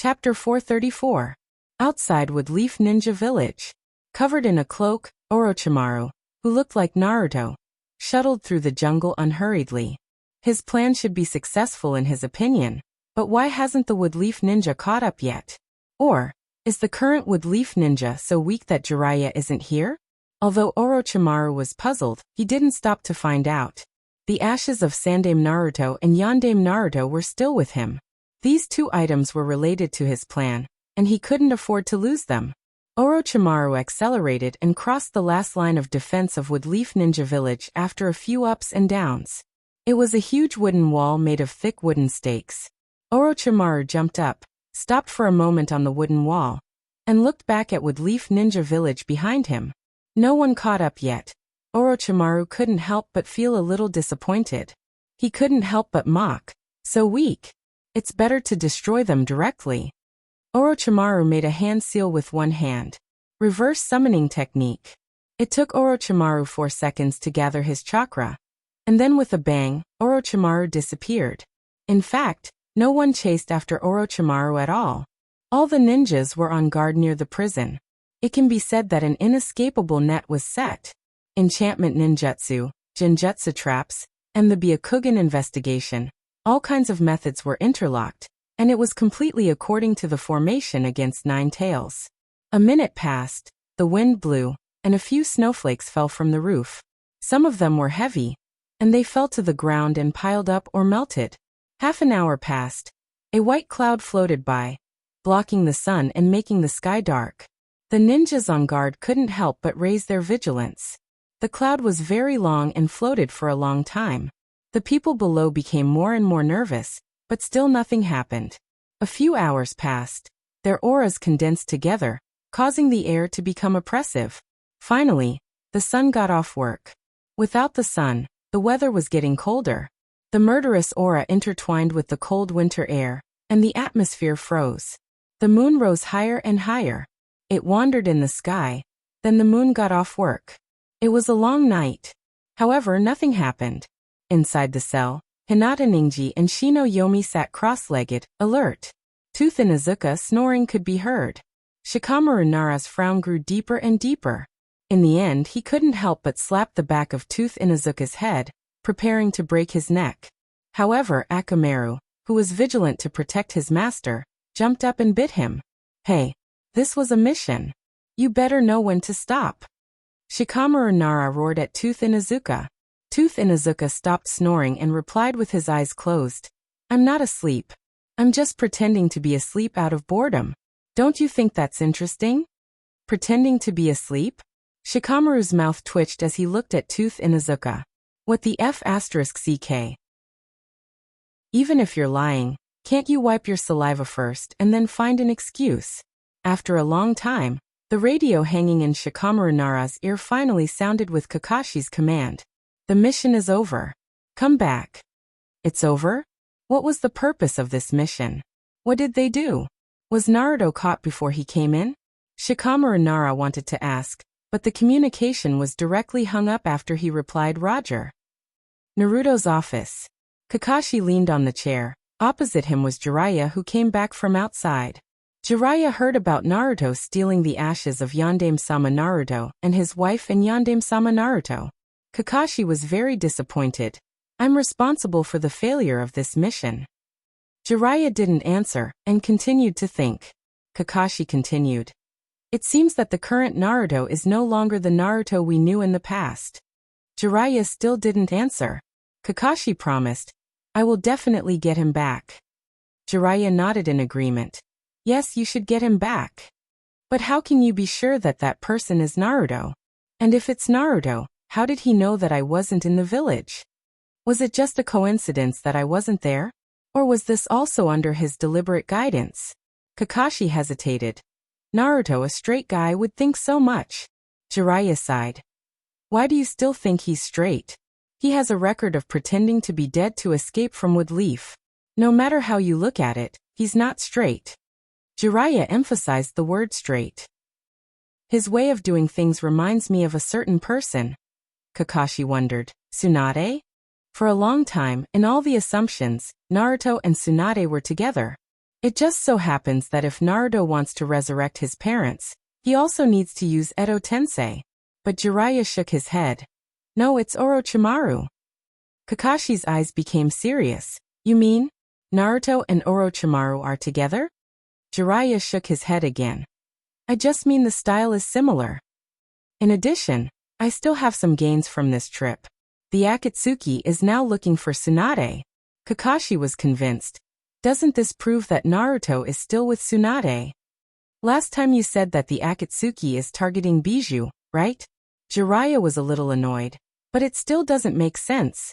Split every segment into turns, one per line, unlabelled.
Chapter 434. Outside Woodleaf Ninja Village. Covered in a cloak, Orochimaru, who looked like Naruto, shuttled through the jungle unhurriedly. His plan should be successful in his opinion, but why hasn't the Woodleaf Ninja caught up yet? Or, is the current Woodleaf Ninja so weak that Jiraiya isn't here? Although Orochimaru was puzzled, he didn't stop to find out. The ashes of Sandame Naruto and Yandame Naruto were still with him. These two items were related to his plan, and he couldn't afford to lose them. Orochimaru accelerated and crossed the last line of defense of Woodleaf Ninja Village after a few ups and downs. It was a huge wooden wall made of thick wooden stakes. Orochimaru jumped up, stopped for a moment on the wooden wall, and looked back at Woodleaf Ninja Village behind him. No one caught up yet. Orochimaru couldn't help but feel a little disappointed. He couldn't help but mock. So weak. It's better to destroy them directly. Orochimaru made a hand seal with one hand. Reverse summoning technique. It took Orochimaru 4 seconds to gather his chakra. And then with a bang, Orochimaru disappeared. In fact, no one chased after Orochimaru at all. All the ninjas were on guard near the prison. It can be said that an inescapable net was set. Enchantment ninjutsu, genjutsu traps, and the Byakugan investigation. All kinds of methods were interlocked, and it was completely according to the formation against 9 tails. A minute passed, the wind blew, and a few snowflakes fell from the roof. Some of them were heavy, and they fell to the ground and piled up or melted. Half an hour passed. A white cloud floated by, blocking the sun and making the sky dark. The ninjas on guard couldn't help but raise their vigilance. The cloud was very long and floated for a long time. The people below became more and more nervous, but still nothing happened. A few hours passed. Their auras condensed together, causing the air to become oppressive. Finally, the sun got off work. Without the sun, the weather was getting colder. The murderous aura intertwined with the cold winter air, and the atmosphere froze. The moon rose higher and higher. It wandered in the sky. Then the moon got off work. It was a long night. However, nothing happened. Inside the cell, Hinata Ninji and Shino Yomi sat cross-legged, alert. Tooth Inuzuka snoring could be heard. Shikamaru Nara's frown grew deeper and deeper. In the end, he couldn't help but slap the back of Tooth Inuzuka's head, preparing to break his neck. However, Akamaru, who was vigilant to protect his master, jumped up and bit him. Hey, this was a mission. You better know when to stop. Shikamaru Nara roared at Tooth Inuzuka. Tooth Inuzuka stopped snoring and replied with his eyes closed. I'm not asleep. I'm just pretending to be asleep out of boredom. Don't you think that's interesting? Pretending to be asleep? Shikamaru's mouth twitched as he looked at Tooth Inuzuka. What the F***ck? Even if you're lying, can't you wipe your saliva first and then find an excuse? After a long time, the radio hanging in Shikamaru Nara's ear finally sounded with Kakashi's command. The mission is over. Come back. It's over? What was the purpose of this mission? What did they do? Was Naruto caught before he came in? Shikamaru Nara wanted to ask, but the communication was directly hung up after he replied Roger. Naruto's office. Kakashi leaned on the chair. Opposite him was Jiraiya, who came back from outside. Jiraiya heard about Naruto stealing the ashes of Yandame-sama Naruto and his wife and Yandame-sama Naruto. Kakashi was very disappointed. I'm responsible for the failure of this mission. Jiraiya didn't answer and continued to think. Kakashi continued. It seems that the current Naruto is no longer the Naruto we knew in the past. Jiraiya still didn't answer. Kakashi promised, I will definitely get him back. Jiraiya nodded in agreement. Yes, you should get him back. But how can you be sure that that person is Naruto? And if it's Naruto, how did he know that I wasn't in the village? Was it just a coincidence that I wasn't there? Or was this also under his deliberate guidance? Kakashi hesitated. Naruto, a straight guy, would think so much. Jiraiya sighed. Why do you still think he's straight? He has a record of pretending to be dead to escape from Woodleaf. No matter how you look at it, he's not straight. Jiraiya emphasized the word straight. His way of doing things reminds me of a certain person. Kakashi wondered. Tsunade? For a long time, in all the assumptions, Naruto and Tsunade were together. It just so happens that if Naruto wants to resurrect his parents, he also needs to use Edo Tensei. But Jiraiya shook his head. No, it's Orochimaru. Kakashi's eyes became serious. You mean, Naruto and Orochimaru are together? Jiraiya shook his head again. I just mean the style is similar. In addition, I still have some gains from this trip. The Akatsuki is now looking for Tsunade. Kakashi was convinced. Doesn't this prove that Naruto is still with Tsunade? Last time you said that the Akatsuki is targeting Bijou, right? Jiraiya was a little annoyed. But it still doesn't make sense.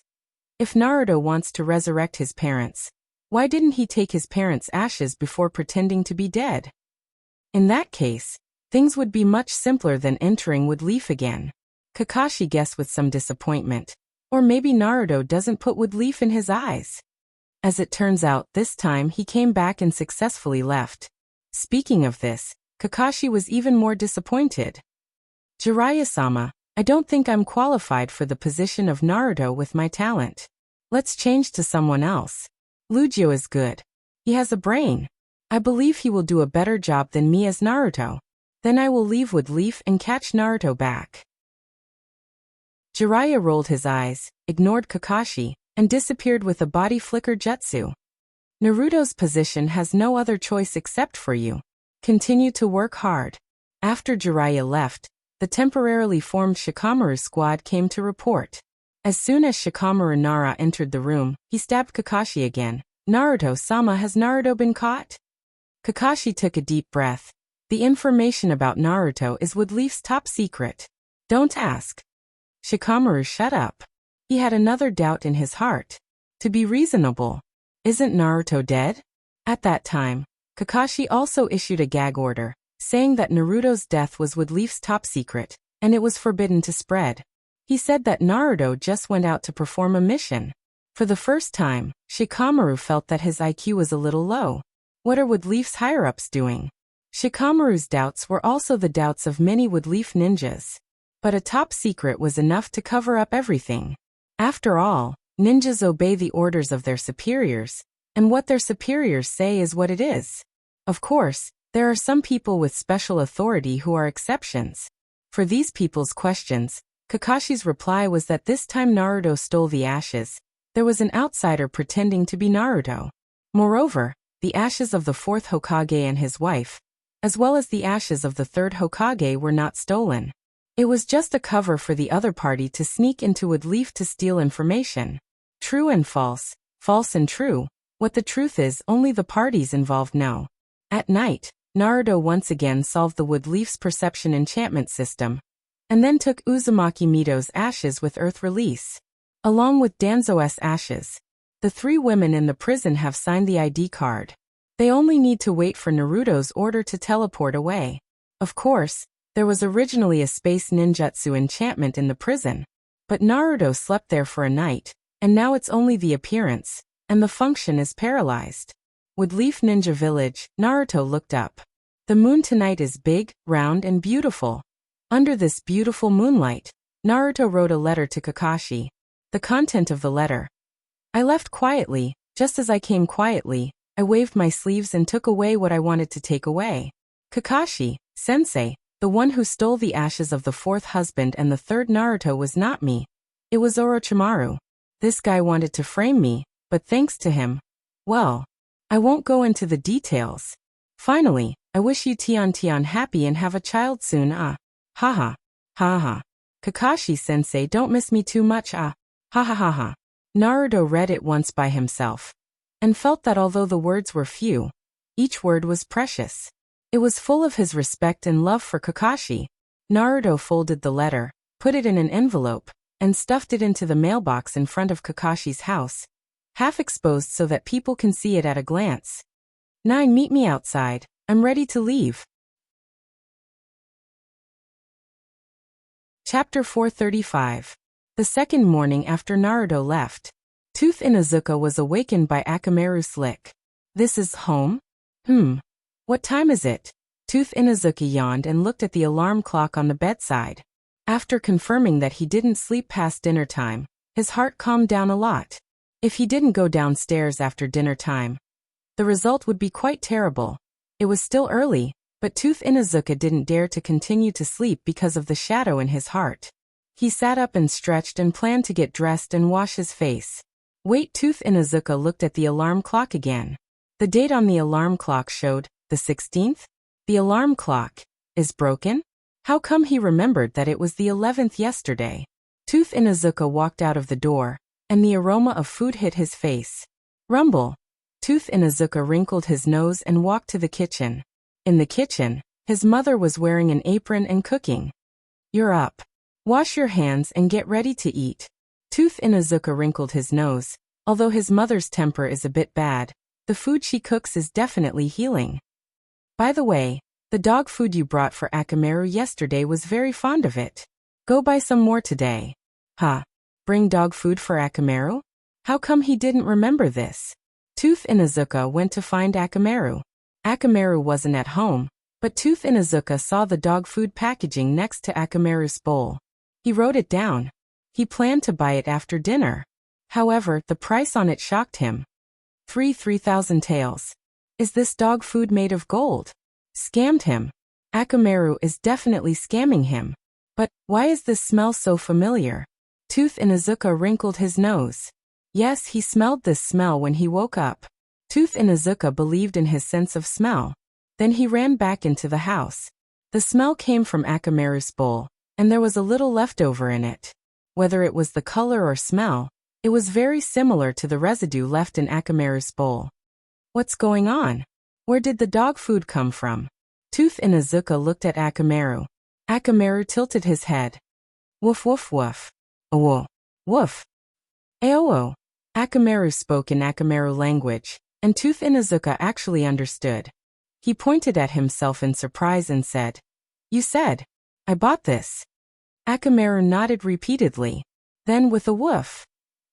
If Naruto wants to resurrect his parents, why didn't he take his parents' ashes before pretending to be dead? In that case, things would be much simpler than entering wood leaf again. Kakashi guessed with some disappointment. Or maybe Naruto doesn't put wood leaf in his eyes. As it turns out, this time he came back and successfully left. Speaking of this, Kakashi was even more disappointed. Jiraiya-sama, I don't think I'm qualified for the position of Naruto with my talent. Let's change to someone else. Lugio is good. He has a brain. I believe he will do a better job than me as Naruto. Then I will leave wood leaf and catch Naruto back. Jiraiya rolled his eyes, ignored Kakashi, and disappeared with a body flicker jutsu. Naruto's position has no other choice except for you. Continue to work hard. After Jiraiya left, the temporarily formed Shikamaru squad came to report. As soon as Shikamaru Nara entered the room, he stabbed Kakashi again. Naruto-sama, has Naruto been caught? Kakashi took a deep breath. The information about Naruto is wood leaf's top secret. Don't ask. Shikamaru shut up. He had another doubt in his heart. To be reasonable, isn't Naruto dead? At that time, Kakashi also issued a gag order, saying that Naruto's death was wood leaf's top secret, and it was forbidden to spread. He said that Naruto just went out to perform a mission. For the first time, Shikamaru felt that his IQ was a little low. What are wood leaf's higher-ups doing? Shikamaru's doubts were also the doubts of many wood leaf ninjas. But a top secret was enough to cover up everything. After all, ninjas obey the orders of their superiors, and what their superiors say is what it is. Of course, there are some people with special authority who are exceptions. For these people's questions, Kakashi's reply was that this time Naruto stole the ashes, there was an outsider pretending to be Naruto. Moreover, the ashes of the fourth Hokage and his wife, as well as the ashes of the third Hokage, were not stolen. It was just a cover for the other party to sneak into wood leaf to steal information. True and false, false and true. What the truth is, only the parties involved know. At night, Naruto once again solved the wood leaf's perception enchantment system, and then took Uzumaki Mito's ashes with Earth Release. Along with Danzo's ashes, the three women in the prison have signed the ID card. They only need to wait for Naruto's order to teleport away. Of course, there was originally a space ninjutsu enchantment in the prison, but Naruto slept there for a night, and now it's only the appearance, and the function is paralyzed. Wood Leaf Ninja Village, Naruto looked up. The moon tonight is big, round, and beautiful. Under this beautiful moonlight, Naruto wrote a letter to Kakashi. The content of the letter. I left quietly, just as I came quietly. I waved my sleeves and took away what I wanted to take away. Kakashi, sensei, the one who stole the ashes of the fourth husband and the third Naruto was not me. It was Orochimaru. This guy wanted to frame me, but thanks to him, well, I won't go into the details. Finally, I wish you Tian happy and have a child soon, Haha. Haha. Kakashi-sensei, don't miss me too much, Ha ha ha ha. Naruto read it once by himself, and felt that although the words were few, each word was precious. It was full of his respect and love for Kakashi. Naruto folded the letter, put it in an envelope, and stuffed it into the mailbox in front of Kakashi's house, half exposed so that people can see it at a glance. 9. Meet me outside. I'm ready to leave. Chapter 435. The second morning after Naruto left, Tooth Inuzuka was awakened by Akamaru's lick. This is home? What time is it? Tooth Inuzuka yawned and looked at the alarm clock on the bedside. After confirming that he didn't sleep past dinner time, his heart calmed down a lot. If he didn't go downstairs after dinner time, The result would be quite terrible. It was still early, but Tooth Inuzuka didn't dare to continue to sleep because of the shadow in his heart. He sat up and stretched and planned to get dressed and wash his face. Wait, Tooth Inuzuka looked at the alarm clock again. The date on the alarm clock showed the 16th? The alarm clock is broken? How come he remembered that it was the 11th yesterday? Tooth Inuzuka walked out of the door, and the aroma of food hit his face. Rumble. Tooth Inuzuka wrinkled his nose and walked to the kitchen. In the kitchen, his mother was wearing an apron and cooking. You're up. Wash your hands and get ready to eat. Tooth Inuzuka wrinkled his nose. Although his mother's temper is a bit bad, the food she cooks is definitely healing. By the way, the dog food you brought for Akamaru yesterday was very fond of it. Go buy some more today. Huh? Bring dog food for Akamaru? How come he didn't remember this? Tooth Inuzuka went to find Akamaru. Akamaru wasn't at home, but Tooth Inuzuka saw the dog food packaging next to Akamaru's bowl. He wrote it down. He planned to buy it after dinner. However, the price on it shocked him. 3,000 taels. Is this dog food made of gold? Scammed him. Akamaru is definitely scamming him. But why is this smell so familiar? Tooth Inuzuka wrinkled his nose. Yes, he smelled this smell when he woke up. Tooth Inuzuka believed in his sense of smell. Then he ran back into the house. The smell came from Akamaru's bowl, and there was a little leftover in it. Whether it was the color or smell, it was very similar to the residue left in Akamaru's bowl. What's going on? Where did the dog food come from? Tooth Inuzuka looked at Akamaru. Akamaru tilted his head. Woof woof woof. Awo. Woof. Aoo. Akamaru spoke in Akamaru language, and Tooth Inuzuka actually understood. He pointed at himself in surprise and said, You said, I bought this. Akamaru nodded repeatedly. Then with a woof,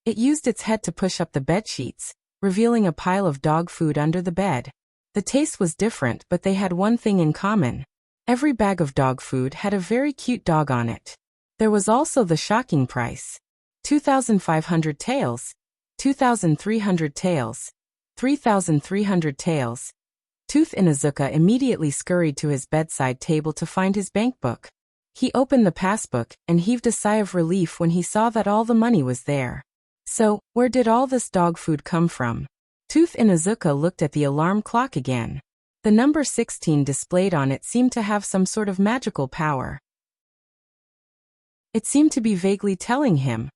it used its head to push up the bedsheets, revealing a pile of dog food under the bed. The taste was different, but they had one thing in common. Every bag of dog food had a very cute dog on it. There was also the shocking price. 2,500 taels. 2,300 taels. 3,300 taels. Tooth Inuzuka immediately scurried to his bedside table to find his bankbook. He opened the passbook and heaved a sigh of relief when he saw that all the money was there. So, where did all this dog food come from? Tooth Inuzuka looked at the alarm clock again. The number 16 displayed on it seemed to have some sort of magical power. It seemed to be vaguely telling him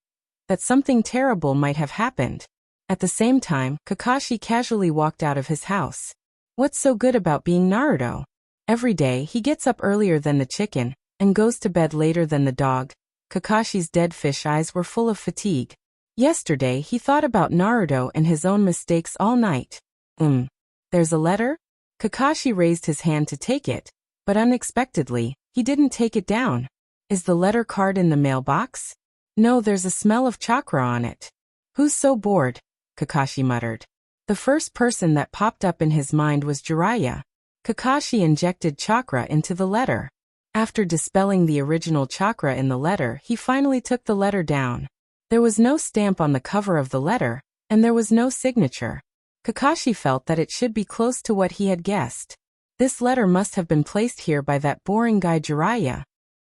that something terrible might have happened. At the same time, Kakashi casually walked out of his house. What's so good about being Naruto? Every day he gets up earlier than the chicken and goes to bed later than the dog. Kakashi's dead fish eyes were full of fatigue. Yesterday he thought about Naruto and his own mistakes all night. There's a letter? Kakashi raised his hand to take it, but unexpectedly, he didn't take it down. Is the letter card in the mailbox? No, there's a smell of chakra on it. Who's so bored? Kakashi muttered. The first person that popped up in his mind was Jiraiya. Kakashi injected chakra into the letter. After dispelling the original chakra in the letter, he finally took the letter down. There was no stamp on the cover of the letter, and there was no signature. Kakashi felt that it should be close to what he had guessed. This letter must have been placed here by that boring guy Jiraiya.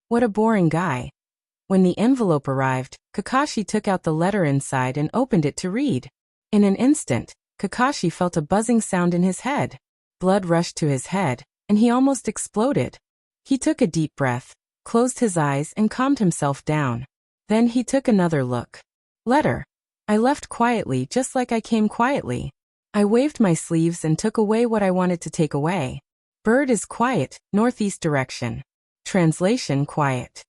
What a boring guy. When the envelope arrived, Kakashi took out the letter inside and opened it to read. In an instant, Kakashi felt a buzzing sound in his head. Blood rushed to his head, and he almost exploded. He took a deep breath, closed his eyes and calmed himself down. Then he took another look. Letter. I left quietly just like I came quietly. I waved my sleeves and took away what I wanted to take away. Bird is quiet, northeast direction. Translation quiet.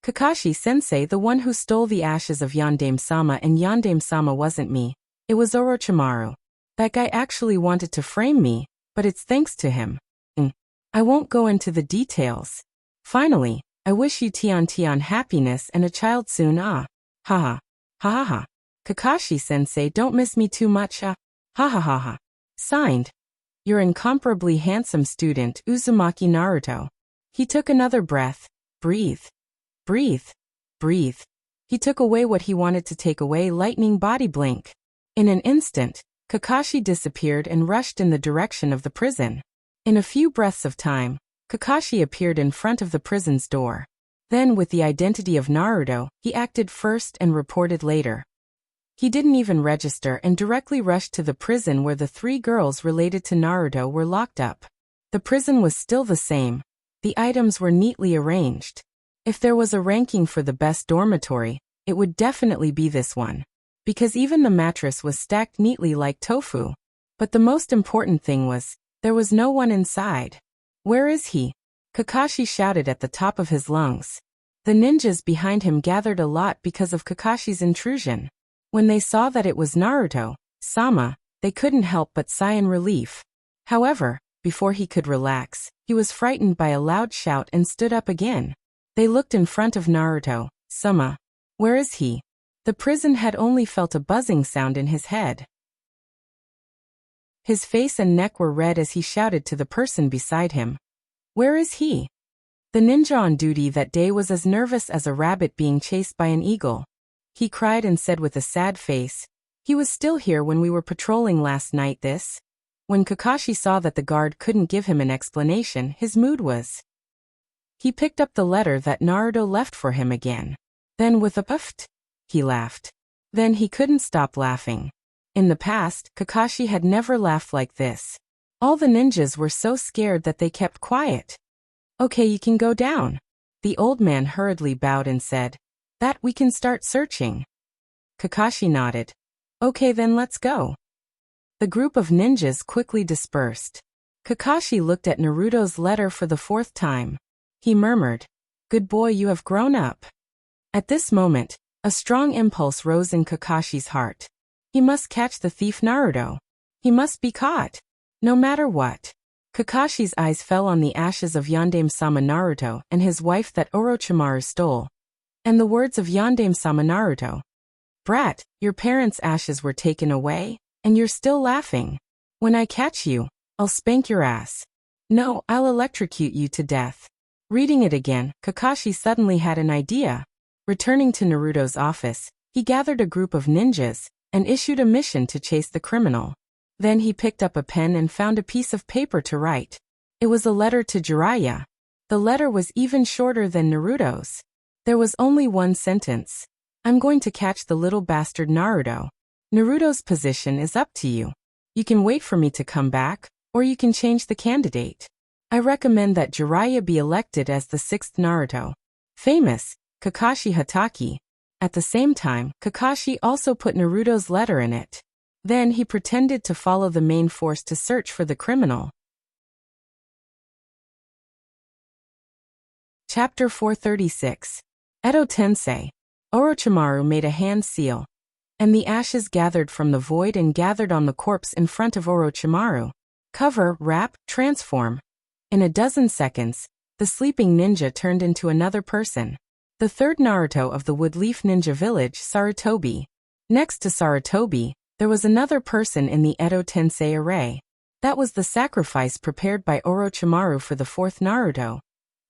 Kakashi-sensei, the one who stole the ashes of Yandame-sama, and Yandame-sama wasn't me. It was Orochimaru. That guy actually wanted to frame me, but it's thanks to him. I won't go into the details. Finally, I wish you Tian happiness and a child soon. Ha ha. Ha ha ha. Kakashi-sensei, don't miss me too much. Ha ha ha ha. Signed. Your incomparably handsome student, Uzumaki Naruto. He took another breath. Breathe. Breathe. Breathe. He took away what he wanted to take away. Lightning body blink. In an instant, Kakashi disappeared and rushed in the direction of the prison. In a few breaths of time, Kakashi appeared in front of the prison's door. Then, with the identity of Naruto, he acted first and reported later. He didn't even register and directly rushed to the prison where the 3 girls related to Naruto were locked up. The prison was still the same. The items were neatly arranged. If there was a ranking for the best dormitory, it would definitely be this one. Because even the mattress was stacked neatly like tofu. But the most important thing was, there was no one inside. "Where is he?" Kakashi shouted at the top of his lungs. The ninjas behind him gathered a lot because of Kakashi's intrusion. When they saw that it was Naruto-sama, they couldn't help but sigh in relief. However, before he could relax, he was frightened by a loud shout and stood up again. They looked in front of Naruto-sama. Where is he? The prison had only felt a buzzing sound in his head. His face and neck were red as he shouted to the person beside him. Where is he? The ninja on duty that day was as nervous as a rabbit being chased by an eagle. He cried and said with a sad face, "He was still here when we were patrolling last night." When Kakashi saw that the guard couldn't give him an explanation, his mood was. He picked up the letter that Naruto left for him again. Then with a puff, he laughed. Then he couldn't stop laughing. In the past, Kakashi had never laughed like this. All the ninjas were so scared that they kept quiet. "Okay, you can go down." The old man hurriedly bowed and said, "That we can start searching." Kakashi nodded. "Okay, then let's go." The group of ninjas quickly dispersed. Kakashi looked at Naruto's letter for the 4th time. He murmured, "Good boy, you have grown up." At this moment, a strong impulse rose in Kakashi's heart. He must catch the thief Naruto. He must be caught. No matter what. Kakashi's eyes fell on the ashes of Yandame-sama Naruto and his wife that Orochimaru stole. And the words of Yandame-sama Naruto. "Brat, your parents' ashes were taken away, and you're still laughing. When I catch you, I'll spank your ass. No, I'll electrocute you to death." Reading it again, Kakashi suddenly had an idea. Returning to Naruto's office, he gathered a group of ninjas and issued a mission to chase the criminal. Then he picked up a pen and found a piece of paper to write. It was a letter to Jiraiya. The letter was even shorter than Naruto's. There was only one sentence. "I'm going to catch the little bastard Naruto. Naruto's position is up to you. You can wait for me to come back, or you can change the candidate. I recommend that Jiraiya be elected as the 6th Naruto. Famous, Kakashi Hatake." At the same time, Kakashi also put Naruto's letter in it. Then he pretended to follow the main force to search for the criminal. Chapter 436. Edo Tensei. Orochimaru made a hand seal, and the ashes gathered from the void and gathered on the corpse in front of Orochimaru. Cover, wrap, transform. In a dozen seconds, the sleeping ninja turned into another person. The 3rd Naruto of the Woodleaf Ninja Village, Sarutobi. Next to Sarutobi, there was another person in the Edo Tensei array. That was the sacrifice prepared by Orochimaru for the 4th Naruto.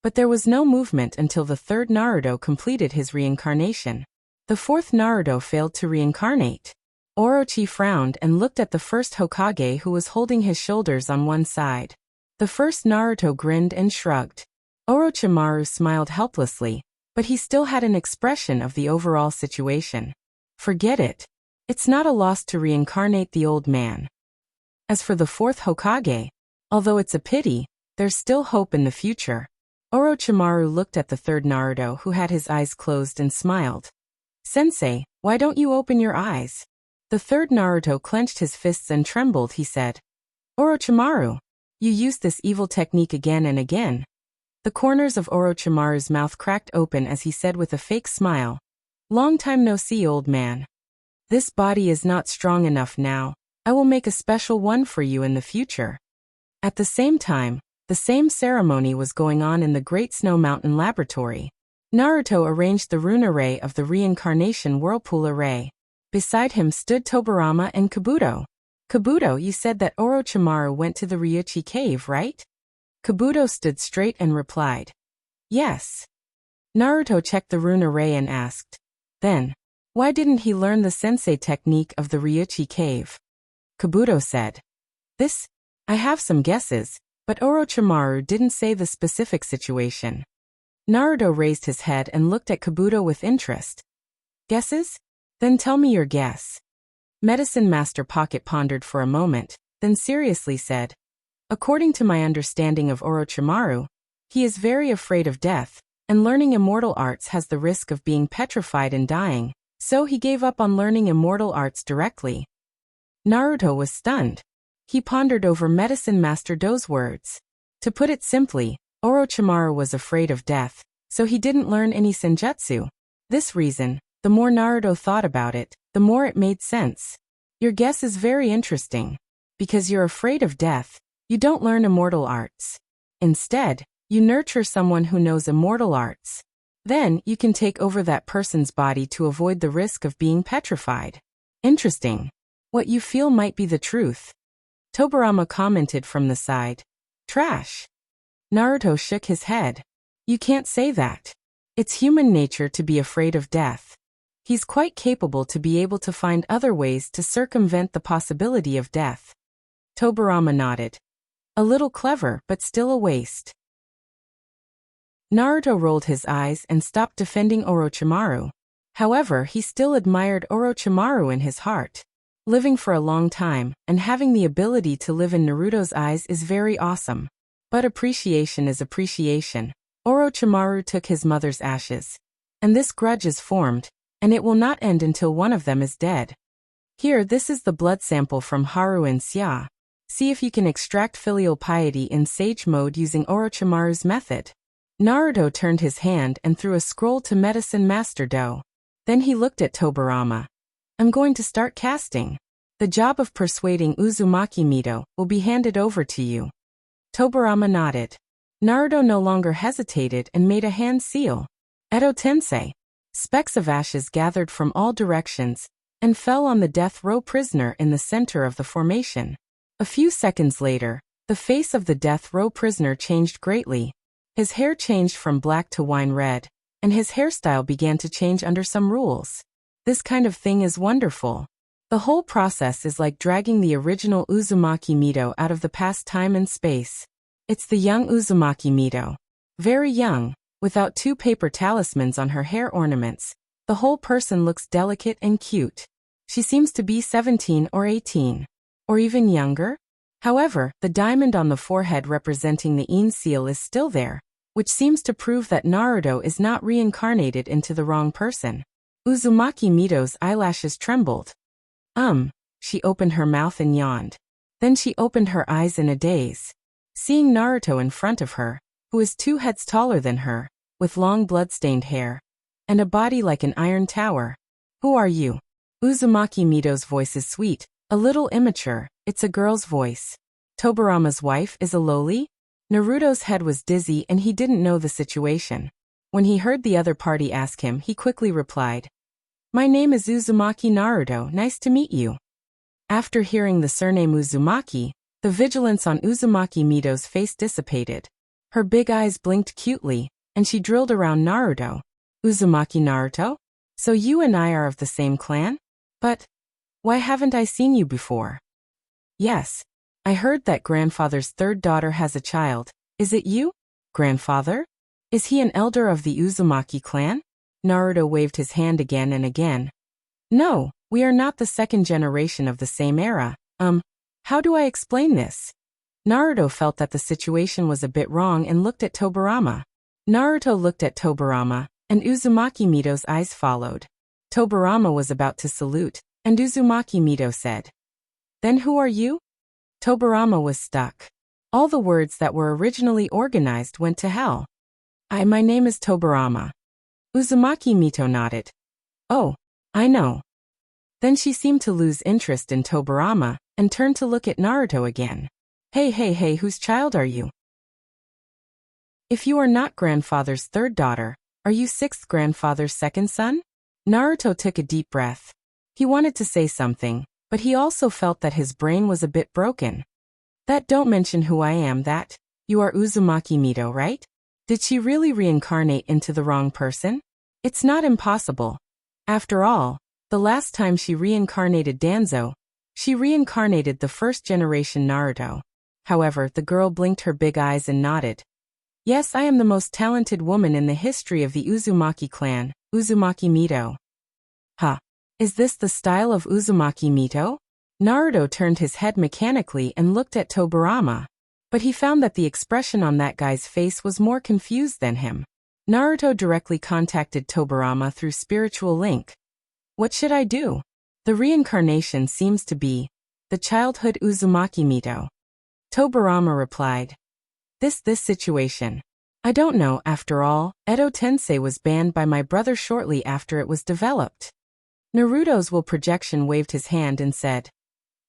But there was no movement until the 3rd Naruto completed his reincarnation. The 4th Naruto failed to reincarnate. Orochi frowned and looked at the 1st Hokage who was holding his shoulders on one side. The 1st Naruto grinned and shrugged. Orochimaru smiled helplessly, but he still had an expression of the overall situation. Forget it. It's not a loss to reincarnate the old man. As for the 4th Hokage, although it's a pity, there's still hope in the future. Orochimaru looked at the 3rd Naruto who had his eyes closed and smiled. "Sensei, why don't you open your eyes?" The 3rd Naruto clenched his fists and trembled. He said, "Orochimaru, you used this evil technique again and again." The corners of Orochimaru's mouth cracked open as he said with a fake smile, "Long time no see, old man. This body is not strong enough now. I will make a special one for you in the future." At the same time, the same ceremony was going on in the Great Snow Mountain Laboratory. Naruto arranged the rune array of the reincarnation whirlpool array. Beside him stood Tobirama and Kabuto. "Kabuto, you said that Orochimaru went to the Ryuchi cave, right?" Kabuto stood straight and replied, "Yes." Naruto checked the rune array and asked, "Then, why didn't he learn the sensei technique of the Ryuchi cave?" Kabuto said. I have some guesses, but Orochimaru didn't say the specific situation. Naruto raised his head and looked at Kabuto with interest. Guesses? Then tell me your guess. Medicine Master Pocket pondered for a moment, then seriously said, according to my understanding of Orochimaru, he is very afraid of death, and learning immortal arts has the risk of being petrified and dying, so he gave up on learning immortal arts directly. Naruto was stunned. He pondered over Medicine Master Do's words. To put it simply, Orochimaru was afraid of death, so he didn't learn any senjutsu. This reason, the more Naruto thought about it, the more it made sense. Your guess is very interesting. Because you're afraid of death, you don't learn immortal arts. Instead, you nurture someone who knows immortal arts. Then, you can take over that person's body to avoid the risk of being petrified. Interesting. What you feel might be the truth. Tobirama commented from the side. Trash. Naruto shook his head. You can't say that. It's human nature to be afraid of death. He's quite capable to be able to find other ways to circumvent the possibility of death. Tobirama nodded. A little clever, but still a waste. Naruto rolled his eyes and stopped defending Orochimaru. However, he still admired Orochimaru in his heart. Living for a long time, and having the ability to live in Naruto's eyes is very awesome. But appreciation is appreciation. Orochimaru took his mother's ashes. And this grudge is formed, and it will not end until one of them is dead. Here, this is the blood sample from Haru and Xia. See if you can extract filial piety in sage mode using Orochimaru's method. Naruto turned his hand and threw a scroll to Medicine Master Do. Then he looked at Tobirama. I'm going to start casting. The job of persuading Uzumaki Mido will be handed over to you. Tobirama nodded. Naruto no longer hesitated and made a hand seal. Edo Tensei. Specks of ashes gathered from all directions and fell on the death row prisoner in the center of the formation. A few seconds later, the face of the death row prisoner changed greatly. His hair changed from black to wine red, and his hairstyle began to change under some rules. This kind of thing is wonderful. The whole process is like dragging the original Uzumaki Mido out of the past time and space. It's the young Uzumaki Mido. Very young, without two paper talismans on her hair ornaments. The whole person looks delicate and cute. She seems to be 17 or 18. Or even younger? However, the diamond on the forehead representing the Ein seal is still there, which seems to prove that Naruto is not reincarnated into the wrong person. Uzumaki Mido's eyelashes trembled. She opened her mouth and yawned. Then she opened her eyes in a daze. Seeing Naruto in front of her, who is 2 heads taller than her, with long blood-stained hair, and a body like an iron tower. Who are you? Uzumaki Mido's voice is sweet, a little immature, it's a girl's voice. Tobirama's wife is a loli? Naruto's head was dizzy and he didn't know the situation. When he heard the other party ask him, he quickly replied, My name is Uzumaki Naruto, nice to meet you. After hearing the surname Uzumaki, the vigilance on Uzumaki Mido's face dissipated. Her big eyes blinked cutely, and she drilled around Naruto. Uzumaki Naruto? So you and I are of the same clan? But why haven't I seen you before? Yes. I heard that grandfather's third daughter has a child. Is it you? Grandfather? Is he an elder of the Uzumaki clan? Naruto waved his hand again and again. No, we are not the second generation of the same era. How do I explain this? Naruto felt that the situation was a bit wrong and looked at Tobirama. Naruto looked at Tobirama, and Uzumaki Mido's eyes followed. Tobirama was about to salute, and Uzumaki Mido said, Then who are you? Tobirama was stuck. All the words that were originally organized went to hell. My name is Tobirama. Uzumaki Mido nodded. Oh, I know. Then she seemed to lose interest in Tobirama, and turned to look at Naruto again. Hey, whose child are you? If you are not grandfather's third daughter, are you sixth grandfather's second son? Naruto took a deep breath. He wanted to say something, but he also felt that his brain was a bit broken. That don't mention who I am that. You are Uzumaki Mido, right? Did she really reincarnate into the wrong person? It's not impossible. After all, the last time she reincarnated Danzo, She reincarnated the first-generation Naruto. However, the girl blinked her big eyes and nodded. Yes, I am the most talented woman in the history of the Uzumaki clan, Uzumaki Mito. Huh. Is this the style of Uzumaki Mito? Naruto turned his head mechanically and looked at Tobirama. But he found that the expression on that guy's face was more confused than him. Naruto directly contacted Tobirama through spiritual link. What should I do? The reincarnation seems to be the childhood Uzumaki Mito. Tobirama replied. This situation. I don't know, after all, Edo Tensei was banned by my brother shortly after it was developed. Naruto's will projection waved his hand and said.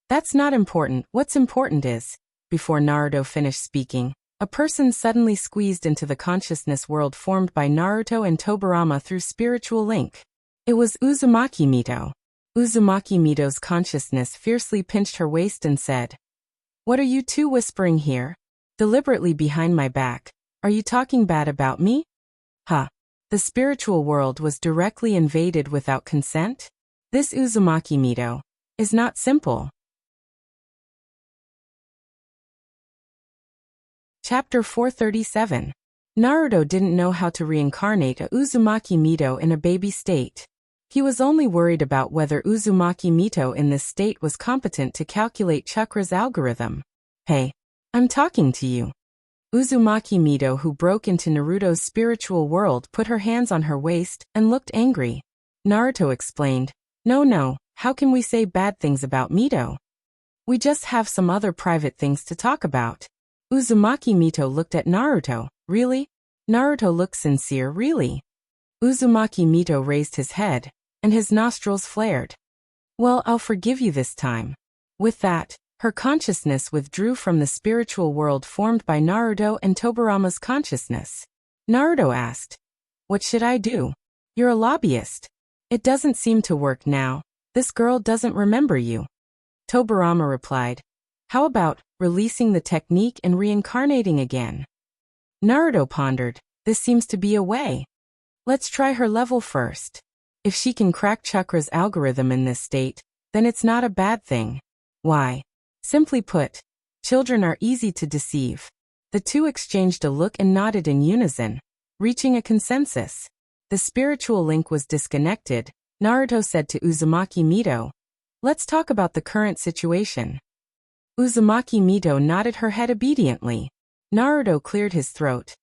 That's not important, what's important is. Before Naruto finished speaking, a person suddenly squeezed into the consciousness world formed by Naruto and Tobirama through spiritual link. It was Uzumaki Mito. Uzumaki Mito's consciousness fiercely pinched her waist and said, What are you two whispering here? Deliberately behind my back. Are you talking bad about me? Huh. The spiritual world was directly invaded without consent? This Uzumaki Mito is not simple. Chapter 437. Naruto didn't know how to reincarnate a Uzumaki Mito in a baby state. He was only worried about whether Uzumaki Mito in this state was competent to calculate Chakra's algorithm. Hey, I'm talking to you. Uzumaki Mito, who broke into Naruto's spiritual world, put her hands on her waist and looked angry. Naruto explained, No, how can we say bad things about Mito? We just have some other private things to talk about. Uzumaki Mito looked at Naruto. Really? Naruto looked sincere. Really? Uzumaki Mito raised his head, and his nostrils flared. Well, I'll forgive you this time. With that, her consciousness withdrew from the spiritual world formed by Naruto and Tobirama's consciousness. Naruto asked, What should I do? You're a lobbyist. It doesn't seem to work now. This girl doesn't remember you. Tobirama replied, How about releasing the technique and reincarnating again? Naruto pondered, This seems to be a way. Let's try her level first. If she can crack Chakra's algorithm in this state, then it's not a bad thing. Why? Simply put, children are easy to deceive. The two exchanged a look and nodded in unison, reaching a consensus. The spiritual link was disconnected. Naruto said to Uzumaki Mito, Let's talk about the current situation. Uzumaki Mito nodded her head obediently. Naruto cleared his throat.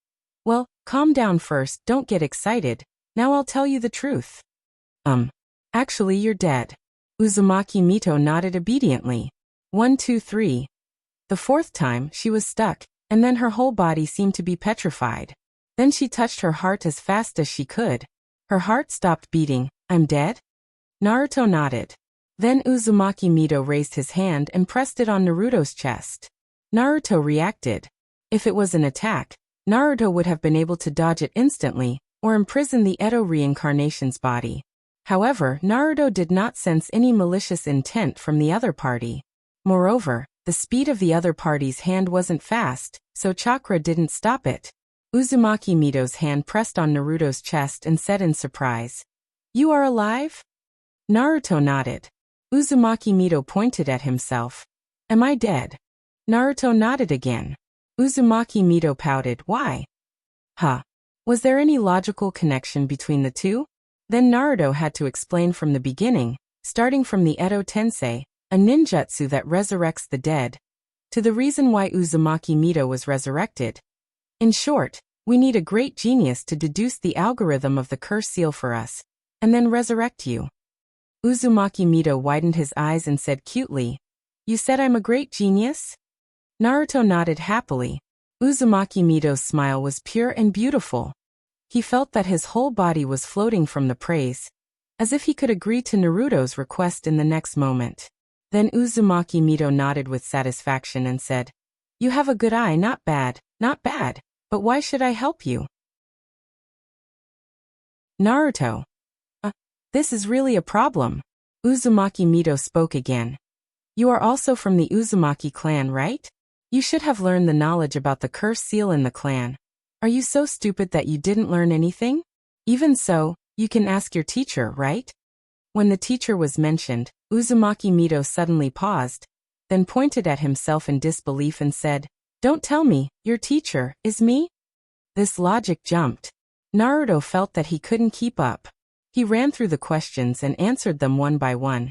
Well, calm down first, don't get excited. Now I'll tell you the truth. Actually you're dead. Uzumaki Mito nodded obediently. 1, 2, 3. The fourth time, she was stuck, and then her whole body seemed to be petrified. Then she touched her heart as fast as she could. Her heart stopped beating. I'm dead? Naruto nodded. Then Uzumaki Mito raised his hand and pressed it on Naruto's chest. Naruto reacted. If it was an attack, Naruto would have been able to dodge it instantly, or imprison the Edo reincarnation's body. However, Naruto did not sense any malicious intent from the other party. Moreover, the speed of the other party's hand wasn't fast, so Chakra didn't stop it. Uzumaki Mito's hand pressed on Naruto's chest and said in surprise, You are alive? Naruto nodded. Uzumaki Mito pointed at himself. Am I dead? Naruto nodded again. Uzumaki Mito pouted. Why? Huh. Was there any logical connection between the two? Then Naruto had to explain from the beginning, starting from the Edo Tensei, a ninjutsu that resurrects the dead, to the reason why Uzumaki Mito was resurrected. In short, we need a great genius to deduce the algorithm of the curse seal for us, and then resurrect you. Uzumaki Mito widened his eyes and said cutely, You said I'm a great genius? Naruto nodded happily. Uzumaki Mito's smile was pure and beautiful. He felt that his whole body was floating from the praise, as if he could agree to Naruto's request in the next moment. Then Uzumaki Mito nodded with satisfaction and said, You have a good eye, not bad, but why should I help you? Naruto. This is really a problem. Uzumaki Mito spoke again. You are also from the Uzumaki clan, right? You should have learned the knowledge about the curse seal in the clan. Are you so stupid that you didn't learn anything? Even so, you can ask your teacher, right? When the teacher was mentioned, Uzumaki Mito suddenly paused, then pointed at himself in disbelief and said, "Don't tell me, your teacher, is me?" This logic jumped. Naruto felt that he couldn't keep up. He ran through the questions and answered them one by one.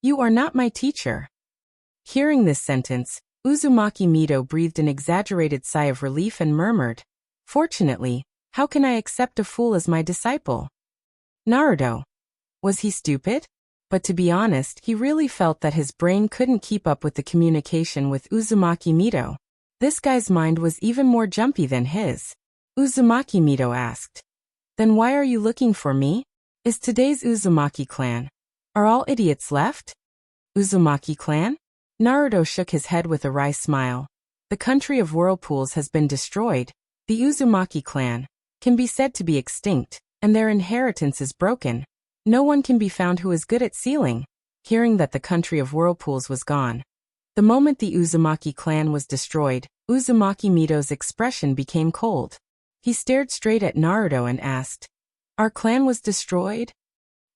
"You are not my teacher." Hearing this sentence, Uzumaki Mito breathed an exaggerated sigh of relief and murmured, "Fortunately, how can I accept a fool as my disciple?" Naruto. Was he stupid? But to be honest, he really felt that his brain couldn't keep up with the communication with Uzumaki Mito. This guy's mind was even more jumpy than his. Uzumaki Mito asked, "Then why are you looking for me? Is today's Uzumaki clan? Are all idiots left?" Uzumaki clan? Naruto shook his head with a wry smile. The country of whirlpools has been destroyed. The Uzumaki clan can be said to be extinct, and their inheritance is broken. No one can be found who is good at sealing. Hearing that the country of whirlpools was gone, the moment the Uzumaki clan was destroyed, Uzumaki Mito's expression became cold. He stared straight at Naruto and asked, "Our clan was destroyed?"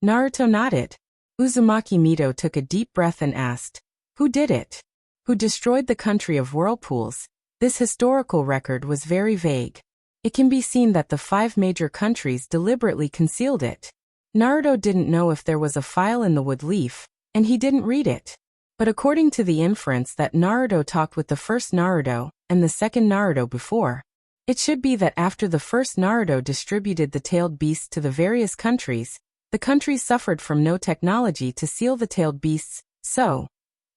Naruto nodded. Uzumaki Mito took a deep breath and asked, "Who did it? Who destroyed the country of whirlpools?" This historical record was very vague. It can be seen that the 5 major countries deliberately concealed it. Naruto didn't know if there was a file in the wood leaf, and he didn't read it. But according to the inference that Naruto talked with the first Naruto and the second Naruto before, it should be that after the first Naruto distributed the tailed beasts to the various countries, the countries suffered from no technology to seal the tailed beasts, so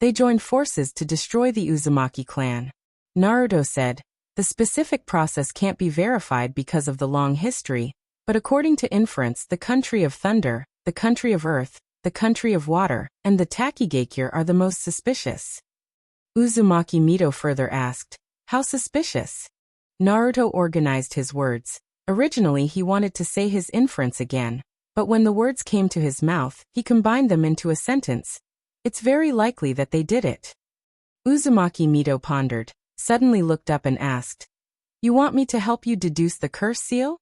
they joined forces to destroy the Uzumaki clan. Naruto said, "The specific process can't be verified because of the long history, but according to inference, the country of thunder, the country of earth, the country of water, and the Takigakure are the most suspicious." Uzumaki Mito further asked, "How suspicious?" Naruto organized his words. Originally he wanted to say his inference again, but when the words came to his mouth, he combined them into a sentence. "It's very likely that they did it." Uzumaki Mito pondered, suddenly looked up and asked, "You want me to help you deduce the curse seal?"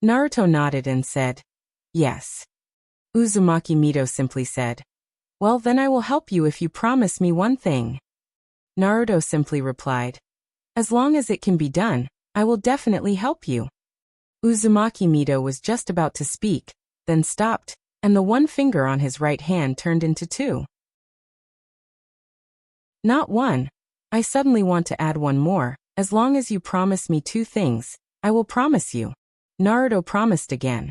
Naruto nodded and said, "Yes." Uzumaki Mito simply said, "Well, then I will help you if you promise me one thing." Naruto simply replied, "As long as it can be done, I will definitely help you." Uzumaki Mito was just about to speak, then stopped, and the one finger on his right hand turned into 2. "Not 1. I suddenly want to add one more. As long as you promise me 2 things, I will promise you." Naruto promised again.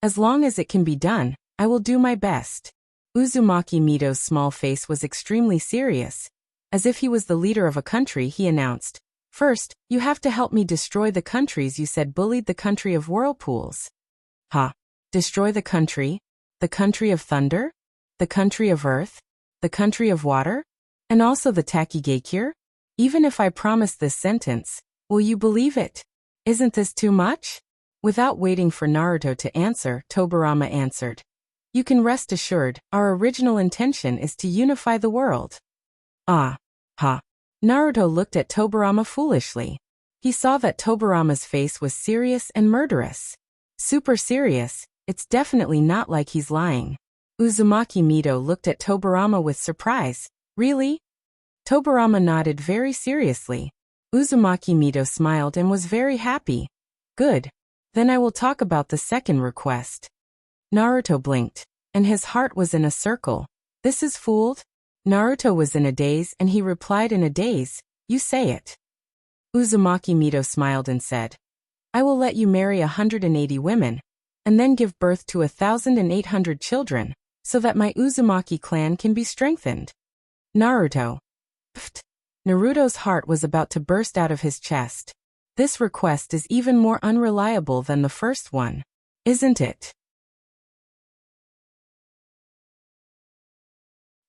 "As long as it can be done, I will do my best." Uzumaki Mito's small face was extremely serious. As if he was the leader of a country, he announced, "First, you have to help me destroy the countries you said bullied the country of whirlpools." "Huh? Destroy the country? The country of thunder? The country of earth? The country of water? And also the Takigakure? Even if I promise this sentence, will you believe it? Isn't this too much?" Without waiting for Naruto to answer, Tobirama answered, "You can rest assured, our original intention is to unify the world." "Ah. Ha." Naruto looked at Tobirama foolishly. He saw that Tobirama's face was serious and murderous. Super serious. It's definitely not like he's lying. Uzumaki Mito looked at Tobirama with surprise. "Really?" Tobirama nodded very seriously. Uzumaki Mito smiled and was very happy. "Good. Then I will talk about the second request." Naruto blinked, and his heart was in a circle. This is fooled? Naruto was in a daze and he replied in a daze, "You say it." Uzumaki Mito smiled and said, "I will let you marry 180 women, and then give birth to 1,800 children, so that my Uzumaki clan can be strengthened." Naruto. Pfft. Naruto's heart was about to burst out of his chest. This request is even more unreliable than the first one, isn't it?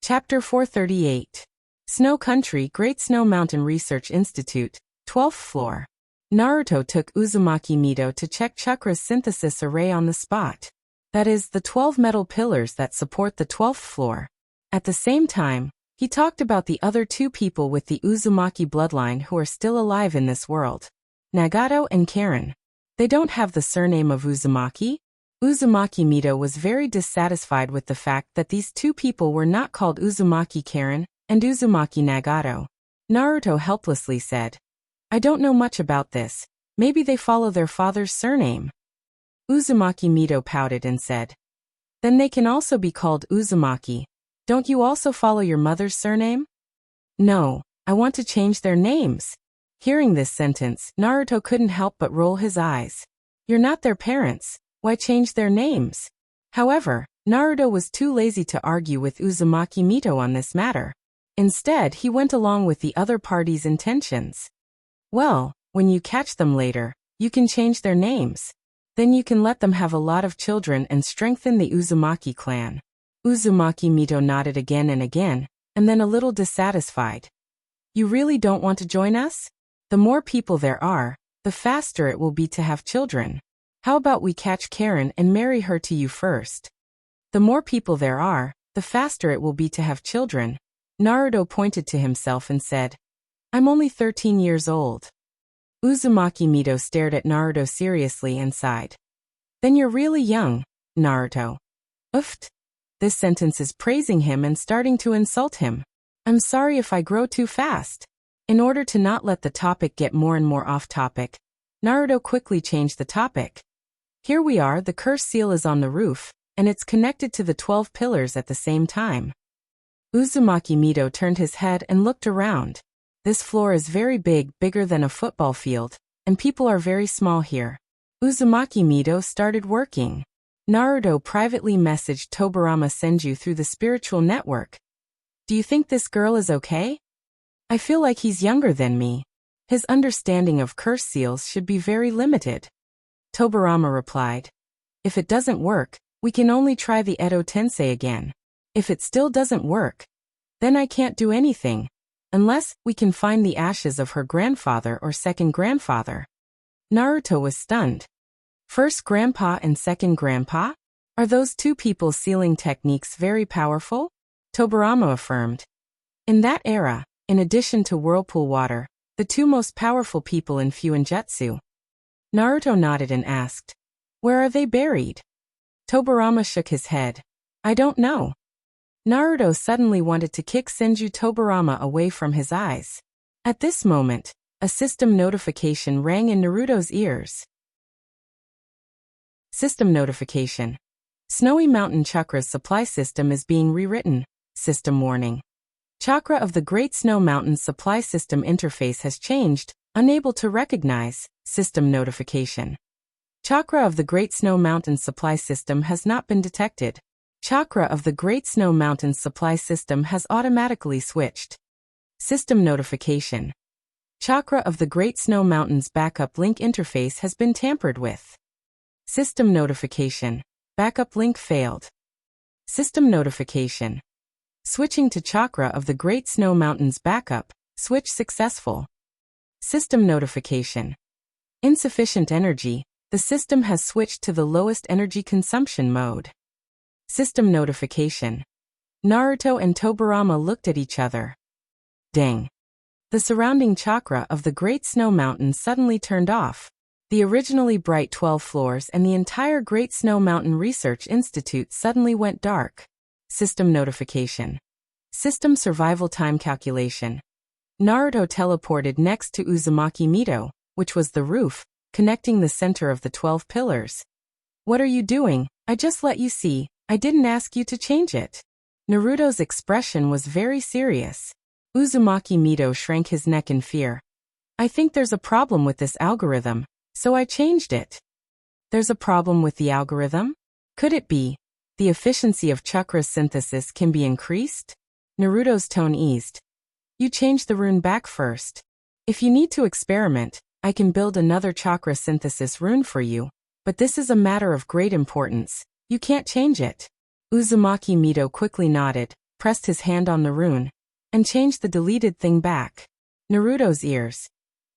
Chapter 438. Snow Country, Great Snow Mountain Research Institute, 12th floor. Naruto took Uzumaki Mito to check Chakra's synthesis array on the spot. That is, the 12 metal pillars that support the 12th floor. At the same time, he talked about the other 2 people with the Uzumaki bloodline who are still alive in this world. Nagato and Karen. They don't have the surname of Uzumaki? Uzumaki Mito was very dissatisfied with the fact that these two people were not called Uzumaki Karen and Uzumaki Nagato. Naruto helplessly said, "I don't know much about this. Maybe they follow their father's surname." Uzumaki Mito pouted and said, "Then they can also be called Uzumaki. Don't you also follow your mother's surname?" "No, I want to change their names." Hearing this sentence, Naruto couldn't help but roll his eyes. You're not their parents. Why change their names? However, Naruto was too lazy to argue with Uzumaki Mito on this matter. Instead, he went along with the other party's intentions. "Well, when you catch them later, you can change their names. Then you can let them have a lot of children and strengthen the Uzumaki clan." Uzumaki Mito nodded again and then a little dissatisfied. "You really don't want to join us? The more people there are, the faster it will be to have children. How about we catch Karen and marry her to you first?" "The more people there are, the faster it will be to have children." Naruto pointed to himself and said, "I'm only 13 years old." Uzumaki Mito stared at Naruto seriously and sighed. "Then you're really young, Naruto." Uft. This sentence is praising him and starting to insult him. "I'm sorry if I grow too fast." In order to not let the topic get more and more off topic, Naruto quickly changed the topic. "Here we are, the curse seal is on the roof, and it's connected to the 12 pillars at the same time." Uzumaki Mito turned his head and looked around. This floor is very big, bigger than a football field, and people are very small here. Uzumaki Mito started working. Naruto privately messaged Tobirama Senju through the spiritual network. "Do you think this girl is okay? I feel like he's younger than me. His understanding of curse seals should be very limited." Tobirama replied, "If it doesn't work, we can only try the Edo Tensei again. If it still doesn't work, then I can't do anything, unless we can find the ashes of her grandfather or second grandfather." Naruto was stunned. First grandpa and second grandpa? Are those two people's sealing techniques very powerful? Tobirama affirmed. In that era, in addition to whirlpool water, the two most powerful people in Fuinjutsu. Naruto nodded and asked, "Where are they buried?" Tobirama shook his head. "I don't know." Naruto suddenly wanted to kick Senju Tobirama away from his eyes. At this moment, a system notification rang in Naruto's ears. System notification. Snowy Mountain Chakra's supply system is being rewritten. System warning. Chakra of the Great Snow Mountain's supply system interface has changed, unable to recognize. System notification. Chakra of the Great Snow Mountain's supply system has not been detected. Chakra of the Great Snow Mountain's supply system has automatically switched. System notification. Chakra of the Great Snow Mountain's backup link interface has been tampered with. System notification. Backup link failed. System notification. Switching to Chakra of the Great Snow Mountain's backup, switch successful. System notification. Insufficient energy, the system has switched to the lowest energy consumption mode. System notification. Naruto and Tobirama looked at each other. Dang. The surrounding chakra of the Great Snow Mountain suddenly turned off. The originally bright 12 floors and the entire Great Snow Mountain Research Institute suddenly went dark. System notification. System survival time calculation. Naruto teleported next to Uzumaki Mito, which was the roof, connecting the center of the 12 pillars. "What are you doing? I just let you see. I didn't ask you to change it." Naruto's expression was very serious. Uzumaki Mito shrank his neck in fear. "I think there's a problem with this algorithm, so I changed it." "There's a problem with the algorithm? Could it be the efficiency of chakra synthesis can be increased?" Naruto's tone eased. "You change the rune back first. If you need to experiment, I can build another chakra synthesis rune for you, but this is a matter of great importance. You can't change it." Uzumaki Mito quickly nodded, pressed his hand on the rune, and changed the deleted thing back. Naruto's ears.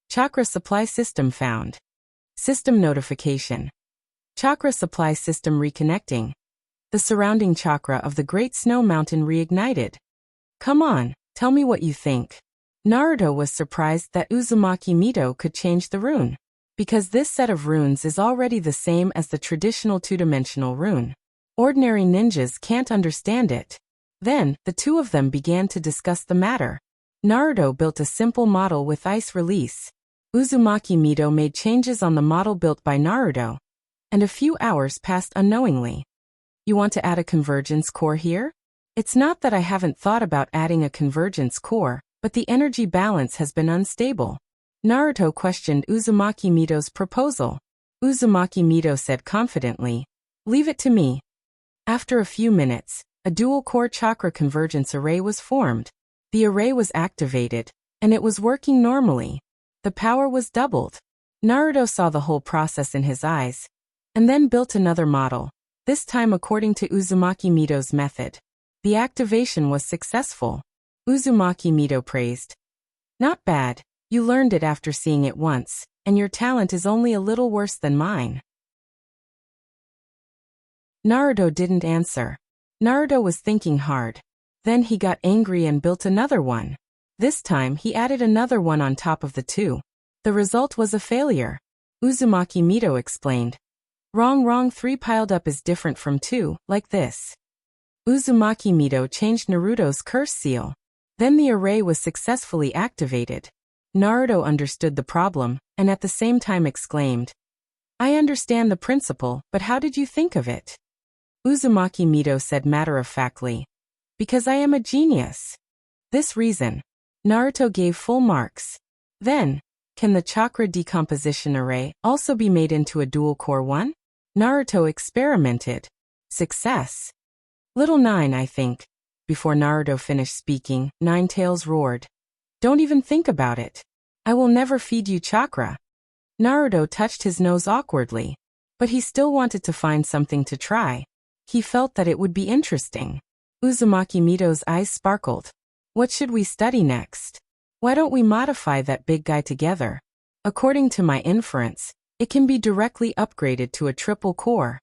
Chakra supply system found. System notification. Chakra supply system reconnecting. The surrounding chakra of the Great Snow Mountain reignited. "Come on, tell me what you think." Naruto was surprised that Uzumaki Mito could change the rune. because this set of runes is already the same as the traditional two-dimensional rune. Ordinary ninjas can't understand it. Then, the two of them began to discuss the matter. Naruto built a simple model with ice release. Uzumaki Mido made changes on the model built by Naruto. And a few hours passed unknowingly. You want to add a convergence core here? It's not that I haven't thought about adding a convergence core, but the energy balance has been unstable. Naruto questioned Uzumaki Mido's proposal. Uzumaki Mido said confidently, "Leave it to me." After a few minutes, a dual-core chakra convergence array was formed. The array was activated, and it was working normally. The power was doubled. Naruto saw the whole process in his eyes, and then built another model, this time according to Uzumaki Mido's method. The activation was successful. Uzumaki Mido praised. "Not bad. You learned it after seeing it once, and your talent is only a little worse than mine." Naruto didn't answer. Naruto was thinking hard. Then he got angry and built another one. This time he added another one on top of the two. The result was a failure. Uzumaki Mido explained. Wrong, 3 piled up is different from 2, like this. Uzumaki Mido changed Naruto's curse seal. Then the array was successfully activated. Naruto understood the problem, and at the same time exclaimed, "I understand the principle, but how did you think of it?" Uzumaki Mido said matter-of-factly, "Because I am a genius." This reason. Naruto gave full marks. Then, can the chakra decomposition array also be made into a dual-core one? Naruto experimented. Success. Little Nine, I think. Before Naruto finished speaking, Ninetales roared. "Don't even think about it. I will never feed you chakra." Naruto touched his nose awkwardly. But he still wanted to find something to try. He felt that it would be interesting. Uzumaki Mido's eyes sparkled. "What should we study next? Why don't we modify that big guy together? According to my inference, it can be directly upgraded to a triple core."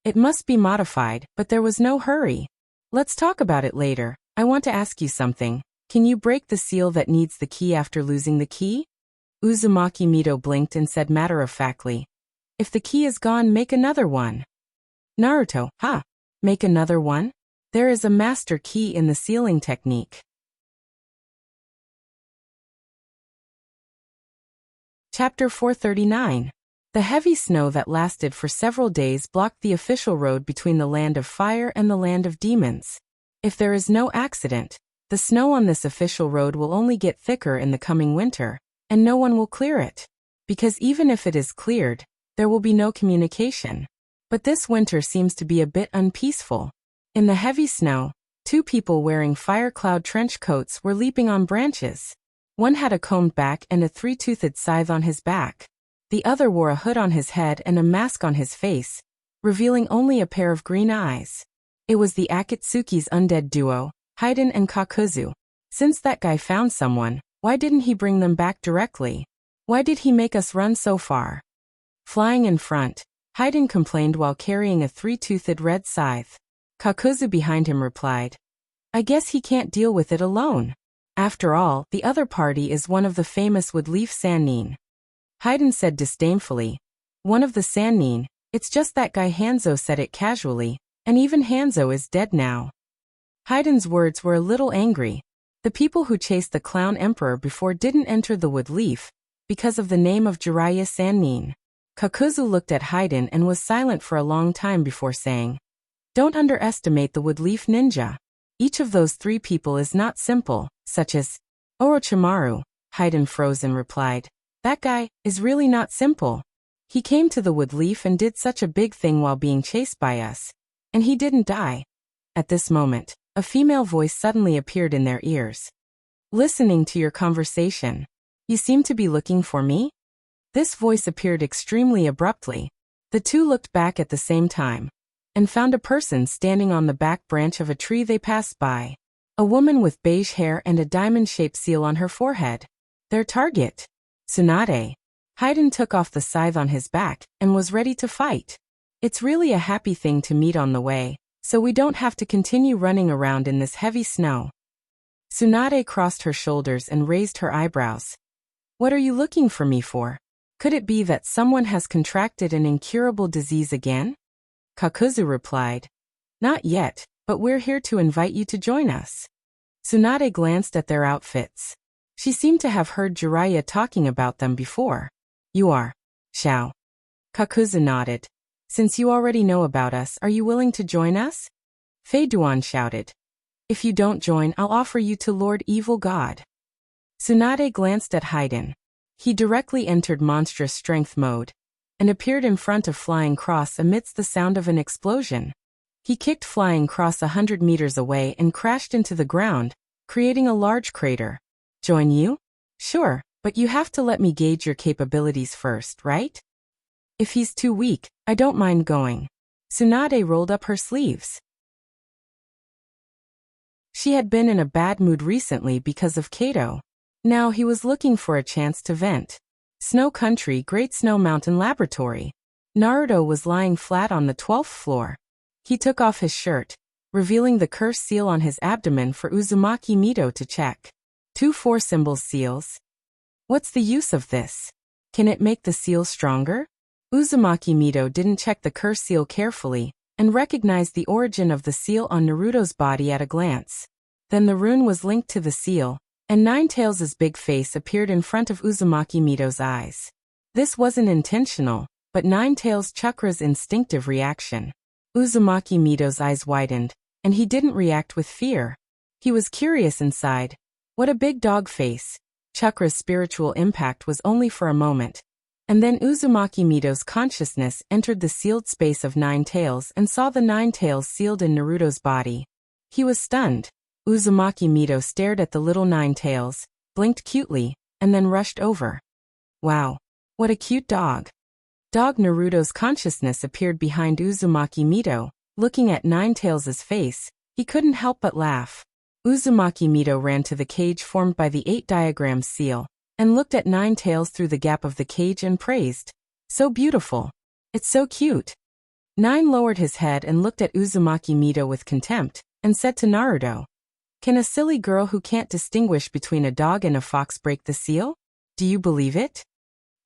It must be modified, but there was no hurry. "Let's talk about it later. I want to ask you something. Can you break the seal that needs the key after losing the key?" Uzumaki Mido blinked and said matter-of-factly, "If the key is gone, make another one." Naruto, make another one? There is a master key in the sealing technique. Chapter 439. The heavy snow that lasted for several days blocked the official road between the land of fire and the land of demons. If there is no accident, the snow on this official road will only get thicker in the coming winter, and no one will clear it. Because even if it is cleared, there will be no communication. But this winter seems to be a bit unpeaceful. In the heavy snow, 2 people wearing fire-cloud trench coats were leaping on branches. One had a combed back and a 3-toothed scythe on his back. The other wore a hood on his head and a mask on his face, revealing only a pair of green eyes. It was the Akatsuki's undead duo, Haiden and Kakuzu. Since that guy found someone, why didn't he bring them back directly? Why did he make us run so far? Flying in front, Haiden complained while carrying a 3-toothed red scythe. Kakuzu behind him replied, "I guess he can't deal with it alone. After all, the other party is one of the famous Woodleaf Sannin." Haiden said disdainfully, "One of the Sannin? It's just that guy Hanzo said it casually, and even Hanzo is dead now." Haiden's words were a little angry. The people who chased the clown emperor before didn't enter the Woodleaf, because of the name of Jiraiya Sannin. Kakuzu looked at Haiden and was silent for a long time before saying, "Don't underestimate the Woodleaf ninja. Each of those 3 people is not simple, such as Orochimaru." Haiden froze and replied, "That guy is really not simple. He came to the Woodleaf and did such a big thing while being chased by us. And he didn't die." At this moment, a female voice suddenly appeared in their ears. "Listening to your conversation. You seem to be looking for me?" This voice appeared extremely abruptly. The 2 looked back at the same time, and found a person standing on the back branch of a tree they passed by. A woman with beige hair and a diamond-shaped seal on her forehead. Their target. Tsunade. Haiden took off the scythe on his back, and was ready to fight. "It's really a happy thing to meet on the way, so we don't have to continue running around in this heavy snow." Tsunade crossed her shoulders and raised her eyebrows. "What are you looking for me for?" Could it be that someone has contracted an incurable disease again? Kakuzu replied. Not yet, but we're here to invite you to join us. Tsunade glanced at their outfits. She seemed to have heard Jiraiya talking about them before. You are Xiao. Kakuzu nodded. Since you already know about us, are you willing to join us? Fei Duan shouted. If you don't join, I'll offer you to Lord Evil God. Tsunade glanced at Haiden. He directly entered monstrous strength mode and appeared in front of Flying Cross amidst the sound of an explosion. He kicked Flying Cross 100 meters away and crashed into the ground, creating a large crater. Join you? Sure, but you have to let me gauge your capabilities first, right? If he's too weak, I don't mind going. Tsunade rolled up her sleeves. She had been in a bad mood recently because of Kato. Now he was looking for a chance to vent. Snow Country, Great Snow Mountain Laboratory. Naruto was lying flat on the 12th floor. He took off his shirt, revealing the curse seal on his abdomen for Uzumaki Mito to check. 2 4-symbol seals. What's the use of this? Can it make the seal stronger? Uzumaki Mito didn't check the curse seal carefully and recognized the origin of the seal on Naruto's body at a glance. Then the rune was linked to the seal, and Ninetales' big face appeared in front of Uzumaki Mito's eyes. This wasn't intentional, but Ninetales' chakra's instinctive reaction. Uzumaki Mito's eyes widened, and he didn't react with fear. He was curious inside. What a big dog face. Chakra's spiritual impact was only for a moment. And then Uzumaki Mito's consciousness entered the sealed space of Ninetales and saw the Ninetales sealed in Naruto's body. He was stunned. Uzumaki Mito stared at the little Ninetales, blinked cutely, and then rushed over. Wow, what a cute dog. Dog Naruto's consciousness appeared behind Uzumaki Mito, looking at Ninetales' face. He couldn't help but laugh. Uzumaki Mito ran to the cage formed by the 8 diagrams seal, and looked at Ninetales through the gap of the cage and praised. So beautiful. It's so cute. Nine lowered his head and looked at Uzumaki Mito with contempt, and said to Naruto, Can a silly girl who can't distinguish between a dog and a fox break the seal? Do you believe it?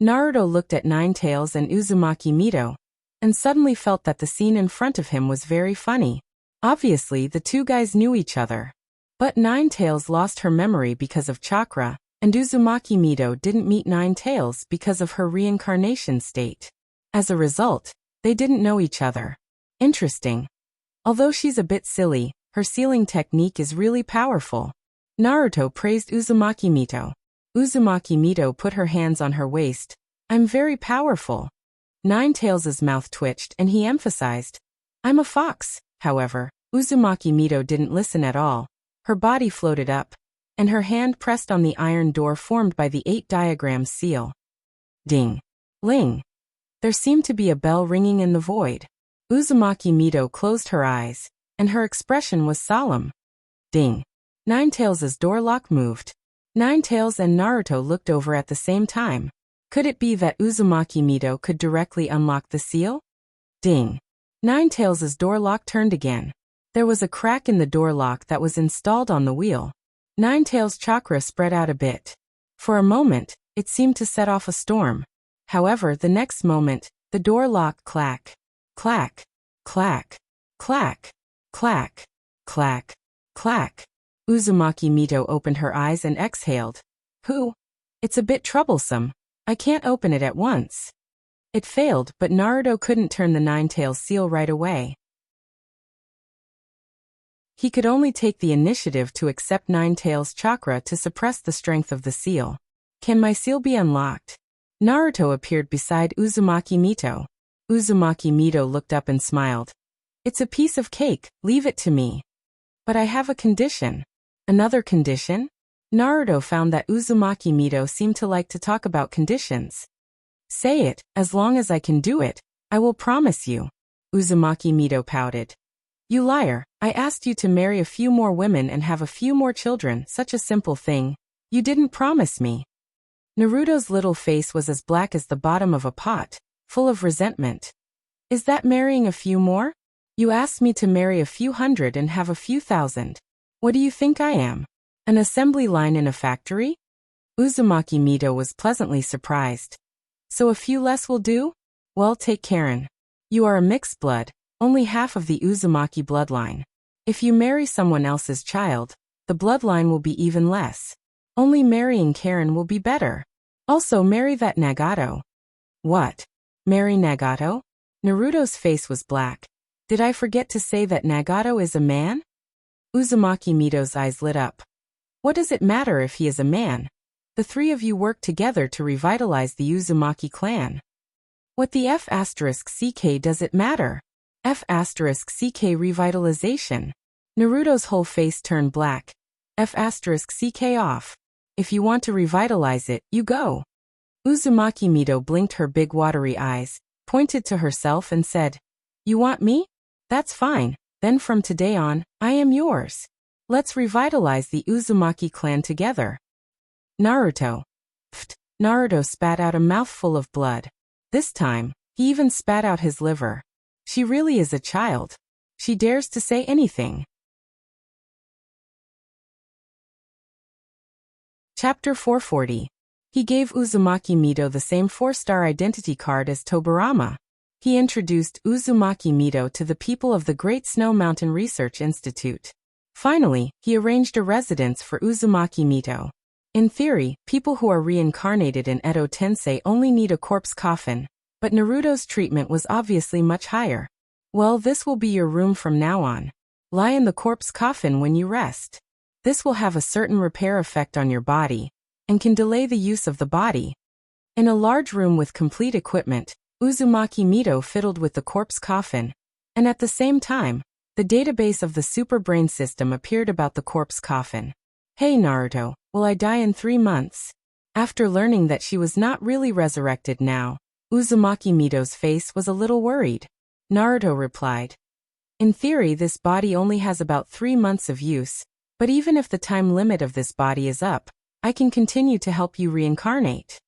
Naruto looked at Ninetales and Uzumaki Mito, and suddenly felt that the scene in front of him was very funny. Obviously, the two guys knew each other. But Ninetales lost her memory because of chakra, and Uzumaki Mito didn't meet Ninetales because of her reincarnation state. As a result, they didn't know each other. Interesting. Although she's a bit silly, her sealing technique is really powerful. Naruto praised Uzumaki Mito. Uzumaki Mito put her hands on her waist. I'm very powerful. Ninetales' mouth twitched and he emphasized, I'm a fox. However, Uzumaki Mito didn't listen at all. Her body floated up, and her hand pressed on the iron door formed by the 8 diagrams seal. Ding. Ling. There seemed to be a bell ringing in the void. Uzumaki Mito closed her eyes, and her expression was solemn. Ding. Ninetales' door lock moved. Ninetales and Naruto looked over at the same time. Could it be that Uzumaki Mito could directly unlock the seal? Ding. Ninetales' door lock turned again. There was a crack in the door lock that was installed on the wheel. Ninetales' chakra spread out a bit. For a moment, it seemed to set off a storm. However, the next moment, the door lock clack, clack, clack, clack, clack, clack, clack. Uzumaki Mito opened her eyes and exhaled. It's a bit troublesome. I can't open it at once. It failed, but Naruto couldn't turn the Ninetales seal right away. He could only take the initiative to accept Ninetales' chakra to suppress the strength of the seal. Can my seal be unlocked? Naruto appeared beside Uzumaki Mito. Uzumaki Mito looked up and smiled. It's a piece of cake, leave it to me. But I have a condition. Another condition? Naruto found that Uzumaki Mito seemed to like to talk about conditions. Say it, as long as I can do it, I will promise you. Uzumaki Mito pouted. You liar, I asked you to marry a few more women and have a few more children, such a simple thing. You didn't promise me. Naruto's little face was as black as the bottom of a pot, full of resentment. Is that marrying a few more? You asked me to marry a few hundred and have a few thousand. What do you think I am? An assembly line in a factory? Uzumaki Mito was pleasantly surprised. So a few less will do? Well, take Karen. You are a mixed blood, only half of the Uzumaki bloodline. If you marry someone else's child, the bloodline will be even less. Only marrying Karen will be better. Also marry that Nagato. What? Marry Nagato? Naruto's face was black. Did I forget to say that Nagato is a man? Uzumaki Mito's eyes lit up. What does it matter if he is a man? The three of you work together to revitalize the Uzumaki clan. What the F***ck does it matter? F***ck revitalization. Naruto's whole face turned black. F***ck off. If you want to revitalize it, you go. Uzumaki Mito blinked her big watery eyes, pointed to herself and said, You want me? That's fine, then from today on, I am yours. Let's revitalize the Uzumaki clan together. Naruto. Pfft, Naruto spat out a mouthful of blood. This time, he even spat out his liver. She really is a child. She dares to say anything. Chapter 440. He gave Uzumaki Mito the same 4-star identity card as Tobirama. He introduced Uzumaki Mito to the people of the Great Snow Mountain Research Institute. Finally, he arranged a residence for Uzumaki Mito. In theory, people who are reincarnated in Edo Tensei only need a corpse coffin, but Naruto's treatment was obviously much higher. Well, this will be your room from now on. Lie in the corpse coffin when you rest. This will have a certain repair effect on your body, and can delay the use of the body. In a large room with complete equipment, Uzumaki Mito fiddled with the corpse coffin, and at the same time, the database of the super brain system appeared about the corpse coffin. Hey Naruto, will I die in 3 months? After learning that she was not really resurrected now, Uzumaki Mito's face was a little worried. Naruto replied, In theory this body only has about 3 months of use, but even if the time limit of this body is up, I can continue to help you reincarnate.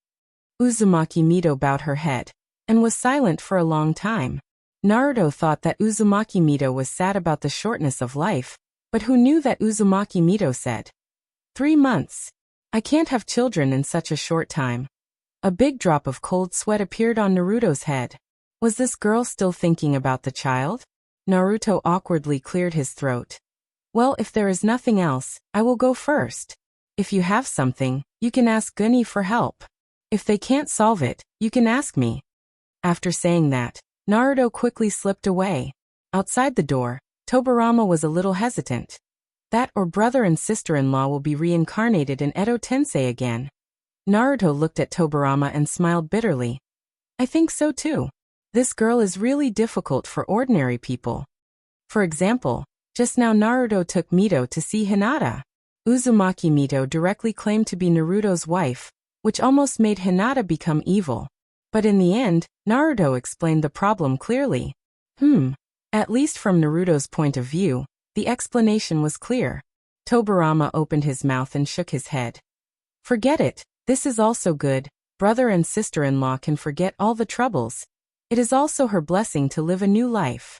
Uzumaki Mito bowed her head, and was silent for a long time. Naruto thought that Uzumaki Mito was sad about the shortness of life, but who knew that Uzumaki Mito said, 3 months. I can't have children in such a short time. A big drop of cold sweat appeared on Naruto's head. Was this girl still thinking about the child? Naruto awkwardly cleared his throat. Well, if there is nothing else, I will go first. If you have something, you can ask Gunny for help. If they can't solve it, you can ask me. After saying that, Naruto quickly slipped away. Outside the door, Tobirama was a little hesitant. That or brother and sister-in-law will be reincarnated in Edo Tensei again. Naruto looked at Tobirama and smiled bitterly. I think so too. This girl is really difficult for ordinary people. For example, just now Naruto took Mito to see Hinata. Uzumaki Mito directly claimed to be Naruto's wife, which almost made Hinata become evil. But in the end, Naruto explained the problem clearly. At least from Naruto's point of view, the explanation was clear. Tobirama opened his mouth and shook his head. Forget it, this is also good. Brother and sister-in-law can forget all the troubles. It is also her blessing to live a new life.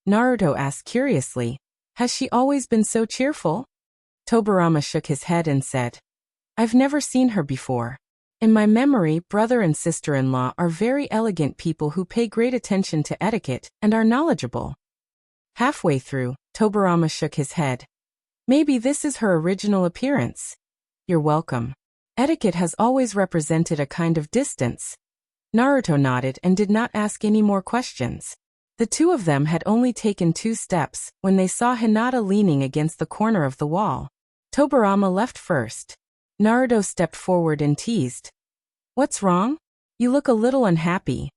Naruto asked curiously, Has she always been so cheerful? Tobirama shook his head and said, I've never seen her before. In my memory, brother and sister-in-law are very elegant people who pay great attention to etiquette and are knowledgeable. Halfway through, Tobirama shook his head. Maybe this is her original appearance. You're welcome. Etiquette has always represented a kind of distance. Naruto nodded and did not ask any more questions. The two of them had only taken 2 steps when they saw Hinata leaning against the corner of the wall. Tobirama left first. Naruto stepped forward and teased. What's wrong? You look a little unhappy.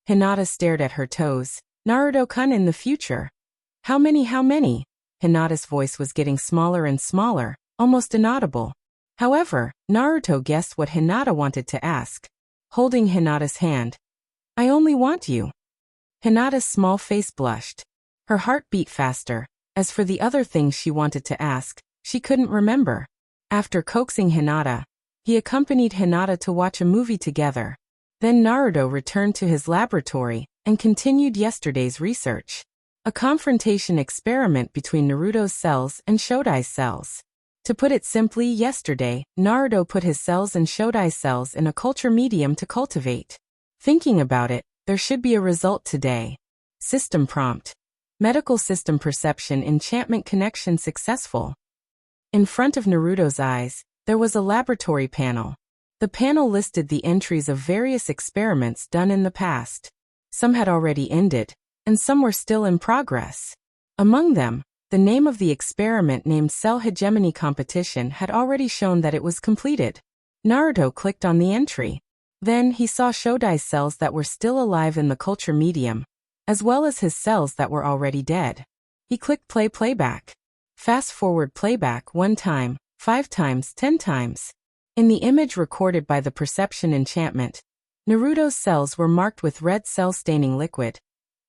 Hinata stared at her toes. Naruto-kun in the future. How many? Hinata's voice was getting smaller and smaller, almost inaudible. However, Naruto guessed what Hinata wanted to ask. Holding Hinata's hand. I only want you. Hinata's small face blushed. Her heart beat faster. As for the other things she wanted to ask, she couldn't remember. After coaxing Hinata, he accompanied Hinata to watch a movie together. Then Naruto returned to his laboratory and continued yesterday's research. A confrontation experiment between Naruto's cells and Shodai's cells. To put it simply, yesterday, Naruto put his cells and Shodai cells in a culture medium to cultivate. Thinking about it, there should be a result today. System prompt. Medical system perception enchantment connection successful. In front of Naruto's eyes, there was a laboratory panel. The panel listed the entries of various experiments done in the past. Some had already ended, and some were still in progress. Among them, the name of the experiment named Cell Hegemony Competition had already shown that it was completed. Naruto clicked on the entry. Then he saw Shodai's cells that were still alive in the culture medium, as well as his cells that were already dead. He clicked play playback. Fast forward playback 1 time, 5 times, 10 times. In the image recorded by the perception enchantment, Naruto's cells were marked with red cell staining liquid,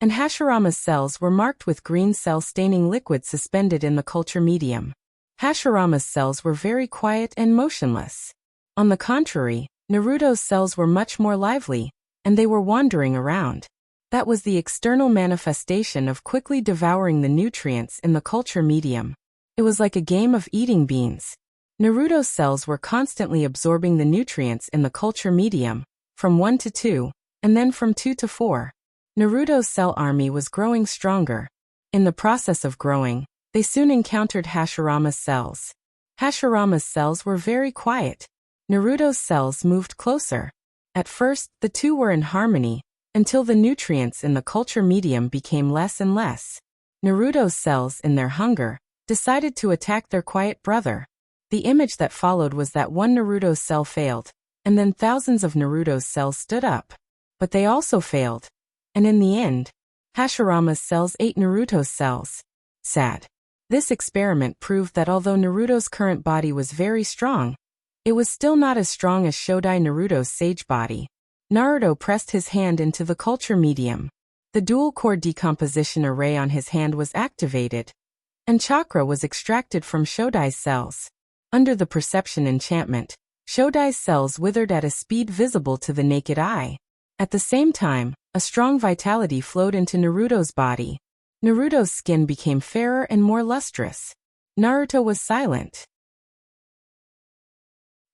and Hashirama's cells were marked with green cell staining liquid suspended in the culture medium. Hashirama's cells were very quiet and motionless. On the contrary, Naruto's cells were much more lively, and they were wandering around. That was the external manifestation of quickly devouring the nutrients in the culture medium. It was like a game of eating beans. Naruto's cells were constantly absorbing the nutrients in the culture medium, from 1 to 2, and then from 2 to 4. Naruto's cell army was growing stronger. In the process of growing, they soon encountered Hashirama's cells. Hashirama's cells were very quiet. Naruto's cells moved closer. At first, the two were in harmony, until the nutrients in the culture medium became less and less. Naruto's cells, in their hunger, decided to attack their quiet brother. The image that followed was that one Naruto's cell failed, and then thousands of Naruto's cells stood up. But they also failed. And in the end, Hashirama's cells ate Naruto's cells. Sad. This experiment proved that although Naruto's current body was very strong, it was still not as strong as Shodai Naruto's sage body. Naruto pressed his hand into the culture medium. The dual-core decomposition array on his hand was activated, and chakra was extracted from Shodai's cells. Under the perception enchantment, Shodai's cells withered at a speed visible to the naked eye. At the same time, a strong vitality flowed into Naruto's body. Naruto's skin became fairer and more lustrous. Naruto was silent.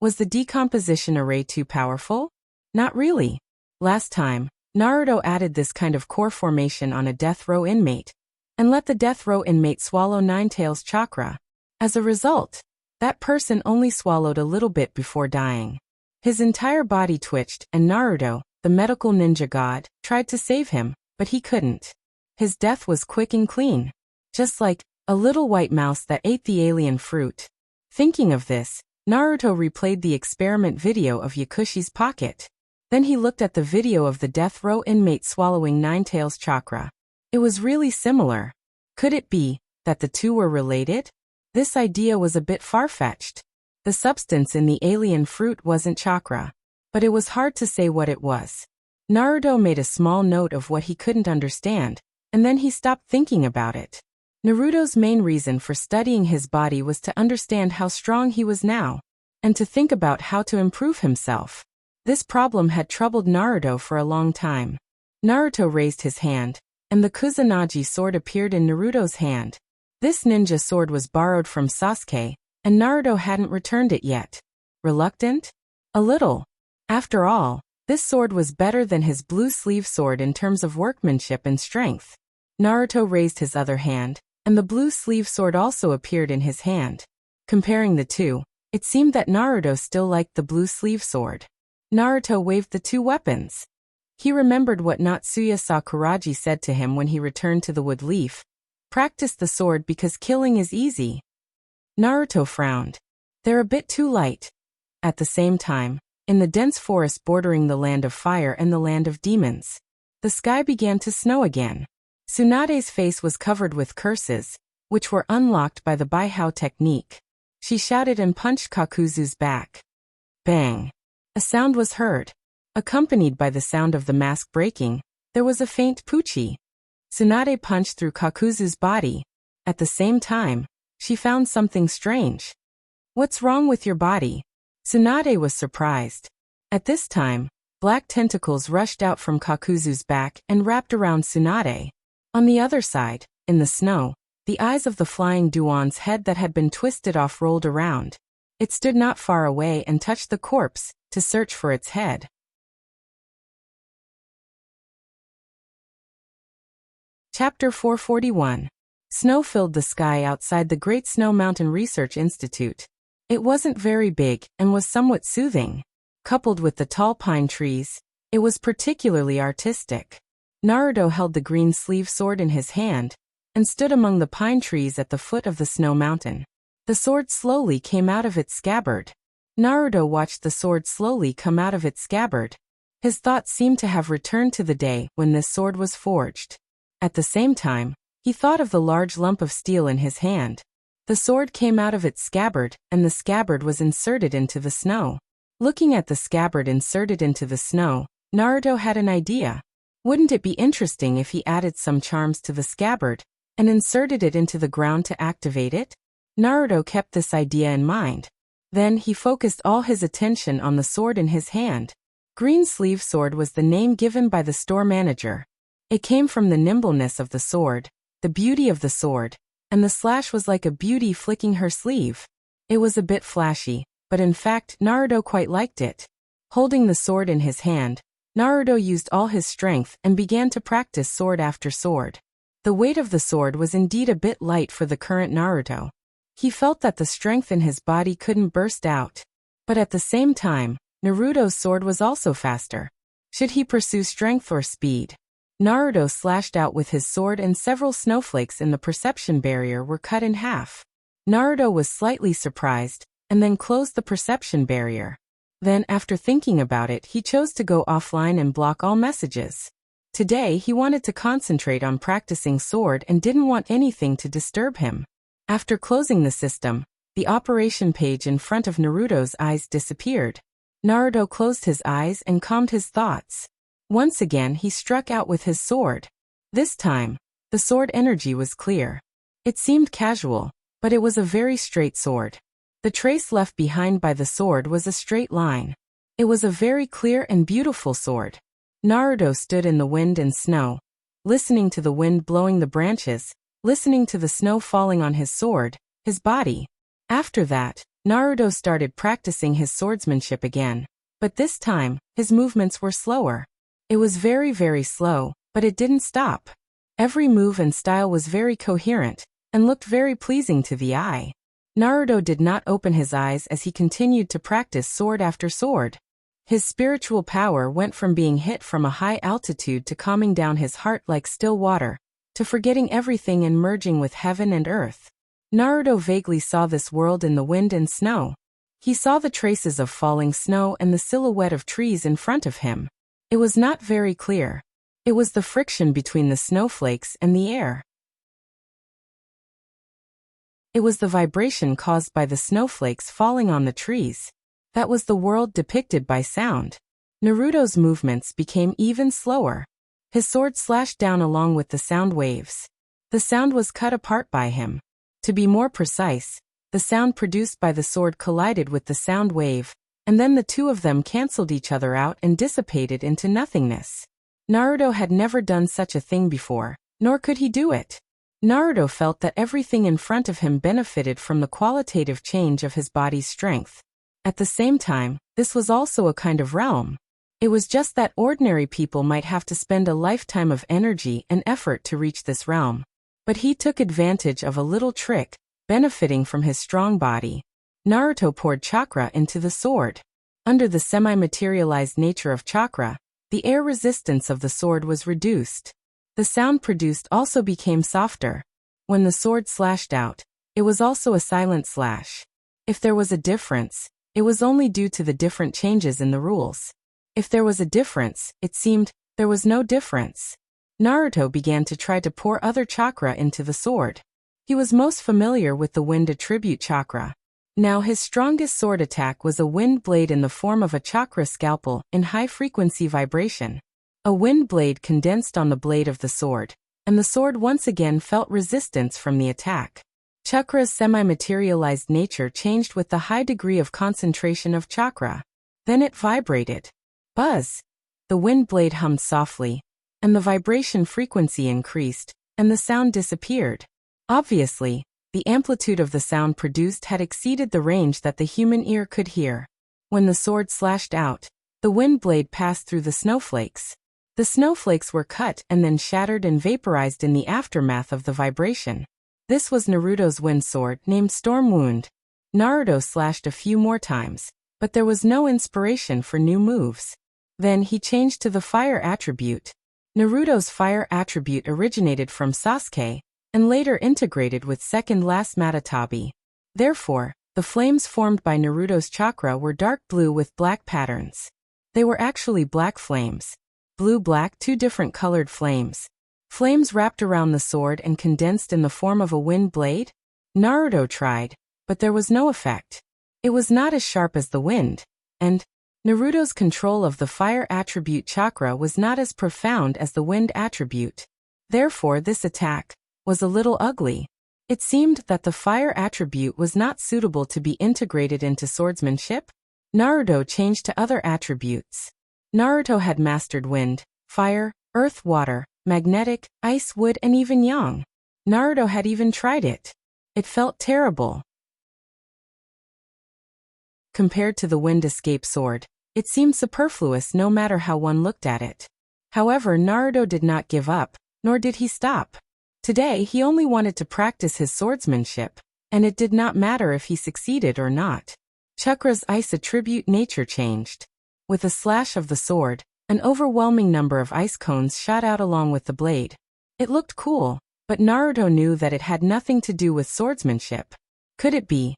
Was the decomposition array too powerful? Not really. Last time, Naruto added this kind of core formation on a death row inmate, and let the death row inmate swallow Ninetales chakra. As a result, that person only swallowed a little bit before dying. His entire body twitched, and Naruto, the medical ninja god, tried to save him, but he couldn't. His death was quick and clean, just like a little white mouse that ate the alien fruit. Thinking of this, Naruto replayed the experiment video of Yakushi's pocket. Then he looked at the video of the death row inmate swallowing Ninetales chakra. It was really similar. Could it be that the two were related? This idea was a bit far-fetched. The substance in the alien fruit wasn't chakra, but it was hard to say what it was. Naruto made a small note of what he couldn't understand, and then he stopped thinking about it. Naruto's main reason for studying his body was to understand how strong he was now, and to think about how to improve himself. This problem had troubled Naruto for a long time. Naruto raised his hand, and the Kusanagi sword appeared in Naruto's hand. This ninja sword was borrowed from Sasuke, and Naruto hadn't returned it yet. Reluctant? A little. After all, this sword was better than his blue sleeve sword in terms of workmanship and strength. Naruto raised his other hand, and the blue sleeve sword also appeared in his hand. Comparing the two, it seemed that Naruto still liked the blue sleeve sword. Naruto waved the two weapons. He remembered what Natsuya Sakuragi said to him when he returned to the wood leaf. Practice the sword because killing is easy. Naruto frowned. They're a bit too light. At the same time, in the dense forest bordering the land of fire and the land of demons, the sky began to snow again. Tsunade's face was covered with curses, which were unlocked by the Baihao technique. She shouted and punched Kakuzu's back. Bang! A sound was heard. Accompanied by the sound of the mask breaking, there was a faint poochie. Tsunade punched through Kakuzu's body. At the same time, she found something strange. What's wrong with your body? Tsunade was surprised. At this time, black tentacles rushed out from Kakuzu's back and wrapped around Tsunade. On the other side, in the snow, The eyes of the flying Duan's head that had been twisted off rolled around. It stood not far away and touched the corpse, to search for its head. Chapter 441. Snow filled the sky outside the Great Snow Mountain Research Institute. It wasn't very big and was somewhat soothing. Coupled with the tall pine trees, it was particularly artistic. Naruto held the green sleeve sword in his hand and stood among the pine trees at the foot of the snow mountain. The sword slowly came out of its scabbard. Naruto watched the sword slowly come out of its scabbard. His thoughts seemed to have returned to the day when this sword was forged. At the same time, he thought of the large lump of steel in his hand. The sword came out of its scabbard, and the scabbard was inserted into the snow. Looking at the scabbard inserted into the snow, Naruto had an idea. Wouldn't it be interesting if he added some charms to the scabbard and inserted it into the ground to activate it? Naruto kept this idea in mind. Then he focused all his attention on the sword in his hand. Green Sleeve Sword was the name given by the store manager. It came from the nimbleness of the sword, the beauty of the sword, and the slash was like a beauty flicking her sleeve. It was a bit flashy, but in fact Naruto quite liked it. Holding the sword in his hand, Naruto used all his strength and began to practice sword after sword. The weight of the sword was indeed a bit light for the current Naruto. He felt that the strength in his body couldn't burst out. But at the same time, Naruto's sword was also faster. Should he pursue strength or speed? Naruto slashed out with his sword and several snowflakes in the perception barrier were cut in half. Naruto was slightly surprised, and then closed the perception barrier. Then, after thinking about it, he chose to go offline and block all messages. Today, he wanted to concentrate on practicing sword and didn't want anything to disturb him. After closing the system, the operation page in front of Naruto's eyes disappeared. Naruto closed his eyes and calmed his thoughts. Once again he struck out with his sword. This time, the sword energy was clear. It seemed casual, but it was a very straight sword. The trace left behind by the sword was a straight line. It was a very clear and beautiful sword. Naruto stood in the wind and snow, listening to the wind blowing the branches, listening to the snow falling on his sword, his body. After that, Naruto started practicing his swordsmanship again, but this time, his movements were slower. It was very, very slow, but it didn't stop. Every move and style was very coherent, and looked very pleasing to the eye. Naruto did not open his eyes as he continued to practice sword after sword. His spiritual power went from being hit from a high altitude to calming down his heart like still water, to forgetting everything and merging with heaven and earth. Naruto vaguely saw this world in the wind and snow. He saw the traces of falling snow and the silhouette of trees in front of him. It was not very clear. It was the friction between the snowflakes and the air. It was the vibration caused by the snowflakes falling on the trees. That was the world depicted by sound. Naruto's movements became even slower. His sword slashed down along with the sound waves. The sound was cut apart by him. To be more precise, the sound produced by the sword collided with the sound wave, and then the two of them cancelled each other out and dissipated into nothingness. Naruto had never done such a thing before, nor could he do it. Naruto felt that everything in front of him benefited from the qualitative change of his body's strength. At the same time, this was also a kind of realm. It was just that ordinary people might have to spend a lifetime of energy and effort to reach this realm. But he took advantage of a little trick, benefiting from his strong body. Naruto poured chakra into the sword. Under the semi-materialized nature of chakra, the air resistance of the sword was reduced. The sound produced also became softer. When the sword slashed out, it was also a silent slash. If there was a difference, it was only due to the different changes in the rules. If there was a difference, it seemed, there was no difference. Naruto began to try to pour other chakra into the sword. He was most familiar with the wind attribute chakra. Now his strongest sword attack was a wind blade in the form of a chakra scalpel in high-frequency vibration. A wind blade condensed on the blade of the sword, and the sword once again felt resistance from the attack. Chakra's semi-materialized nature changed with the high degree of concentration of chakra. Then it vibrated. Buzz! The wind blade hummed softly, and the vibration frequency increased, and the sound disappeared. Obviously, the amplitude of the sound produced had exceeded the range that the human ear could hear. When the sword slashed out, the wind blade passed through the snowflakes. The snowflakes were cut and then shattered and vaporized in the aftermath of the vibration. This was Naruto's wind sword named Storm Wound. Naruto slashed a few more times, but there was no inspiration for new moves. Then he changed to the fire attribute. Naruto's fire attribute originated from Sasuke, and later integrated with second-last Matatabi. Therefore, the flames formed by Naruto's chakra were dark blue with black patterns. They were actually black flames. Blue-black, two different colored flames. Flames wrapped around the sword and condensed in the form of a wind blade? Naruto tried, but there was no effect. It was not as sharp as the wind, and Naruto's control of the fire attribute chakra was not as profound as the wind attribute. Therefore, this attack was a little ugly. It seemed that the fire attribute was not suitable to be integrated into swordsmanship. Naruto changed to other attributes. Naruto had mastered wind, fire, earth, water, magnetic, ice, wood, and even yang. Naruto had even tried it. It felt terrible. Compared to the wind escape sword, it seemed superfluous no matter how one looked at it. However, Naruto did not give up, nor did he stop. Today he only wanted to practice his swordsmanship, and it did not matter if he succeeded or not. Chakra's ice attribute nature changed. With a slash of the sword, an overwhelming number of ice cones shot out along with the blade. It looked cool, but Naruto knew that it had nothing to do with swordsmanship. Could it be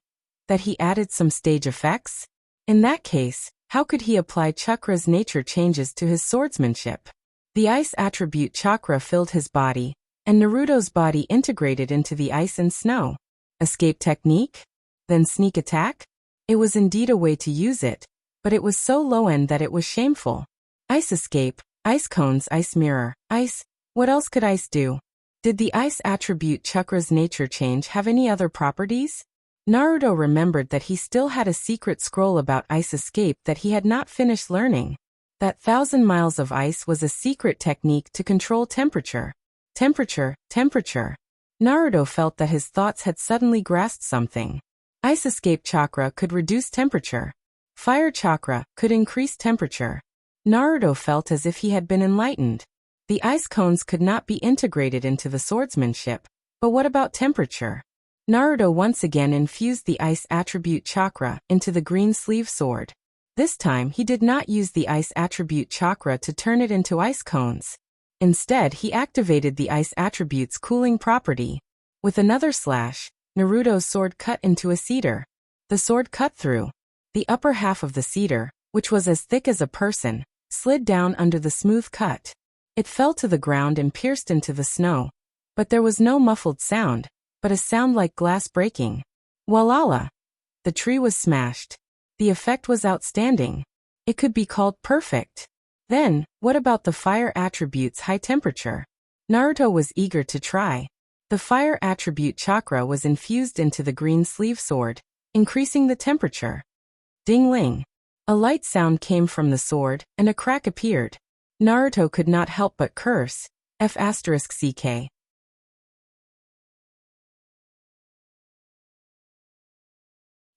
that he added some stage effects? In that case, how could he apply Chakra's nature changes to his swordsmanship? The ice attribute chakra filled his body, and Naruto's body integrated into the ice and snow. Escape technique? Then sneak attack? It was indeed a way to use it, but it was so low-end that it was shameful. Ice escape, ice cones, ice mirror, ice. What else could ice do? Did the ice attribute Chakra's nature change have any other properties? Naruto remembered that he still had a secret scroll about ice escape that he had not finished learning. That 1,000 miles of ice was a secret technique to control temperature. Temperature. Naruto felt that his thoughts had suddenly grasped something. Ice escape chakra could reduce temperature. Fire chakra could increase temperature. Naruto felt as if he had been enlightened. The ice cones could not be integrated into the swordsmanship, but what about temperature? Naruto once again infused the ice attribute chakra into the green sleeve sword. This time he did not use the ice attribute chakra to turn it into ice cones. Instead, he activated the ice attribute's cooling property. With another slash, Naruto's sword cut into a cedar. The sword cut through the upper half of the cedar, which was as thick as a person, slid down under the smooth cut. It fell to the ground and pierced into the snow. But there was no muffled sound, but a sound like glass breaking. Walala! The tree was smashed. The effect was outstanding. It could be called perfect. Then, what about the fire attribute's high temperature? Naruto was eager to try. The fire attribute chakra was infused into the green sleeve sword, increasing the temperature. Ding-ling. A light sound came from the sword, and a crack appeared. Naruto could not help but curse. F***ck.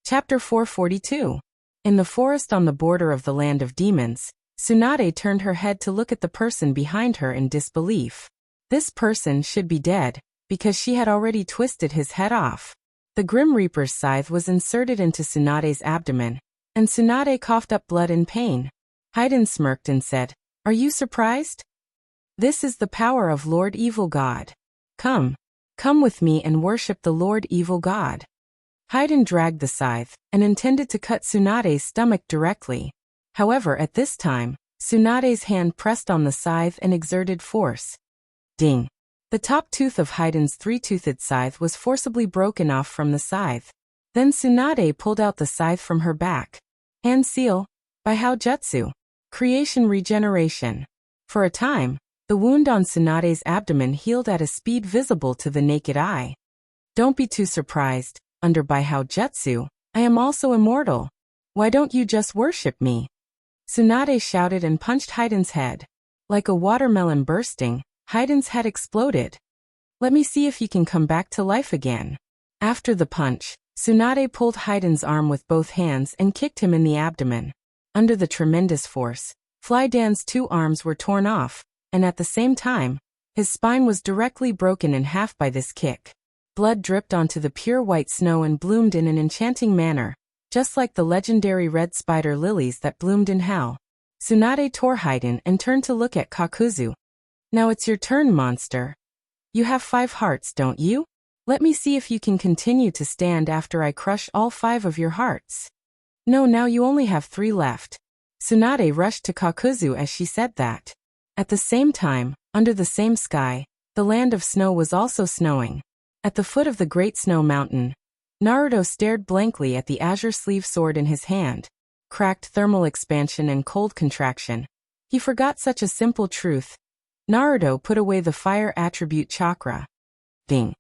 Chapter 442. In the forest on the border of the land of demons, Tsunade turned her head to look at the person behind her in disbelief. This person should be dead, because she had already twisted his head off. The Grim Reaper's scythe was inserted into Tsunade's abdomen, and Tsunade coughed up blood in pain. Haiden smirked and said, "Are you surprised? This is the power of Lord Evil God. Come with me and worship the Lord Evil God." Haiden dragged the scythe, and intended to cut Tsunade's stomach directly. However, at this time, Tsunade's hand pressed on the scythe and exerted force. Ding! The top tooth of Haiden's three-toothed scythe was forcibly broken off from the scythe. Then Tsunade pulled out the scythe from her back. Hand seal, by Hao Jutsu. Creation regeneration. For a time, the wound on Tsunade's abdomen healed at a speed visible to the naked eye. Don't be too surprised, under Bai Hao Jutsu, I am also immortal. Why don't you just worship me? Tsunade shouted and punched Haiden's head. Like a watermelon bursting, Haiden's head exploded. Let me see if you can come back to life again. After the punch, Tsunade pulled Haiden's arm with both hands and kicked him in the abdomen. Under the tremendous force, Fly Dan's 2 arms were torn off, and at the same time, his spine was directly broken in half by this kick. Blood dripped onto the pure white snow and bloomed in an enchanting manner, just like the legendary red spider lilies that bloomed in hell. Tsunade tore Haiden and turned to look at Kakuzu. Now it's your turn, monster. You have 5 hearts, don't you? Let me see if you can continue to stand after I crush all 5 of your hearts. No, now you only have 3 left. Tsunade rushed to Kakuzu as she said that. At the same time, under the same sky, the land of snow was also snowing. At the foot of the Great Snow Mountain, Naruto stared blankly at the azure sleeve sword in his hand. Cracked thermal expansion and cold contraction. He forgot such a simple truth. Naruto put away the fire attribute chakra. Ding.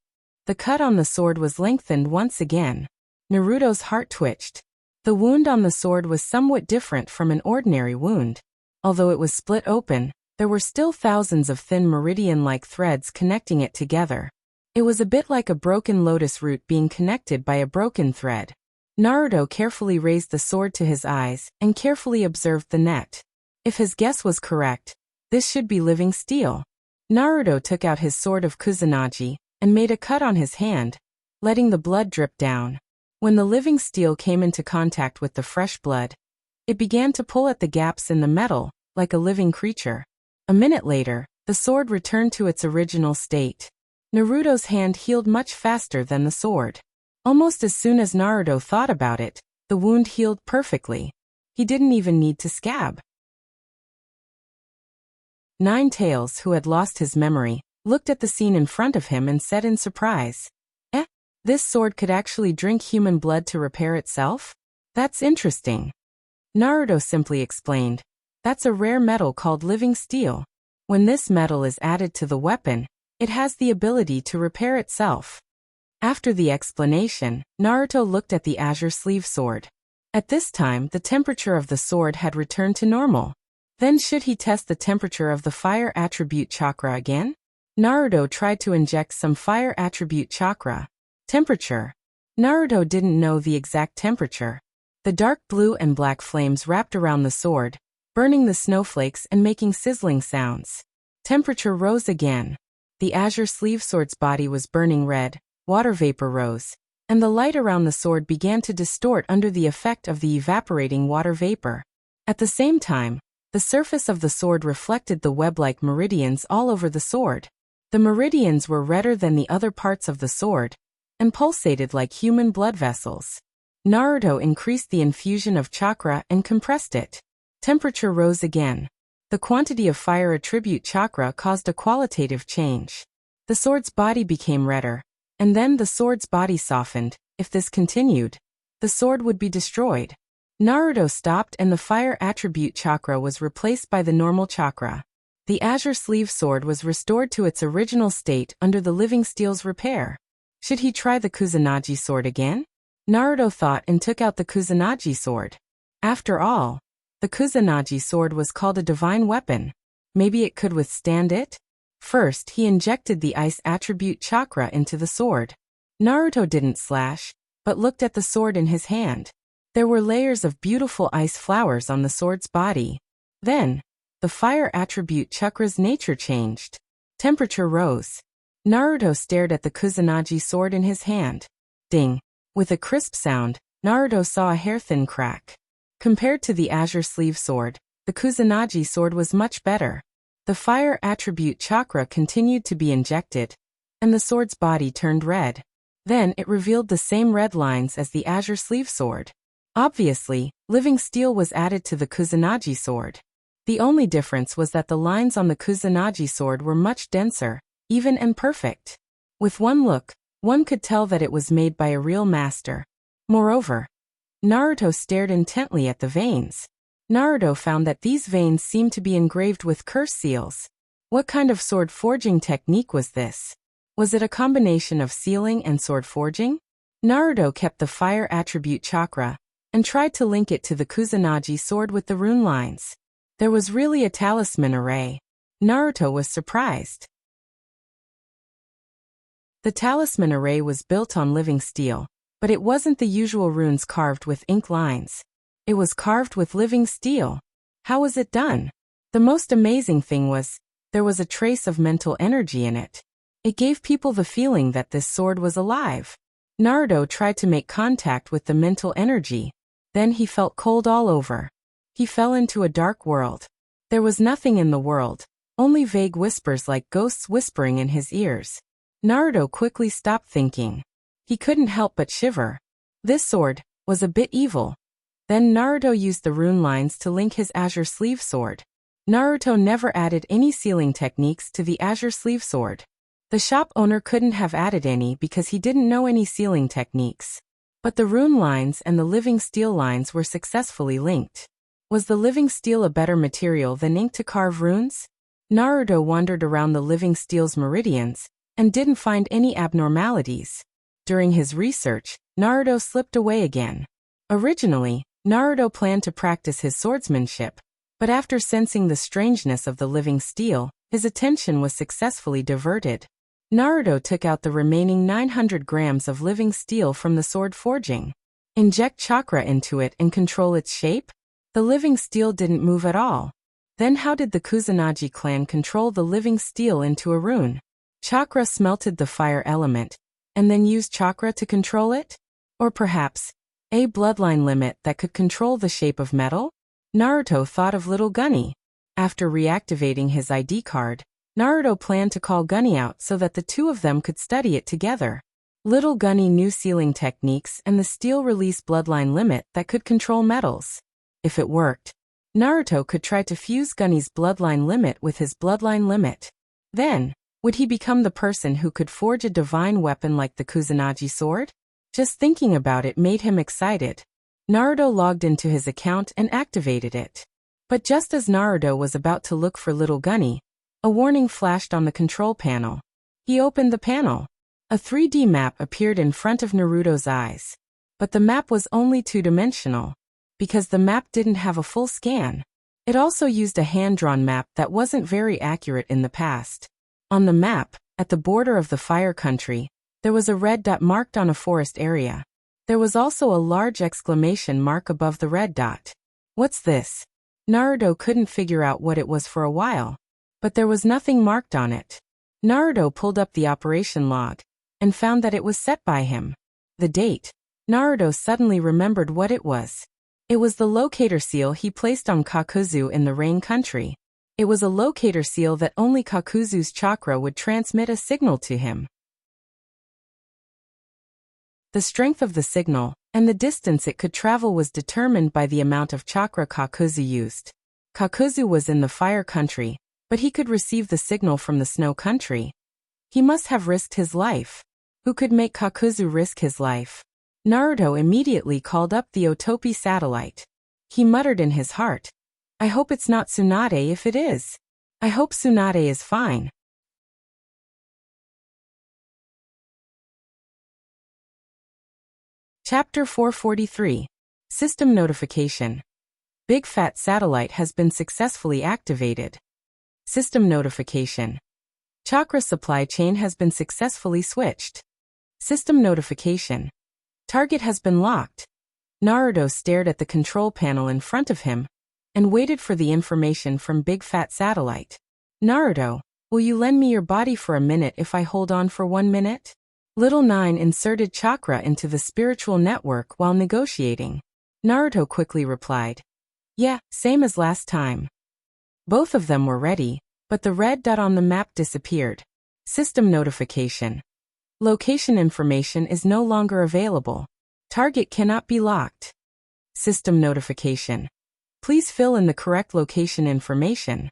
The cut on the sword was lengthened once again. Naruto's heart twitched. The wound on the sword was somewhat different from an ordinary wound. Although it was split open, there were still thousands of thin meridian-like threads connecting it together. It was a bit like a broken lotus root being connected by a broken thread. Naruto carefully raised the sword to his eyes and carefully observed the net. If his guess was correct, this should be living steel. Naruto took out his sword of Kusanagi and made a cut on his hand, letting the blood drip down. When the living steel came into contact with the fresh blood, it began to pull at the gaps in the metal, like a living creature. A minute later, the sword returned to its original state. Naruto's hand healed much faster than the sword. Almost as soon as Naruto thought about it, the wound healed perfectly. He didn't even need to scab. Nine Tails, who had lost his memory, looked at the scene in front of him and said in surprise, this sword could actually drink human blood to repair itself? That's interesting. Naruto simply explained, that's a rare metal called living steel. When this metal is added to the weapon, it has the ability to repair itself. After the explanation, Naruto looked at the azure sleeve sword. At this time, the temperature of the sword had returned to normal. Then should he test the temperature of the fire attribute chakra again? Naruto tried to inject some fire attribute chakra. Temperature. Naruto didn't know the exact temperature. The dark blue and black flames wrapped around the sword, burning the snowflakes and making sizzling sounds. Temperature rose again. The azure sleeve sword's body was burning red, water vapor rose, and the light around the sword began to distort under the effect of the evaporating water vapor. At the same time, the surface of the sword reflected the web-like meridians all over the sword. The meridians were redder than the other parts of the sword, and pulsated like human blood vessels. Naruto increased the infusion of chakra and compressed it. Temperature rose again. The quantity of fire attribute chakra caused a qualitative change. The sword's body became redder, and then the sword's body softened. If this continued, the sword would be destroyed. Naruto stopped and the fire attribute chakra was replaced by the normal chakra. The azure sleeve sword was restored to its original state under the living steel's repair. Should he try the Kusanagi sword again? Naruto thought and took out the Kusanagi sword. After all, the Kusanagi sword was called a divine weapon. Maybe it could withstand it? First, he injected the ice attribute chakra into the sword. Naruto didn't slash, but looked at the sword in his hand. There were layers of beautiful ice flowers on the sword's body. Then, the fire attribute chakra's nature changed. Temperature rose. Naruto stared at the Kusanagi sword in his hand. Ding. With a crisp sound, Naruto saw a hair-thin crack. Compared to the azure sleeve sword, the Kusanagi sword was much better. The fire attribute chakra continued to be injected, and the sword's body turned red. Then it revealed the same red lines as the azure sleeve sword. Obviously, living steel was added to the Kusanagi sword. The only difference was that the lines on the Kusanagi sword were much denser, even and perfect. With one look, one could tell that it was made by a real master. Moreover, Naruto stared intently at the veins. Naruto found that these veins seemed to be engraved with curse seals. What kind of sword forging technique was this? Was it a combination of sealing and sword forging? Naruto kept the fire attribute chakra and tried to link it to the Kusanagi sword with the rune lines. There was really a talisman array. Naruto was surprised. The talisman array was built on living steel, but it wasn't the usual runes carved with ink lines. It was carved with living steel. How was it done? The most amazing thing was, there was a trace of mental energy in it. It gave people the feeling that this sword was alive. Naruto tried to make contact with the mental energy. Then he felt cold all over. He fell into a dark world. There was nothing in the world, only vague whispers like ghosts whispering in his ears. Naruto quickly stopped thinking. He couldn't help but shiver. This sword was a bit evil. Then Naruto used the rune lines to link his azure sleeve sword. Naruto never added any sealing techniques to the azure sleeve sword. The shop owner couldn't have added any because he didn't know any sealing techniques. But the rune lines and the living steel lines were successfully linked. Was the living steel a better material than ink to carve runes? Naruto wandered around the living steel's meridians and didn't find any abnormalities. During his research, Naruto slipped away again. Originally, Naruto planned to practice his swordsmanship, but after sensing the strangeness of the living steel, his attention was successfully diverted. Naruto took out the remaining 900 grams of living steel from the sword forging. Inject chakra into it and control its shape? The living steel didn't move at all. Then how did the Kusanagi clan control the living steel into a rune? Chakra smelted the fire element, and then used chakra to control it? Or perhaps, a bloodline limit that could control the shape of metal? Naruto thought of little Gunny. After reactivating his ID card, Naruto planned to call Gunny out so that the two of them could study it together. Little Gunny knew sealing techniques and the steel release bloodline limit that could control metals. If it worked, Naruto could try to fuse Gunny's bloodline limit with his bloodline limit. Then, would he become the person who could forge a divine weapon like the Kusanagi sword? Just thinking about it made him excited. Naruto logged into his account and activated it. But just as Naruto was about to look for little Gunny, a warning flashed on the control panel. He opened the panel. A 3D map appeared in front of Naruto's eyes. But the map was only two-dimensional, because the map didn't have a full scan. It also used a hand-drawn map that wasn't very accurate in the past. On the map, at the border of the Fire Country, there was a red dot marked on a forest area. There was also a large exclamation mark above the red dot. What's this? Naruto couldn't figure out what it was for a while, but there was nothing marked on it. Naruto pulled up the operation log and found that it was set by him. The date. Naruto suddenly remembered what it was. It was the locator seal he placed on Kakuzu in the Rain Country. It was a locator seal that only Kakuzu's chakra would transmit a signal to him. The strength of the signal and the distance it could travel was determined by the amount of chakra Kakuzu used. Kakuzu was in the Fire Country, but he could receive the signal from the Snow Country. He must have risked his life. Who could make Kakuzu risk his life? Naruto immediately called up the Otopi satellite. He muttered in his heart, I hope it's not Tsunade if it is. I hope Tsunade is fine. Chapter 443. System Notification. Big Fat Satellite has been successfully activated. System Notification. Chakra supply chain has been successfully switched. System Notification. Target has been locked. Naruto stared at the control panel in front of him and waited for the information from Big Fat Satellite. Naruto, will you lend me your body for a minute if I hold on for 1 minute? Little Nine inserted chakra into the spiritual network while negotiating. Naruto quickly replied, yeah, same as last time. Both of them were ready, but the red dot on the map disappeared. System Notification. Location information is no longer available. Target cannot be locked. System Notification. Please fill in the correct location information.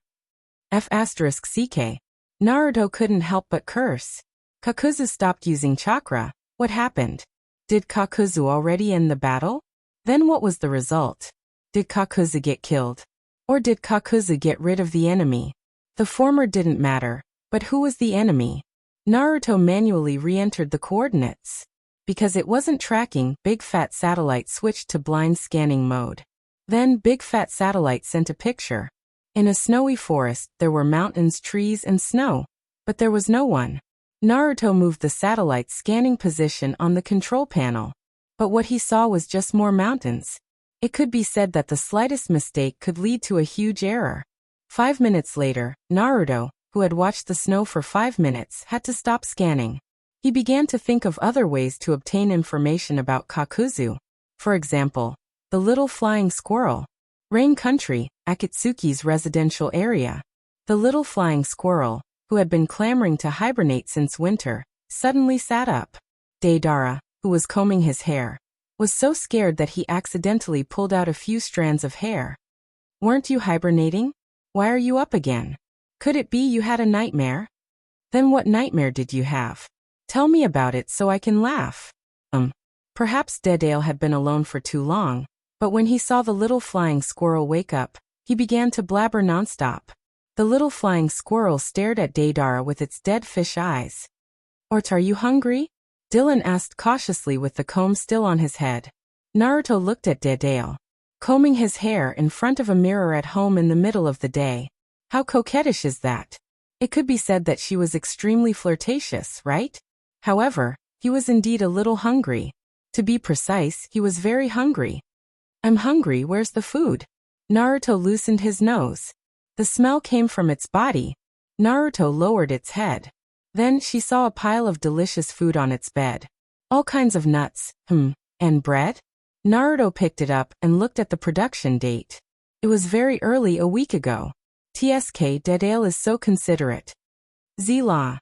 F***CK. Naruto couldn't help but curse. Kakuzu stopped using chakra. What happened? Did Kakuzu already end the battle? Then what was the result? Did Kakuzu get killed? Or did Kakuzu get rid of the enemy? The former didn't matter, but who was the enemy? Naruto manually re-entered the coordinates. Because it wasn't tracking, Big Fat Satellite switched to blind scanning mode. Then Big Fat Satellite sent a picture. In a snowy forest, there were mountains, trees, and snow, but there was no one. Naruto moved the satellite's scanning position on the control panel. But what he saw was just more mountains. It could be said that the slightest mistake could lead to a huge error. 5 minutes later, Naruto, who had watched the snow for 5 minutes, had to stop scanning. He began to think of other ways to obtain information about Kakuzu. For example, the little flying squirrel. Rain country, Akatsuki's residential area. The little flying squirrel, who had been clamoring to hibernate since winter, suddenly sat up. Deidara, who was combing his hair, was so scared that he accidentally pulled out a few strands of hair. Weren't you hibernating? Why are you up again? Could it be you had a nightmare? Then what nightmare did you have? Tell me about it so I can laugh. Perhaps Deidara had been alone for too long, but when he saw the little flying squirrel wake up, he began to blabber nonstop. The little flying squirrel stared at Deidara with its dead fish eyes. Are you hungry? Dylan asked cautiously with the comb still on his head. Naruto looked at Deidara, combing his hair in front of a mirror at home in the middle of the day. How coquettish is that? It could be said that she was extremely flirtatious, right? However, he was indeed a little hungry. To be precise, he was very hungry. I'm hungry, where's the food? Naruto loosened his nose. The smell came from its body. Naruto lowered its head. Then she saw a pile of delicious food on its bed. All kinds of nuts, and bread? Naruto picked it up and looked at the production date. It was very early a week ago. TSK Deidara is so considerate. Zila.